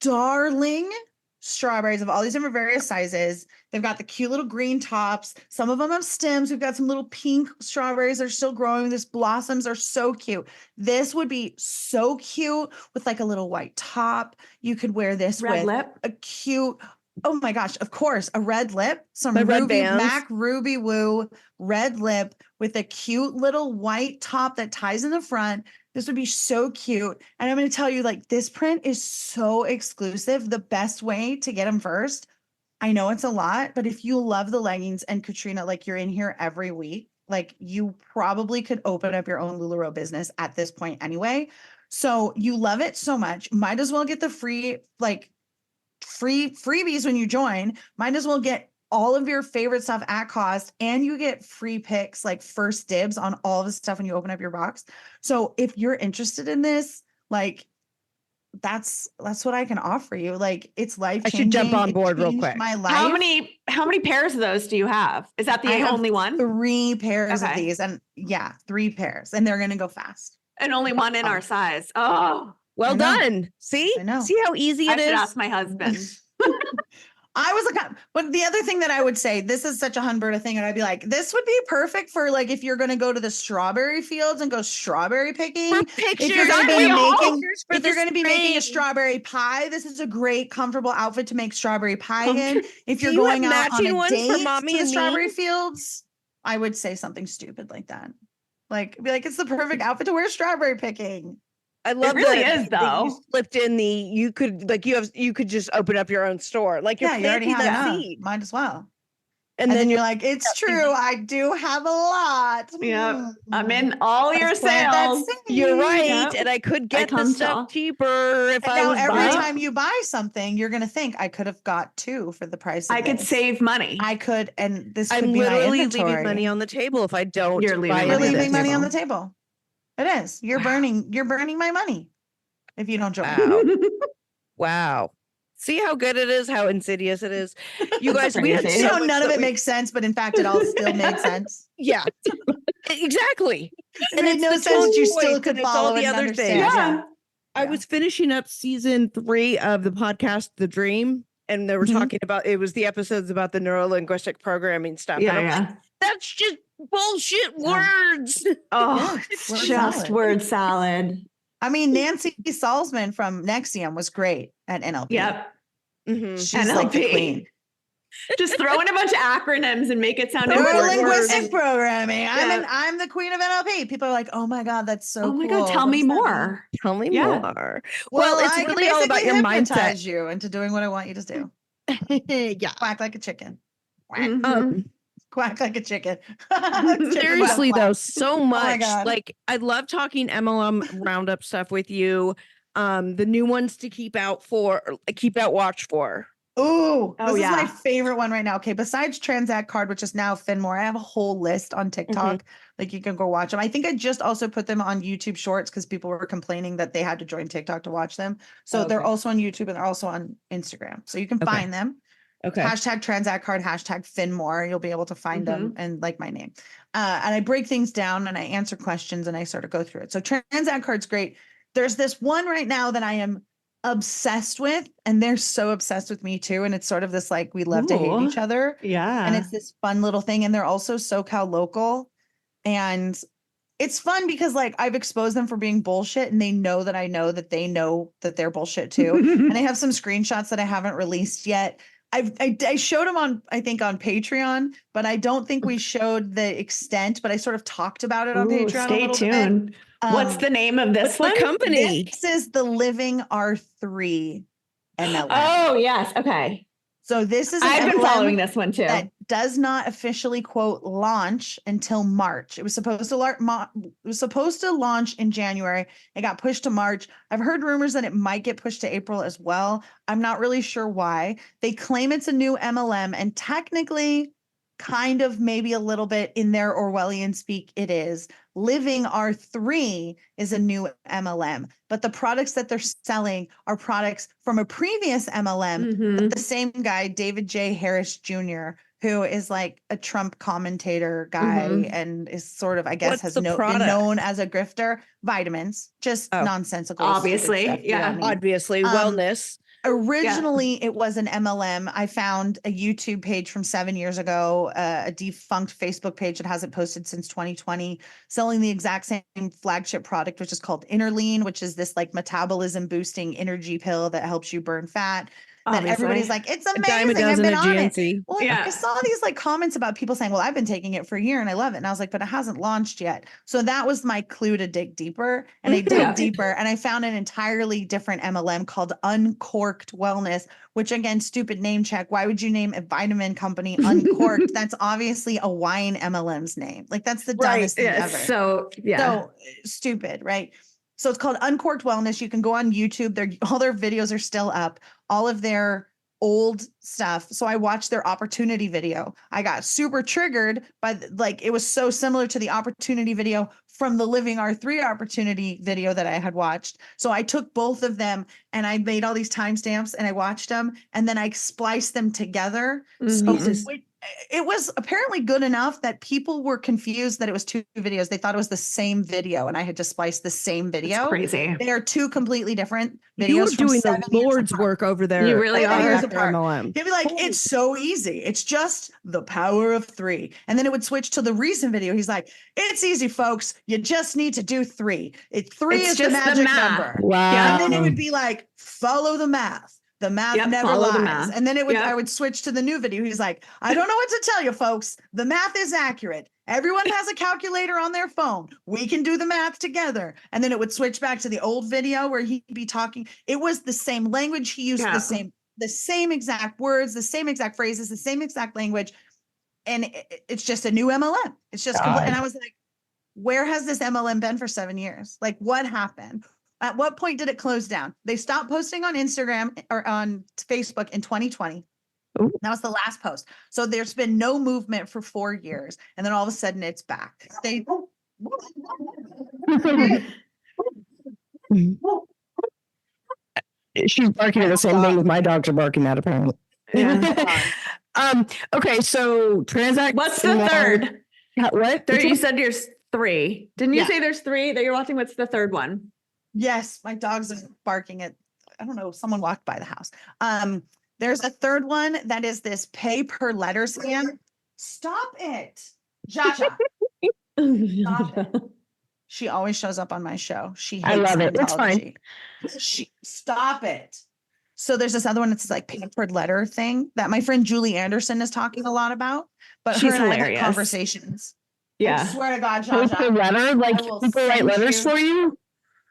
[SPEAKER 3] darling strawberries of all these different various sizes. They've got the cute little green tops. Some of them have stems. We've got some little pink strawberries that are still growing. These blossoms are so cute. This would be so cute with like a little white top. You could wear this
[SPEAKER 2] Red
[SPEAKER 3] with
[SPEAKER 2] lip.
[SPEAKER 3] a cute, oh my gosh, of course, a red lip, some
[SPEAKER 1] My red
[SPEAKER 3] ruby
[SPEAKER 1] bands.
[SPEAKER 3] MAC ruby woo red lip with a cute little white top that ties in the front. This would be so cute. And I'm going to tell you, like, this print is so exclusive. The best way to get them first, I know it's a lot, but if you love the leggings and Katrina, like you're in here every week, like you probably could open up your own LuLaRoe business at this point anyway. So you love it so much. Might as well get the free freebies when you join. Might as well get all of your favorite stuff at cost, and you get free picks, like first dibs on all of the stuff when you open up your box. So if you're interested in this, like that's what I can offer you. Like it's life
[SPEAKER 1] I
[SPEAKER 3] changing.
[SPEAKER 1] should jump on board real quick.
[SPEAKER 3] My life.
[SPEAKER 2] How many pairs of those do you have? Is that the
[SPEAKER 3] I have
[SPEAKER 2] only one?
[SPEAKER 3] 3 pairs of
[SPEAKER 2] Okay.
[SPEAKER 3] these, and yeah, 3 pairs, and they're gonna go fast.
[SPEAKER 2] And only one in our size. Oh,
[SPEAKER 1] Well
[SPEAKER 3] I know.
[SPEAKER 1] done. See?
[SPEAKER 3] I know.
[SPEAKER 1] See how easy
[SPEAKER 2] I
[SPEAKER 1] it
[SPEAKER 2] should
[SPEAKER 1] is?
[SPEAKER 2] ask my husband.
[SPEAKER 3] I was like, but the other thing that I would say, this is such a Humberta thing, and I'd be like, this would be perfect for like if you're going to go to the strawberry fields and go strawberry picking.
[SPEAKER 1] For pictures.
[SPEAKER 3] If you're going to
[SPEAKER 1] Aren't
[SPEAKER 3] be
[SPEAKER 1] we all?
[SPEAKER 3] making,
[SPEAKER 1] Pictures for
[SPEAKER 3] if you're
[SPEAKER 1] the
[SPEAKER 3] going to be making a
[SPEAKER 1] spring.
[SPEAKER 3] strawberry pie, this is a great, comfortable outfit to make strawberry pie in. If
[SPEAKER 1] Do
[SPEAKER 3] you're
[SPEAKER 1] you have
[SPEAKER 3] going out on
[SPEAKER 1] matching
[SPEAKER 3] a
[SPEAKER 1] ones for
[SPEAKER 3] date
[SPEAKER 1] mommy
[SPEAKER 3] to the
[SPEAKER 1] and
[SPEAKER 3] strawberry
[SPEAKER 1] me?
[SPEAKER 3] fields, I would say something stupid like that. Like, be like, it's the perfect outfit to wear strawberry picking.
[SPEAKER 1] I love
[SPEAKER 2] really
[SPEAKER 1] that-
[SPEAKER 2] is,
[SPEAKER 1] that you
[SPEAKER 2] though.
[SPEAKER 1] slipped in you could just open up your own store. Like you're
[SPEAKER 3] Yeah, you already
[SPEAKER 1] planting
[SPEAKER 3] have
[SPEAKER 1] that
[SPEAKER 3] enough.
[SPEAKER 1] seed.
[SPEAKER 3] Might as well.
[SPEAKER 1] And
[SPEAKER 3] And
[SPEAKER 1] then
[SPEAKER 3] then you're like, it's true. I do have a lot.
[SPEAKER 2] Yep. I'm
[SPEAKER 3] Hmm.
[SPEAKER 2] in all your
[SPEAKER 3] Let's plant that
[SPEAKER 2] sales.
[SPEAKER 1] you're
[SPEAKER 3] seed.
[SPEAKER 1] right.
[SPEAKER 2] Yep.
[SPEAKER 1] And I could get the
[SPEAKER 2] come
[SPEAKER 1] stuff
[SPEAKER 2] to.
[SPEAKER 1] cheaper if
[SPEAKER 3] And
[SPEAKER 1] I
[SPEAKER 3] now
[SPEAKER 1] was
[SPEAKER 3] every
[SPEAKER 1] buying.
[SPEAKER 3] time you buy something, you're gonna think I could have got 2 for the price of
[SPEAKER 2] I could
[SPEAKER 3] this.
[SPEAKER 2] save money.
[SPEAKER 3] I could, and this could
[SPEAKER 1] I'm
[SPEAKER 3] be my
[SPEAKER 1] literally
[SPEAKER 3] inventory.
[SPEAKER 1] leaving money on the table if I don't
[SPEAKER 2] You're leaving
[SPEAKER 1] buy
[SPEAKER 3] You're
[SPEAKER 2] money on
[SPEAKER 1] into
[SPEAKER 2] the
[SPEAKER 3] leaving
[SPEAKER 1] this.
[SPEAKER 3] money on the
[SPEAKER 2] table.
[SPEAKER 3] table. It is. You're burning my money if you don't join.
[SPEAKER 1] Wow. Wow. See how good it is, how insidious it is. You guys, we had
[SPEAKER 2] Crazy.
[SPEAKER 3] You
[SPEAKER 1] so
[SPEAKER 3] know,
[SPEAKER 1] much
[SPEAKER 3] none of
[SPEAKER 1] that
[SPEAKER 3] it makes sense, but in fact, it all still made sense.
[SPEAKER 1] Yeah. Exactly.
[SPEAKER 3] It made no
[SPEAKER 1] the
[SPEAKER 3] sense.
[SPEAKER 1] tone
[SPEAKER 3] You
[SPEAKER 1] of
[SPEAKER 3] still
[SPEAKER 1] voice
[SPEAKER 3] could
[SPEAKER 1] and it's all
[SPEAKER 3] follow
[SPEAKER 1] the
[SPEAKER 3] it and
[SPEAKER 1] other
[SPEAKER 3] understand.
[SPEAKER 1] things.
[SPEAKER 2] Yeah.
[SPEAKER 1] I
[SPEAKER 3] Yeah.
[SPEAKER 1] was finishing up season 3 of the podcast, The Dream, and they were
[SPEAKER 3] Mhm.
[SPEAKER 1] talking about, it was the episodes about the neuro-linguistic programming stuff.
[SPEAKER 2] Yeah,
[SPEAKER 1] and I'm like,
[SPEAKER 2] yeah.
[SPEAKER 1] that's just bullshit
[SPEAKER 3] Yeah.
[SPEAKER 1] words.
[SPEAKER 2] Oh,
[SPEAKER 3] Yeah,
[SPEAKER 2] it's
[SPEAKER 3] word
[SPEAKER 2] just
[SPEAKER 3] salad.
[SPEAKER 2] word salad.
[SPEAKER 3] I mean, Nancy Salzman from Nexium was great at NLP.
[SPEAKER 2] Yep.
[SPEAKER 1] Mhm.
[SPEAKER 3] She's like the
[SPEAKER 2] NLP.
[SPEAKER 3] queen.
[SPEAKER 2] Just throw in a bunch of acronyms and make it sound
[SPEAKER 3] Neuro
[SPEAKER 2] important.
[SPEAKER 3] linguistic programming.
[SPEAKER 2] Yeah.
[SPEAKER 3] I'm the queen of NLP. People are like, oh my God, that's so
[SPEAKER 2] Oh my
[SPEAKER 3] cool.
[SPEAKER 2] God, tell
[SPEAKER 3] What
[SPEAKER 2] me
[SPEAKER 3] does that mean?"
[SPEAKER 2] more.
[SPEAKER 1] Tell me
[SPEAKER 2] Yeah.
[SPEAKER 1] more.
[SPEAKER 3] Well,
[SPEAKER 1] Well, it's
[SPEAKER 3] I can
[SPEAKER 1] really all about
[SPEAKER 3] basically
[SPEAKER 1] your
[SPEAKER 3] hypnotize
[SPEAKER 1] mindset.
[SPEAKER 3] you into doing what I want you to do.
[SPEAKER 1] Yeah.
[SPEAKER 3] Quack like a chicken.
[SPEAKER 2] Mhm.
[SPEAKER 3] Quack like a chicken.
[SPEAKER 1] Seriously
[SPEAKER 3] Quack,
[SPEAKER 1] though,
[SPEAKER 3] quack.
[SPEAKER 1] so
[SPEAKER 3] my
[SPEAKER 1] much.
[SPEAKER 3] God.
[SPEAKER 1] Like I love talking MLM roundup stuff with you. The new ones to keep out watch for.
[SPEAKER 3] Ooh,
[SPEAKER 2] Oh,
[SPEAKER 3] this is my
[SPEAKER 2] yeah.
[SPEAKER 3] favorite one right now. Okay, besides Transact Card, which is now Finmore, I have a whole list on TikTok. Like you can go watch them. I think I just also put them on YouTube Shorts because people were complaining that they had to join TikTok to watch them. So they're also on YouTube and they're also on Instagram. So you can find them.
[SPEAKER 6] Okay.
[SPEAKER 3] Hashtag Transact Card, hashtag Finmore. You'll be able to find them and like my name. And I break things down and I answer questions and I sort of go through it. So Transact Card's great. There's this one right now that I am obsessed with, and they're so obsessed with me too. And it's sort of this like we love to hate each other.
[SPEAKER 2] Yeah.
[SPEAKER 3] And it's this fun little thing. And they're also SoCal local. And it's fun because like I've exposed them for being bullshit and they know that I know that they know that they're bullshit too. And I have some screenshots that I haven't released yet. I showed them on, I think on Patreon, but I don't think we showed the extent, but I sort of talked about it on Patreon a
[SPEAKER 2] Stay
[SPEAKER 3] little
[SPEAKER 2] tuned.
[SPEAKER 3] bit.
[SPEAKER 2] What's the name of this
[SPEAKER 1] What's the
[SPEAKER 2] one?
[SPEAKER 1] company?
[SPEAKER 3] This is the Living R3 MLM.
[SPEAKER 2] Oh, yes. Okay.
[SPEAKER 3] So this is an
[SPEAKER 2] I've been
[SPEAKER 3] MLM
[SPEAKER 2] following this one too.
[SPEAKER 3] that does not officially quote launch until March. It was supposed to launch in January. It got pushed to March. I've heard rumors that it might get pushed to April as well. I'm not really sure why. They claim it's a new MLM and technically kind of maybe a little bit in their Orwellian speak it is. Living R3 is a new MLM, but the products that they're selling are products from a previous MLM. But the same guy, David J. Harris Jr., who is like a Trump commentator guy and is sort of, I guess,
[SPEAKER 1] What's
[SPEAKER 3] has
[SPEAKER 1] the
[SPEAKER 3] been
[SPEAKER 1] product?
[SPEAKER 3] known as a grifter. Vitamins, just nonsensical. stupid
[SPEAKER 2] Obviously,
[SPEAKER 3] stuff, you know what I
[SPEAKER 2] yeah.
[SPEAKER 3] mean?
[SPEAKER 1] Obviously, wellness.
[SPEAKER 3] Originally, it was an MLM. I found a YouTube page from 7 years ago, a defunct Facebook page that hasn't posted since 2020, selling the exact same flagship product, which is called Interlean, which is this like metabolism boosting energy pill that helps you burn fat. That everybody's like, it's
[SPEAKER 6] A dime a
[SPEAKER 3] amazing. I've
[SPEAKER 6] dozen
[SPEAKER 3] been
[SPEAKER 6] at
[SPEAKER 3] on it.
[SPEAKER 6] GNC.
[SPEAKER 3] Well, I saw these like comments about people saying, well, I've been taking it for a year and I love it. And I was like, but it hasn't launched yet. So that was my clue to dig deeper. And I dug deeper and I found an entirely different MLM called Uncorked Wellness, which again, stupid name check. Why would you name a vitamin company Uncorked? That's obviously a wine MLM's name. Like that's the dumbest thing ever.
[SPEAKER 2] So
[SPEAKER 3] Stupid, right? So it's called Uncorked Wellness. You can go on YouTube. All their videos are still up. All of their old stuff. So I watched their opportunity video. I got super triggered by like it was so similar to the opportunity video from the Living R3 opportunity video that I had watched. So I took both of them and I made all these timestamps and I watched them and then I spliced them together. So it was apparently good enough that people were confused that it was two videos. They thought it was the same video and I had just spliced the same video.
[SPEAKER 2] That's crazy.
[SPEAKER 3] They are two completely different videos.
[SPEAKER 6] You were
[SPEAKER 3] from
[SPEAKER 6] doing
[SPEAKER 3] 7
[SPEAKER 6] the
[SPEAKER 3] years
[SPEAKER 6] Lord's
[SPEAKER 3] apart.
[SPEAKER 6] work over there.
[SPEAKER 2] You really
[SPEAKER 3] Like,
[SPEAKER 2] are.
[SPEAKER 3] years
[SPEAKER 6] After
[SPEAKER 3] apart.
[SPEAKER 6] MLM.
[SPEAKER 3] He'd be like, it's so easy. It's just the power of 3. And then it would switch to the recent video. He's like, it's easy, folks. You just need to do 3. 3
[SPEAKER 2] It's
[SPEAKER 3] is the
[SPEAKER 2] just the
[SPEAKER 3] magic
[SPEAKER 2] math.
[SPEAKER 3] number.
[SPEAKER 6] Wow.
[SPEAKER 3] And then it would be like, follow the math. The math never
[SPEAKER 2] follow
[SPEAKER 3] lies.
[SPEAKER 2] the math.
[SPEAKER 3] And then I would switch to the new video. He's like, I don't know what to tell you, folks. The math is accurate. Everyone has a calculator on their phone. We can do the math together. And then it would switch back to the old video where he'd be talking. It was the same language. He used the same exact words, the same exact phrases, the same exact language. And it's just a new MLM. It's just complete. And I was like, where has this MLM been for 7 years? Like what happened? At what point did it close down? They stopped posting on Instagram or on Facebook in 2020.
[SPEAKER 6] Ooh.
[SPEAKER 3] That was the last post. So there's been no movement for 4 years. And then all of a sudden it's back.
[SPEAKER 6] She's barking at the same thing my dogs are barking at, apparently. Okay, so Transact.
[SPEAKER 2] What's the third?
[SPEAKER 6] What?
[SPEAKER 2] You said there's 3. Didn't you
[SPEAKER 3] Yeah.
[SPEAKER 2] say there's 3 that you're watching? What's the third one?
[SPEAKER 3] Yes, my dogs are barking at, I don't know, someone walked by the house. There's a third one that is this pay per letter scam. Stop it. Jaja. Stop it. She always shows up on my show. She hates
[SPEAKER 6] I love it. It's fine.
[SPEAKER 3] Stop it. So there's this other one that's like pay per letter thing that my friend Julie Anderson is talking a lot about. But
[SPEAKER 2] She's
[SPEAKER 3] her and I have
[SPEAKER 2] hilarious.
[SPEAKER 3] conversations. I
[SPEAKER 2] Yeah.
[SPEAKER 3] swear to God,
[SPEAKER 6] Post a
[SPEAKER 3] Jaja.
[SPEAKER 6] letter? Like
[SPEAKER 3] will
[SPEAKER 6] people write
[SPEAKER 3] send
[SPEAKER 6] letters
[SPEAKER 3] you-
[SPEAKER 6] for you?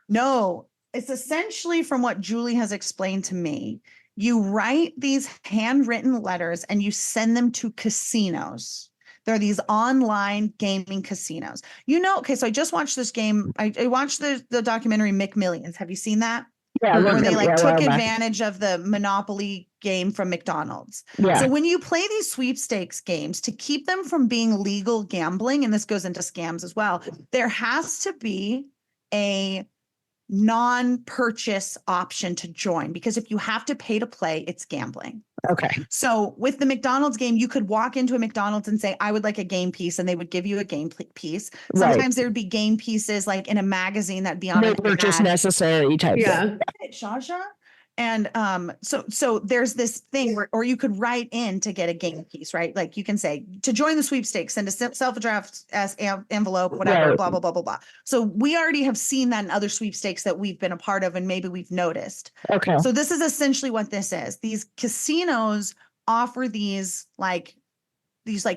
[SPEAKER 3] No, it's essentially from what Julie has explained to me. You write these handwritten letters and you send them to casinos. There are these online gaming casinos. Okay, so I just watched this game. I watched the documentary McMillions. Have you seen that?
[SPEAKER 6] Yeah,
[SPEAKER 2] Mhm.
[SPEAKER 3] where they like took
[SPEAKER 6] back.
[SPEAKER 3] advantage of the Monopoly game from McDonald's.
[SPEAKER 6] Yeah.
[SPEAKER 3] So when you play these sweepstakes games to keep them from being legal gambling, and this goes into scams as well, there has to be a non-purchase option to join, because if you have to pay to play, it's gambling.
[SPEAKER 6] Okay.
[SPEAKER 3] So with the McDonald's game, you could walk into a McDonald's and say, I would like a game piece, and they would give you a game piece.
[SPEAKER 6] Right.
[SPEAKER 3] Sometimes there would be game pieces like in a magazine that'd be on
[SPEAKER 6] No
[SPEAKER 3] an
[SPEAKER 6] purchase
[SPEAKER 3] ad.
[SPEAKER 6] necessary type thing.
[SPEAKER 2] Yeah.
[SPEAKER 3] Shasha. And so there's this thing where, or you could write in to get a game piece, right? Like you can say, to join the sweepstakes, send a self-addressed envelope, whatever,
[SPEAKER 6] Right.
[SPEAKER 3] blah, blah, blah, blah, blah. So we already have seen that in other sweepstakes that we've been a part of, and maybe we've noticed.
[SPEAKER 6] Okay.
[SPEAKER 3] So this is essentially what this is. These casinos offer these like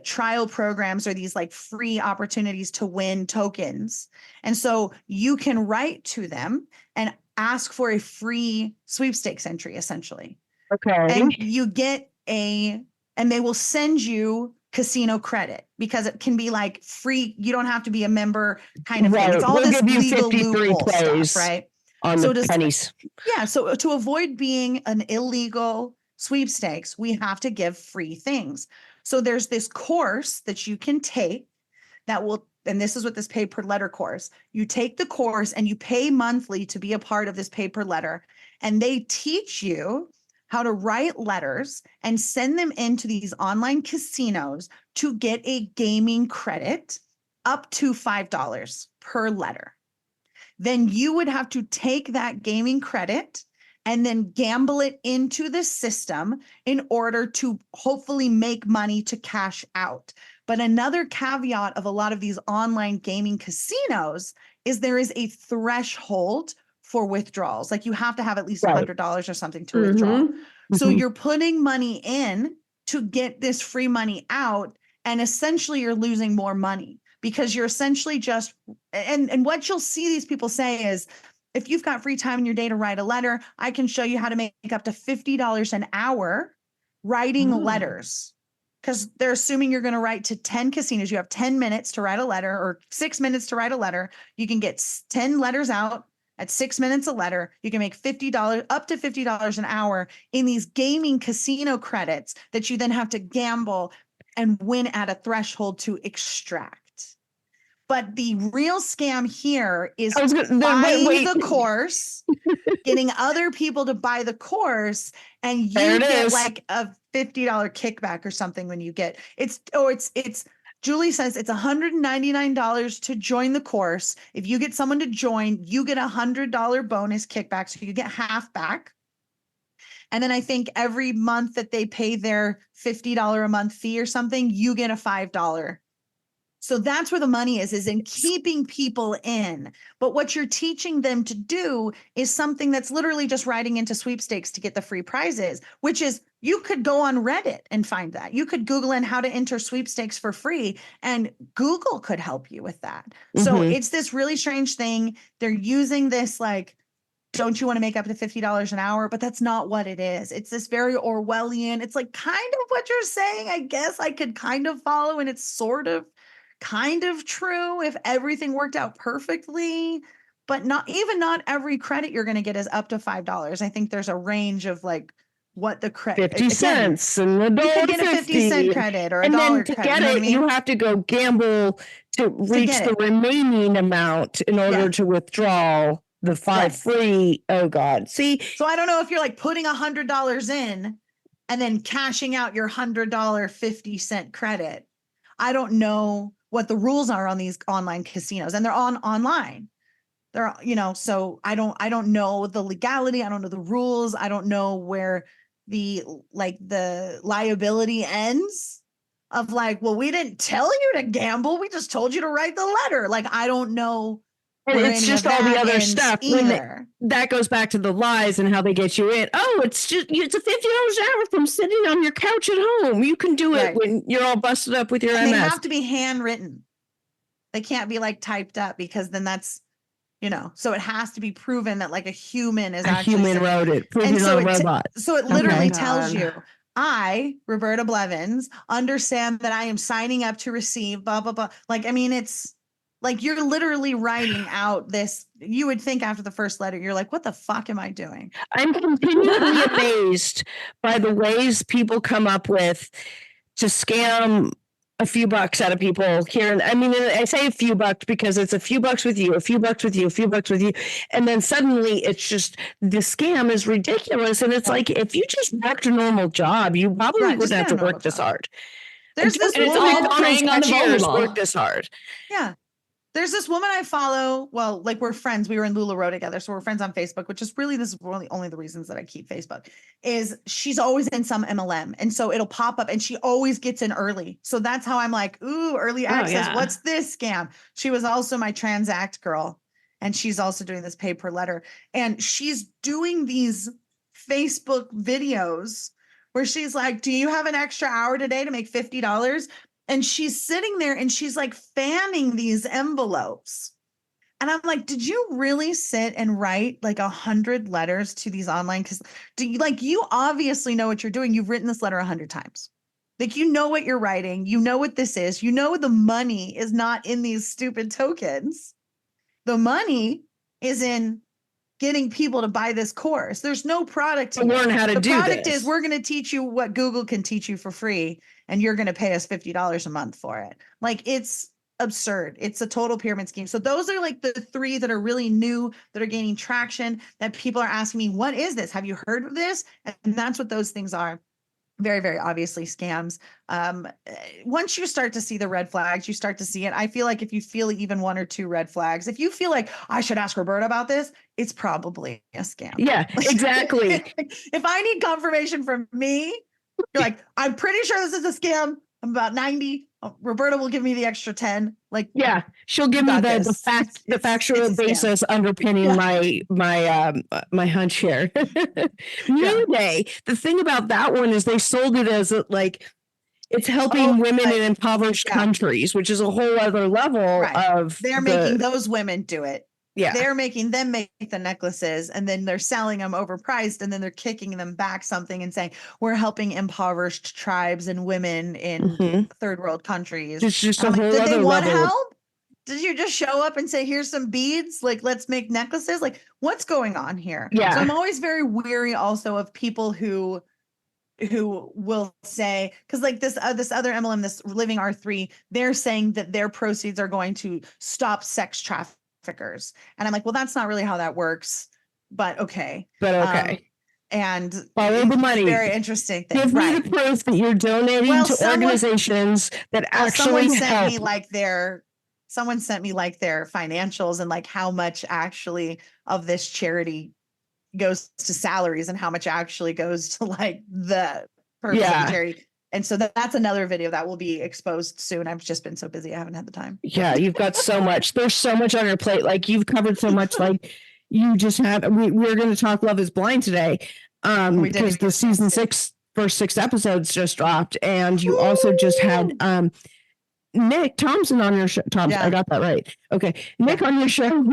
[SPEAKER 3] trial programs, or these like free opportunities to win tokens. And so you can write to them and ask for a free sweepstakes entry, essentially.
[SPEAKER 6] Okay.
[SPEAKER 3] And you get and they will send you casino credit, because it can be like free. You don't have to be a member kind of thing. It's all
[SPEAKER 6] We'll
[SPEAKER 3] this
[SPEAKER 6] give you
[SPEAKER 3] legal
[SPEAKER 6] 53
[SPEAKER 3] loophole
[SPEAKER 6] plays
[SPEAKER 3] stuff, right?
[SPEAKER 6] on
[SPEAKER 3] So
[SPEAKER 6] the
[SPEAKER 3] does-
[SPEAKER 6] pennies.
[SPEAKER 3] Yeah. So to avoid being an illegal sweepstakes, we have to give free things. So there's this course that you can take that will, and this is what this pay per letter course, you take the course and you pay monthly to be a part of this pay per letter. And they teach you how to write letters and send them into these online casinos to get a gaming credit up to $5 per letter. Then you would have to take that gaming credit and then gamble it into the system in order to hopefully make money to cash out. But another caveat of a lot of these online gaming casinos is there is a threshold for withdrawals. Like you have to have at least
[SPEAKER 6] Right.
[SPEAKER 3] $100 or something to withdraw.
[SPEAKER 2] Mhm.
[SPEAKER 3] So
[SPEAKER 6] Mhm.
[SPEAKER 3] you're putting money in to get this free money out, and essentially you're losing more money, because you're essentially just, and what you'll see these people say is, if you've got free time in your day to write a letter, I can show you how to make up to $50 an hour writing
[SPEAKER 2] Oh.
[SPEAKER 3] letters. Because they're assuming you're going to write to 10 casinos. You have 10 minutes to write a letter, or 6 minutes to write a letter. You can get 10 letters out at 6 minutes a letter. You can make $50, up to $50 an hour in these gaming casino credits that you then have to gamble and win at a threshold to extract. But the real scam here is
[SPEAKER 6] I was gonna,
[SPEAKER 3] buying
[SPEAKER 6] wait.
[SPEAKER 3] the course, getting other people to buy the course, and
[SPEAKER 6] There
[SPEAKER 3] you
[SPEAKER 6] it
[SPEAKER 3] get
[SPEAKER 6] is.
[SPEAKER 3] like a $50 kickback or something when you get it's Julie says it's $199 to join the course. If you get someone to join, you get $100 bonus kickback, so you get half back. And then I think every month that they pay their $50 a month fee or something, you get a $5. So that's where the money is in keeping people in. But what you're teaching them to do is something that's literally just writing into sweepstakes to get the free prizes, which is, you could go on Reddit and find that. You could Google in how to enter sweepstakes for free, and Google could help you with that. So
[SPEAKER 6] Mhm.
[SPEAKER 3] it's this really strange thing. They're using this like, don't you want to make up to $50 an hour? But that's not what it is. It's this very Orwellian. It's like kind of what you're saying. I guess I could kind of follow, and it's sort of kind of true if everything worked out perfectly, but not every credit you're going to get is up to $5. I think there's a range of like what the credit
[SPEAKER 6] 50 cents and a
[SPEAKER 3] You
[SPEAKER 6] dollar
[SPEAKER 3] could get a 50-cent credit or a
[SPEAKER 6] and
[SPEAKER 3] dollar
[SPEAKER 6] then to
[SPEAKER 3] credit.
[SPEAKER 6] get
[SPEAKER 3] You know what I
[SPEAKER 6] it,
[SPEAKER 3] mean?
[SPEAKER 6] you have to go gamble to reach
[SPEAKER 3] get
[SPEAKER 6] the
[SPEAKER 3] it.
[SPEAKER 6] remaining amount in order
[SPEAKER 3] Yeah.
[SPEAKER 6] to withdraw the five
[SPEAKER 3] Right.
[SPEAKER 6] free. Oh God. See,
[SPEAKER 3] So I don't know if you're like putting $100 in and then cashing out your $100 50-cent credit. I don't know what the rules are on these online casinos, and they're online. They're, so I don't know the legality. I don't know the rules. I don't know where the liability ends of like, well, we didn't tell you to gamble. We just told you to write the letter. Like, I don't know.
[SPEAKER 6] and
[SPEAKER 3] where
[SPEAKER 6] it's
[SPEAKER 3] any
[SPEAKER 6] just
[SPEAKER 3] of
[SPEAKER 6] all the
[SPEAKER 3] that
[SPEAKER 6] other
[SPEAKER 3] ends
[SPEAKER 6] stuff.
[SPEAKER 3] either.
[SPEAKER 6] That goes back to the lies and how they get you in. Oh, it's $50 an hour from sitting on your couch at home. You can do it
[SPEAKER 3] Right.
[SPEAKER 6] when you're all busted up with your
[SPEAKER 3] And they
[SPEAKER 6] MS.
[SPEAKER 3] have to be handwritten. They can't be like typed up, because then that's, so it has to be proven that like a human is
[SPEAKER 6] a
[SPEAKER 3] actually
[SPEAKER 6] human
[SPEAKER 3] sitting-
[SPEAKER 6] wrote it, proven
[SPEAKER 3] And so
[SPEAKER 6] on a
[SPEAKER 3] it
[SPEAKER 6] robot.
[SPEAKER 3] So it literally
[SPEAKER 2] Okay.
[SPEAKER 3] tells
[SPEAKER 2] God.
[SPEAKER 3] you, I, Roberta Blevins, understand that I am signing up to receive blah, blah, blah. Like, I mean, it's Like you're literally writing out this. You would think after the first letter, you're like, what the fuck am I doing?
[SPEAKER 6] I'm continually amazed by the ways people come up with to scam a few bucks out of people here. And I mean, I say a few bucks because it's a few bucks with you, a few bucks with you, a few bucks with you. And then suddenly it's just the scam is ridiculous. And it's like, if you just worked a normal job, you probably
[SPEAKER 3] Right, just
[SPEAKER 6] wouldn't have
[SPEAKER 3] get a
[SPEAKER 6] to work
[SPEAKER 3] normal
[SPEAKER 6] this
[SPEAKER 3] job.
[SPEAKER 6] hard.
[SPEAKER 3] There's
[SPEAKER 6] And
[SPEAKER 3] this
[SPEAKER 6] don't
[SPEAKER 2] it's
[SPEAKER 6] think
[SPEAKER 2] all
[SPEAKER 3] woman.
[SPEAKER 6] McDonald's
[SPEAKER 2] preying on the
[SPEAKER 6] cashiers
[SPEAKER 2] vulnerable.
[SPEAKER 6] work this hard.
[SPEAKER 3] Yeah. There's this woman I follow. Well, like we're friends. We were in LuLaRoe together. So we're friends on Facebook, which is really, this is really only the reasons that I keep Facebook, is she's always in some MLM. And so it'll pop up and she always gets in early. So that's how I'm like, ooh, early access.
[SPEAKER 2] yeah.
[SPEAKER 3] What's this scam? She was also my Transact girl. And she's also doing this pay per letter. And she's doing these Facebook videos where she's like, do you have an extra hour today to make $50? And she's sitting there and she's like fanning these envelopes. And I'm like, did you really sit and write like 100 letters to these online? Because you obviously know what you're doing. You've written this letter 100 times. Like, you know what you're writing. You know what this is. You know the money is not in these stupid tokens. The money is in getting people to buy this course. There's no product
[SPEAKER 6] To learn how to
[SPEAKER 3] the
[SPEAKER 6] do
[SPEAKER 3] product
[SPEAKER 6] this.
[SPEAKER 3] is we're going to teach you what Google can teach you for free, and you're going to pay us $50 a month for it. Like, it's absurd. It's a total pyramid scheme. So those are like the three that are really new, that are gaining traction, that people are asking me, what is this? Have you heard of this? And that's what those things are. Very, very obviously scams. Once you start to see the red flags, you start to see it. I feel like if you feel even one or two red flags, if you feel like I should ask Roberta about this, it's probably a scam.
[SPEAKER 6] Yeah, exactly.
[SPEAKER 3] If I need confirmation from me, you're like, I'm pretty sure this is a scam. I'm about 90. Roberta will give me the extra 10. Like,
[SPEAKER 6] Yeah, she'll give me
[SPEAKER 3] got
[SPEAKER 6] the
[SPEAKER 3] this.
[SPEAKER 6] the factual
[SPEAKER 3] it's a scam.
[SPEAKER 6] basis underpinning
[SPEAKER 3] Yeah.
[SPEAKER 6] my hunch here. New Day. The thing about that one is they sold it as like it's helping women in impoverished countries, which is a whole other level of.
[SPEAKER 3] They're making those women do it.
[SPEAKER 6] Yeah,
[SPEAKER 3] they're making them make the necklaces, and then they're selling them overpriced, and then they're kicking them back something and saying, we're helping impoverished tribes and women in third world countries.
[SPEAKER 6] It's just a
[SPEAKER 3] I'm like,
[SPEAKER 6] whole
[SPEAKER 3] did they
[SPEAKER 6] other
[SPEAKER 3] want
[SPEAKER 6] level.
[SPEAKER 3] help? Did you just show up and say, here's some beads? Like, let's make necklaces? Like, what's going on here?
[SPEAKER 6] Yeah.
[SPEAKER 3] So I'm always very weary also of people who will say, because like this other MLM, this Living R3, they're saying that their proceeds are going to stop sex trafficking. And I'm like, well, that's not really how that works, but okay. And
[SPEAKER 6] follow the money.
[SPEAKER 3] Very interesting thing.
[SPEAKER 6] Give me the proof that you're donating to organizations that actually
[SPEAKER 3] someone sent
[SPEAKER 6] help.
[SPEAKER 3] me like someone sent me like their financials and like how much actually of this charity goes to salaries and how much actually goes to like the purpose of the charity. And so that's another video that will be exposed soon. I've just been so busy. I haven't had the time.
[SPEAKER 6] Yeah, you've got so much. There's so much on your plate. Like you've covered so much. Like you just had, we're going to talk Love is Blind today. Because the season 6, first 6 episodes just dropped. And you also just had, Nick Thompson on your show. Thompson, I got that right. Okay. Nick on your show,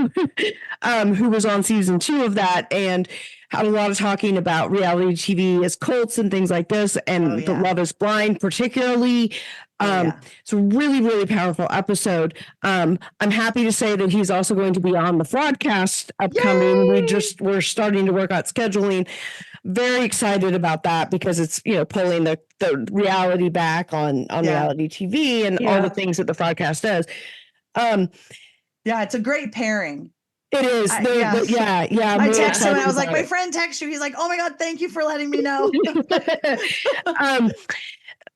[SPEAKER 6] who was on season 2 of that and had a lot of talking about reality TV as cults and things like this, and the Love is Blind particularly. It's a really, really powerful episode. I'm happy to say that he's also going to be on the broadcast upcoming. We're starting to work out scheduling. Very excited about that because it's, pulling the reality back on reality TV and all the things that the broadcast does.
[SPEAKER 3] It's a great pairing.
[SPEAKER 6] It is. I
[SPEAKER 3] texted him and I was like, my friend texted you. He's like, oh my God, thank you for letting me know.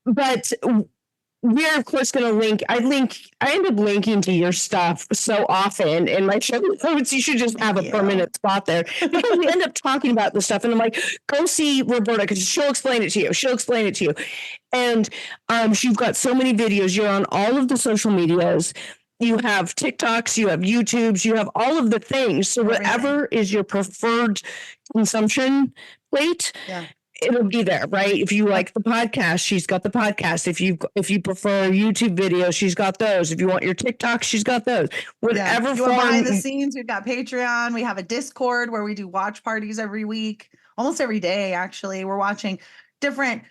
[SPEAKER 6] But we're of course going to link. I end up linking to your stuff so often in my show notes. You should just have a permanent spot there because we end up talking about this stuff. And I'm like, go see Roberta because she'll explain it to you. And she's got so many videos. You're on all of the social medias. You have TikToks, you have YouTubes, you have all of the things. So whatever is your preferred consumption plate, it'll be there, right? If you like the podcast, she's got the podcast. If you prefer YouTube videos, she's got those. If you want your TikTok, she's got those. Whatever.
[SPEAKER 3] You want behind the scenes, we've got Patreon. We have a Discord where we do watch parties every week, almost every day. Actually, we're watching different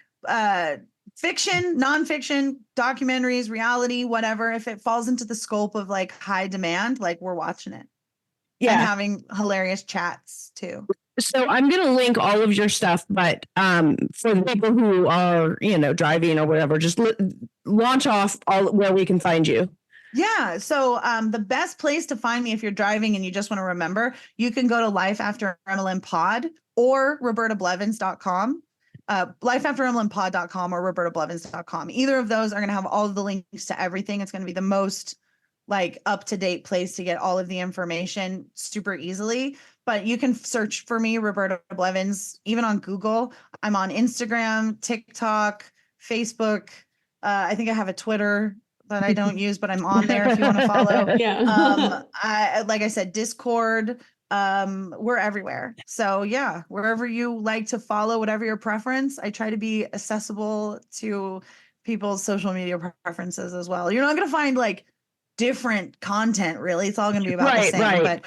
[SPEAKER 3] fiction, nonfiction, documentaries, reality, whatever. If it falls into the scope of like high demand, like we're watching it.
[SPEAKER 6] Yeah.
[SPEAKER 3] And having hilarious chats too.
[SPEAKER 6] So I'm going to link all of your stuff, but for the people who are, driving or whatever, just launch off all where we can find you.
[SPEAKER 3] Yeah. So the best place to find me if you're driving and you just want to remember, you can go to Life After MLM Pod or robertablevins.com. lifeaftermlmpod.com or robertablevins.com. Either of those are going to have all of the links to everything. It's going to be the most like up-to-date place to get all of the information super easily. But you can search for me, Roberta Blevins, even on Google. I'm on Instagram, TikTok, Facebook. I think I have a Twitter that I don't use, but I'm on there if you want to follow.
[SPEAKER 2] Yeah.
[SPEAKER 3] Like I said, Discord. We're everywhere. So yeah, wherever you like to follow, whatever your preference, I try to be accessible to people's social media preferences as well. You're not going to find like different content really. It's all going to be about the same, but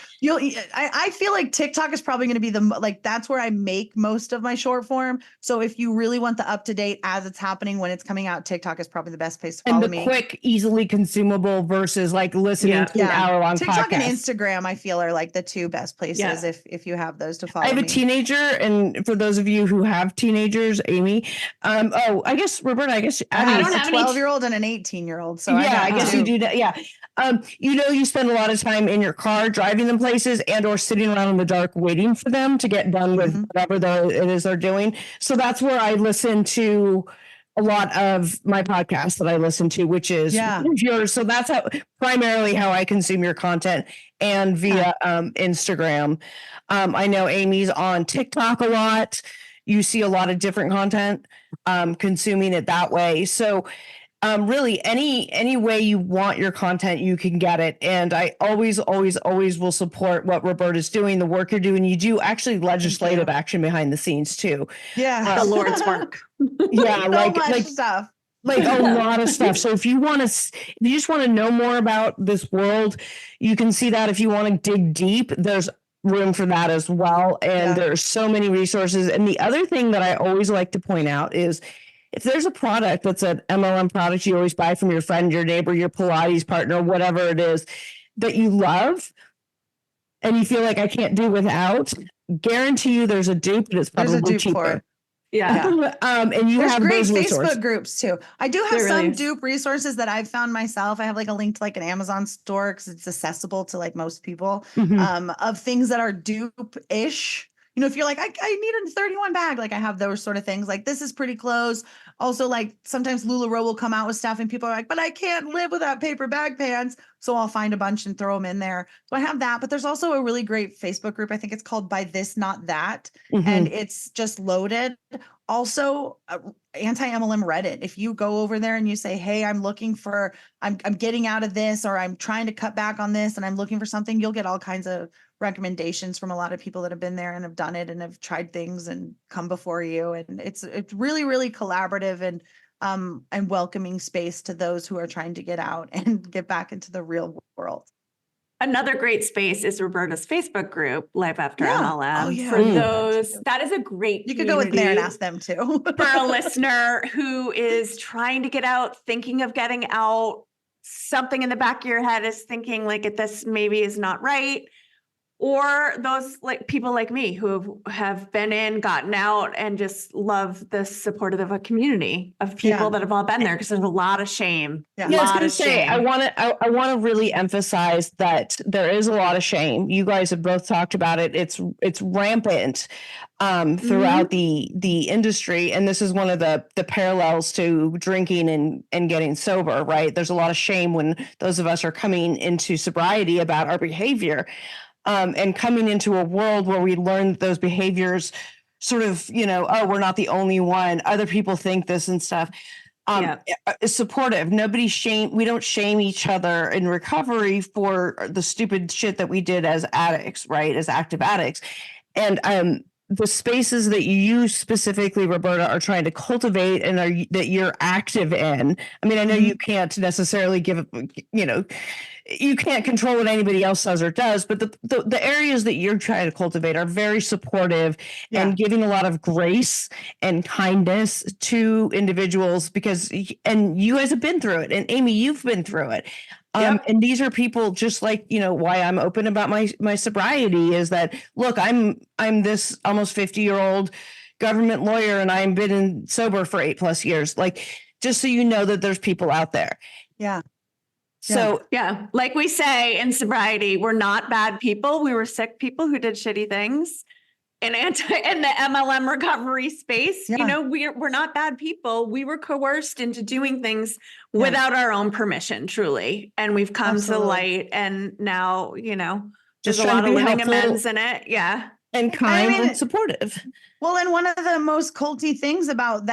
[SPEAKER 3] I feel like TikTok is probably going to be that's where I make most of my short form. So if you really want the up to date as it's happening when it's coming out, TikTok is probably the best place to follow me.
[SPEAKER 6] And the quick, easily consumable versus like listening to an hour-long
[SPEAKER 3] TikTok
[SPEAKER 6] podcast.
[SPEAKER 3] and Instagram, I feel are like the two best places if you have those to follow.
[SPEAKER 6] I have a teenager, and for those of you who have teenagers, Amy, I guess Roberta, I guess
[SPEAKER 3] I have a 12-year-old and an 18-year-old. So
[SPEAKER 6] yeah, I guess you do that. Yeah. You spend a lot of time in your car driving them places and or sitting around in the dark waiting for them to get done with whatever it is they're doing. So that's where I listen to a lot of my podcasts that I listen to, which is yours. So that's primarily how I consume your content, and via Instagram. I know Amy's on TikTok a lot. You see a lot of different content, consuming it that way. So really any way you want your content, you can get it. And I always will support what Roberta's doing, the work you're doing. You do actually legislative action behind the scenes too.
[SPEAKER 3] Yeah.
[SPEAKER 2] The Lord's work.
[SPEAKER 6] Yeah.
[SPEAKER 3] Much stuff.
[SPEAKER 6] Like a lot of stuff. So if you just want to know more about this world, you can see that. If you want to dig deep, there's room for that as well. And there's so many resources. And the other thing that I always like to point out is, if there's a product that's an MLM product you always buy from your friend, your neighbor, your Pilates partner, whatever it is that you love and you feel like I can't do without, guarantee you there's a dupe and it's probably cheaper.
[SPEAKER 2] Yeah.
[SPEAKER 6] And you
[SPEAKER 3] there's
[SPEAKER 6] have
[SPEAKER 3] great
[SPEAKER 6] those
[SPEAKER 3] Facebook
[SPEAKER 6] resources.
[SPEAKER 3] groups too. I do have some dupe resources that I've found myself. I have like a link to like an Amazon store because it's accessible to like most people, of things that are dupe-ish. If you're like, I need a 31 bag, like I have those sort of things. Like this is pretty close. Also, like sometimes LuLaRoe will come out with stuff and people are like, but I can't live without paper bag pants. So I'll find a bunch and throw them in there. So I have that, but there's also a really great Facebook group. I think it's called By This Not That. And it's just loaded. Also, anti-MLM Reddit. If you go over there and you say, hey, I'm getting out of this, or I'm trying to cut back on this and I'm looking for something, you'll get all kinds of recommendations from a lot of people that have been there and have done it and have tried things and come before you. And it's really, really collaborative and welcoming space to those who are trying to get out and get back into the real world.
[SPEAKER 2] Another great space is Roberta's Facebook group, Life After MLM.
[SPEAKER 3] Oh, yeah.
[SPEAKER 2] For those, that is a great
[SPEAKER 3] You could go in there and ask them too.
[SPEAKER 2] For a listener who is trying to get out, thinking of getting out, something in the back of your head is thinking like this maybe is not right. Or those like people like me who have been in, gotten out, and just love the support of a community of people that have all been there, because there's a lot of shame.
[SPEAKER 6] I was going to say, I want to really emphasize that there is a lot of shame. You guys have both talked about it. It's rampant throughout the industry, and this is one of the parallels to drinking and getting sober. Right? There's a lot of shame when those of us are coming into sobriety about our behavior. And coming into a world where we learn those behaviors sort of, we're not the only one. Other people think this and stuff. Is supportive. We don't shame each other in recovery for the stupid shit that we did as addicts, right? As active addicts. And the spaces that you specifically, Roberta, are trying to cultivate and that you're active in. I mean, I know you can't necessarily you can't control what anybody else says or does, but the areas that you're trying to cultivate are very supportive and giving a lot of grace and kindness to individuals and you guys have been through it. And Amy, you've been through it. And these are people just like, why I'm open about my sobriety is that, look, I'm this almost 50-year-old government lawyer and I've been sober for 8+ years. Like, just so you know that there's people out there.
[SPEAKER 3] Yeah.
[SPEAKER 2] So yeah, like we say in sobriety, we're not bad people. We were sick people who did shitty things. In the MLM recovery space, we're not bad people. We were coerced into doing things without our own permission, truly. And we've come to the light, and now, there's a lot of living amends in it. Yeah.
[SPEAKER 6] And kind and supportive.
[SPEAKER 3] Well, and one of the most culty things about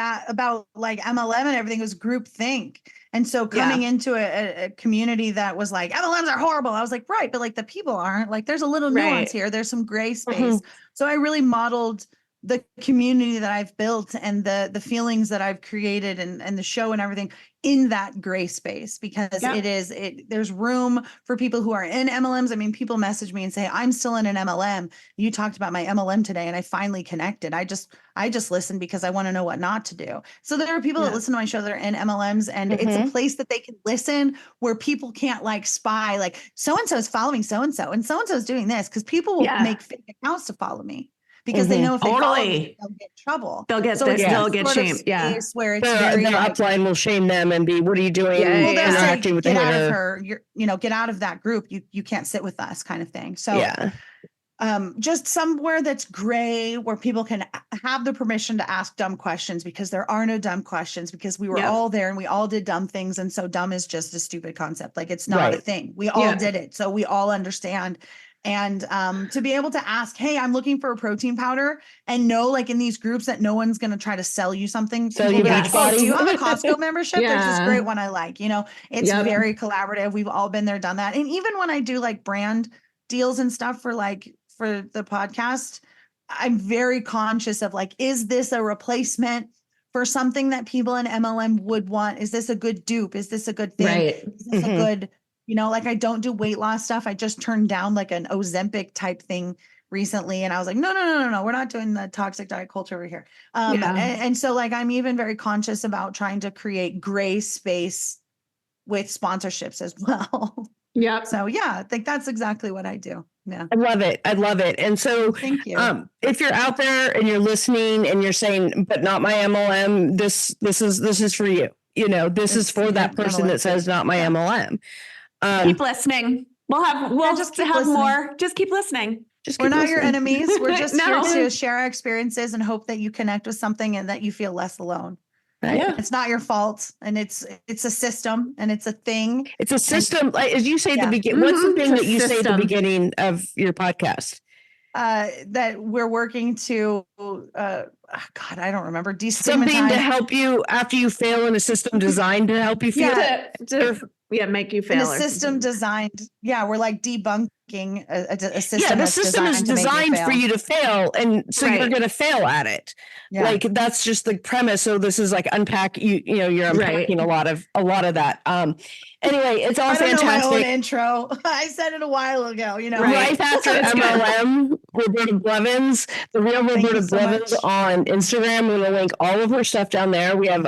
[SPEAKER 3] like MLM and everything was groupthink. And so coming into a community that was like, MLMs are horrible. I was like, right. But like the people aren't. Like there's a little nuance here. There's some gray space. So I really modeled the community that I've built and the feelings that I've created and the show and everything in that gray space, because there's room for people who are in MLMs. I mean, people message me and say, I'm still in an MLM. You talked about my MLM today and I finally connected. I just listened because I want to know what not to do. So there are people that listen to my show that are in MLMs, and it's a place that they can listen where people can't like spy, like so-and-so is following so-and-so and so-and-so is doing this, because people will make fake accounts to follow me. Because they know if they follow me, they'll get in trouble.
[SPEAKER 2] They'll get shamed. Yeah.
[SPEAKER 3] Where it's
[SPEAKER 6] their upline will shame them and be, what are you doing?
[SPEAKER 3] Well, they'll say,
[SPEAKER 6] with
[SPEAKER 3] get out of her. Get out of that group. You can't sit with us, kind of thing. So just somewhere that's gray, where people can have the permission to ask dumb questions, because there are no dumb questions, because we were all there and we all did dumb things. And so dumb is just a stupid concept. Like it's not a thing. We all did it. So we all understand. And to be able to ask, hey, I'm looking for a protein powder, and know, like in these groups, that no one's going to try to sell you something.
[SPEAKER 6] Sell you
[SPEAKER 3] like, do you have a Costco membership? There's this great one I like. It's very collaborative. We've all been there, done that. And even when I do like brand deals and stuff for the podcast, I'm very conscious of like, is this a replacement for something that people in MLM would want? Is this a good dupe? Is this a good thing?
[SPEAKER 2] Right.
[SPEAKER 3] Is this a good, like I don't do weight loss stuff. I just turned down like an Ozempic type thing recently. And I was like, no. We're not doing the toxic diet culture over here. And so like, I'm even very conscious about trying to create gray space with sponsorships as well.
[SPEAKER 2] Yeah.
[SPEAKER 3] So I think that's exactly what I do. Yeah.
[SPEAKER 6] I love it. And so
[SPEAKER 3] thank you.
[SPEAKER 6] If you're out there and you're listening and you're saying, but not my MLM, this is for you. This is for that person that says not my MLM.
[SPEAKER 2] Keep listening. We'll just have more. Just keep listening.
[SPEAKER 3] We're not your enemies. We're just here to share our experiences and hope that you connect with something and that you feel less alone.
[SPEAKER 6] Right? Yeah.
[SPEAKER 3] It's not your fault, and it's a system, and it's a thing.
[SPEAKER 6] It's a system. Like as you say at the beginning, what's the thing that you say at the beginning of your podcast?
[SPEAKER 3] That we're working to God, I don't remember.
[SPEAKER 6] Something to help you after you fail in a system designed to help you feel
[SPEAKER 2] make you fail.
[SPEAKER 3] In a system designed. Yeah, we're like debunking a system.
[SPEAKER 6] Yeah, the system is designed for you to fail, and so you're going to fail at it. Yeah. Like that's just the premise. So this is like unpack. You're unpacking a lot of that. Anyway, it's all fantastic.
[SPEAKER 3] I don't know my own intro. I said it a while ago.
[SPEAKER 6] Right after MLM, Roberta Blevins, the real Roberta Blevins on Instagram. We're going to link all of her stuff down there. We have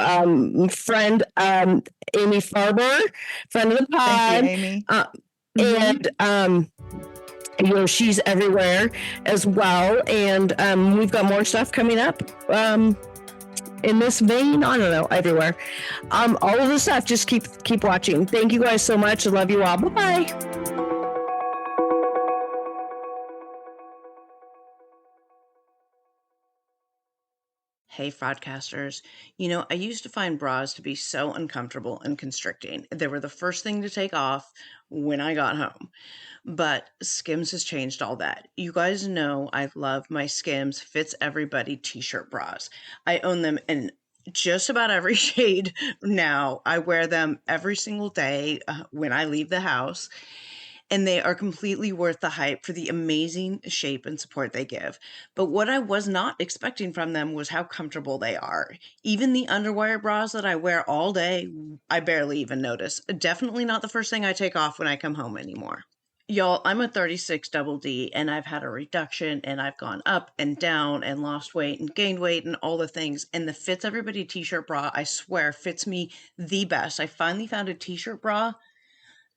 [SPEAKER 6] friend Amy Farber, friend of the pod.
[SPEAKER 3] Thank you, Amy.
[SPEAKER 6] And she's everywhere as well. And we've got more stuff coming up in this vein. I don't know, everywhere. All of the stuff, just keep watching. Thank you guys so much. I love you all. Bye-bye.
[SPEAKER 4] Hey, fraudcasters. I used to find bras to be so uncomfortable and constricting. They were the first thing to take off when I got home. But Skims has changed all that. You guys know I love my Skims Fits Everybody t-shirt bras. I own them in just about every shade now. I wear them every single day when I leave the house. and they are completely worth the hype for the amazing shape and support they give. But what I was not expecting from them was how comfortable they are. Even the underwire bras that I wear all day, I barely even notice. Definitely not the first thing I take off when I come home anymore. Y'all, I'm a 36 double D, and I've had a reduction, and I've gone up and down and lost weight and gained weight and all the things. And the Fits Everybody t-shirt bra, I swear, fits me the best. I finally found a t-shirt bra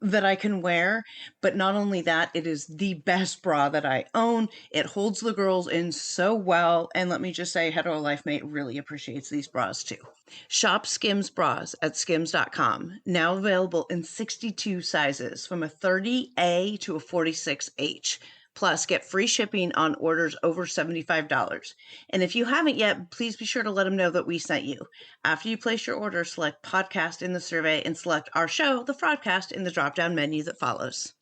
[SPEAKER 4] that I can wear, but not only that, it is the best bra that I own. It holds the girls in so well, and let me just say, Hetero Life Mate really appreciates these bras too. Shop Skims bras at skims.com, now available in 62 sizes, from a 30A to a 46H. Plus, get free shipping on orders over $75. And if you haven't yet, please be sure to let them know that we sent you. After you place your order, select podcast in the survey and select our show, The Fraudcast, in the drop-down menu that follows.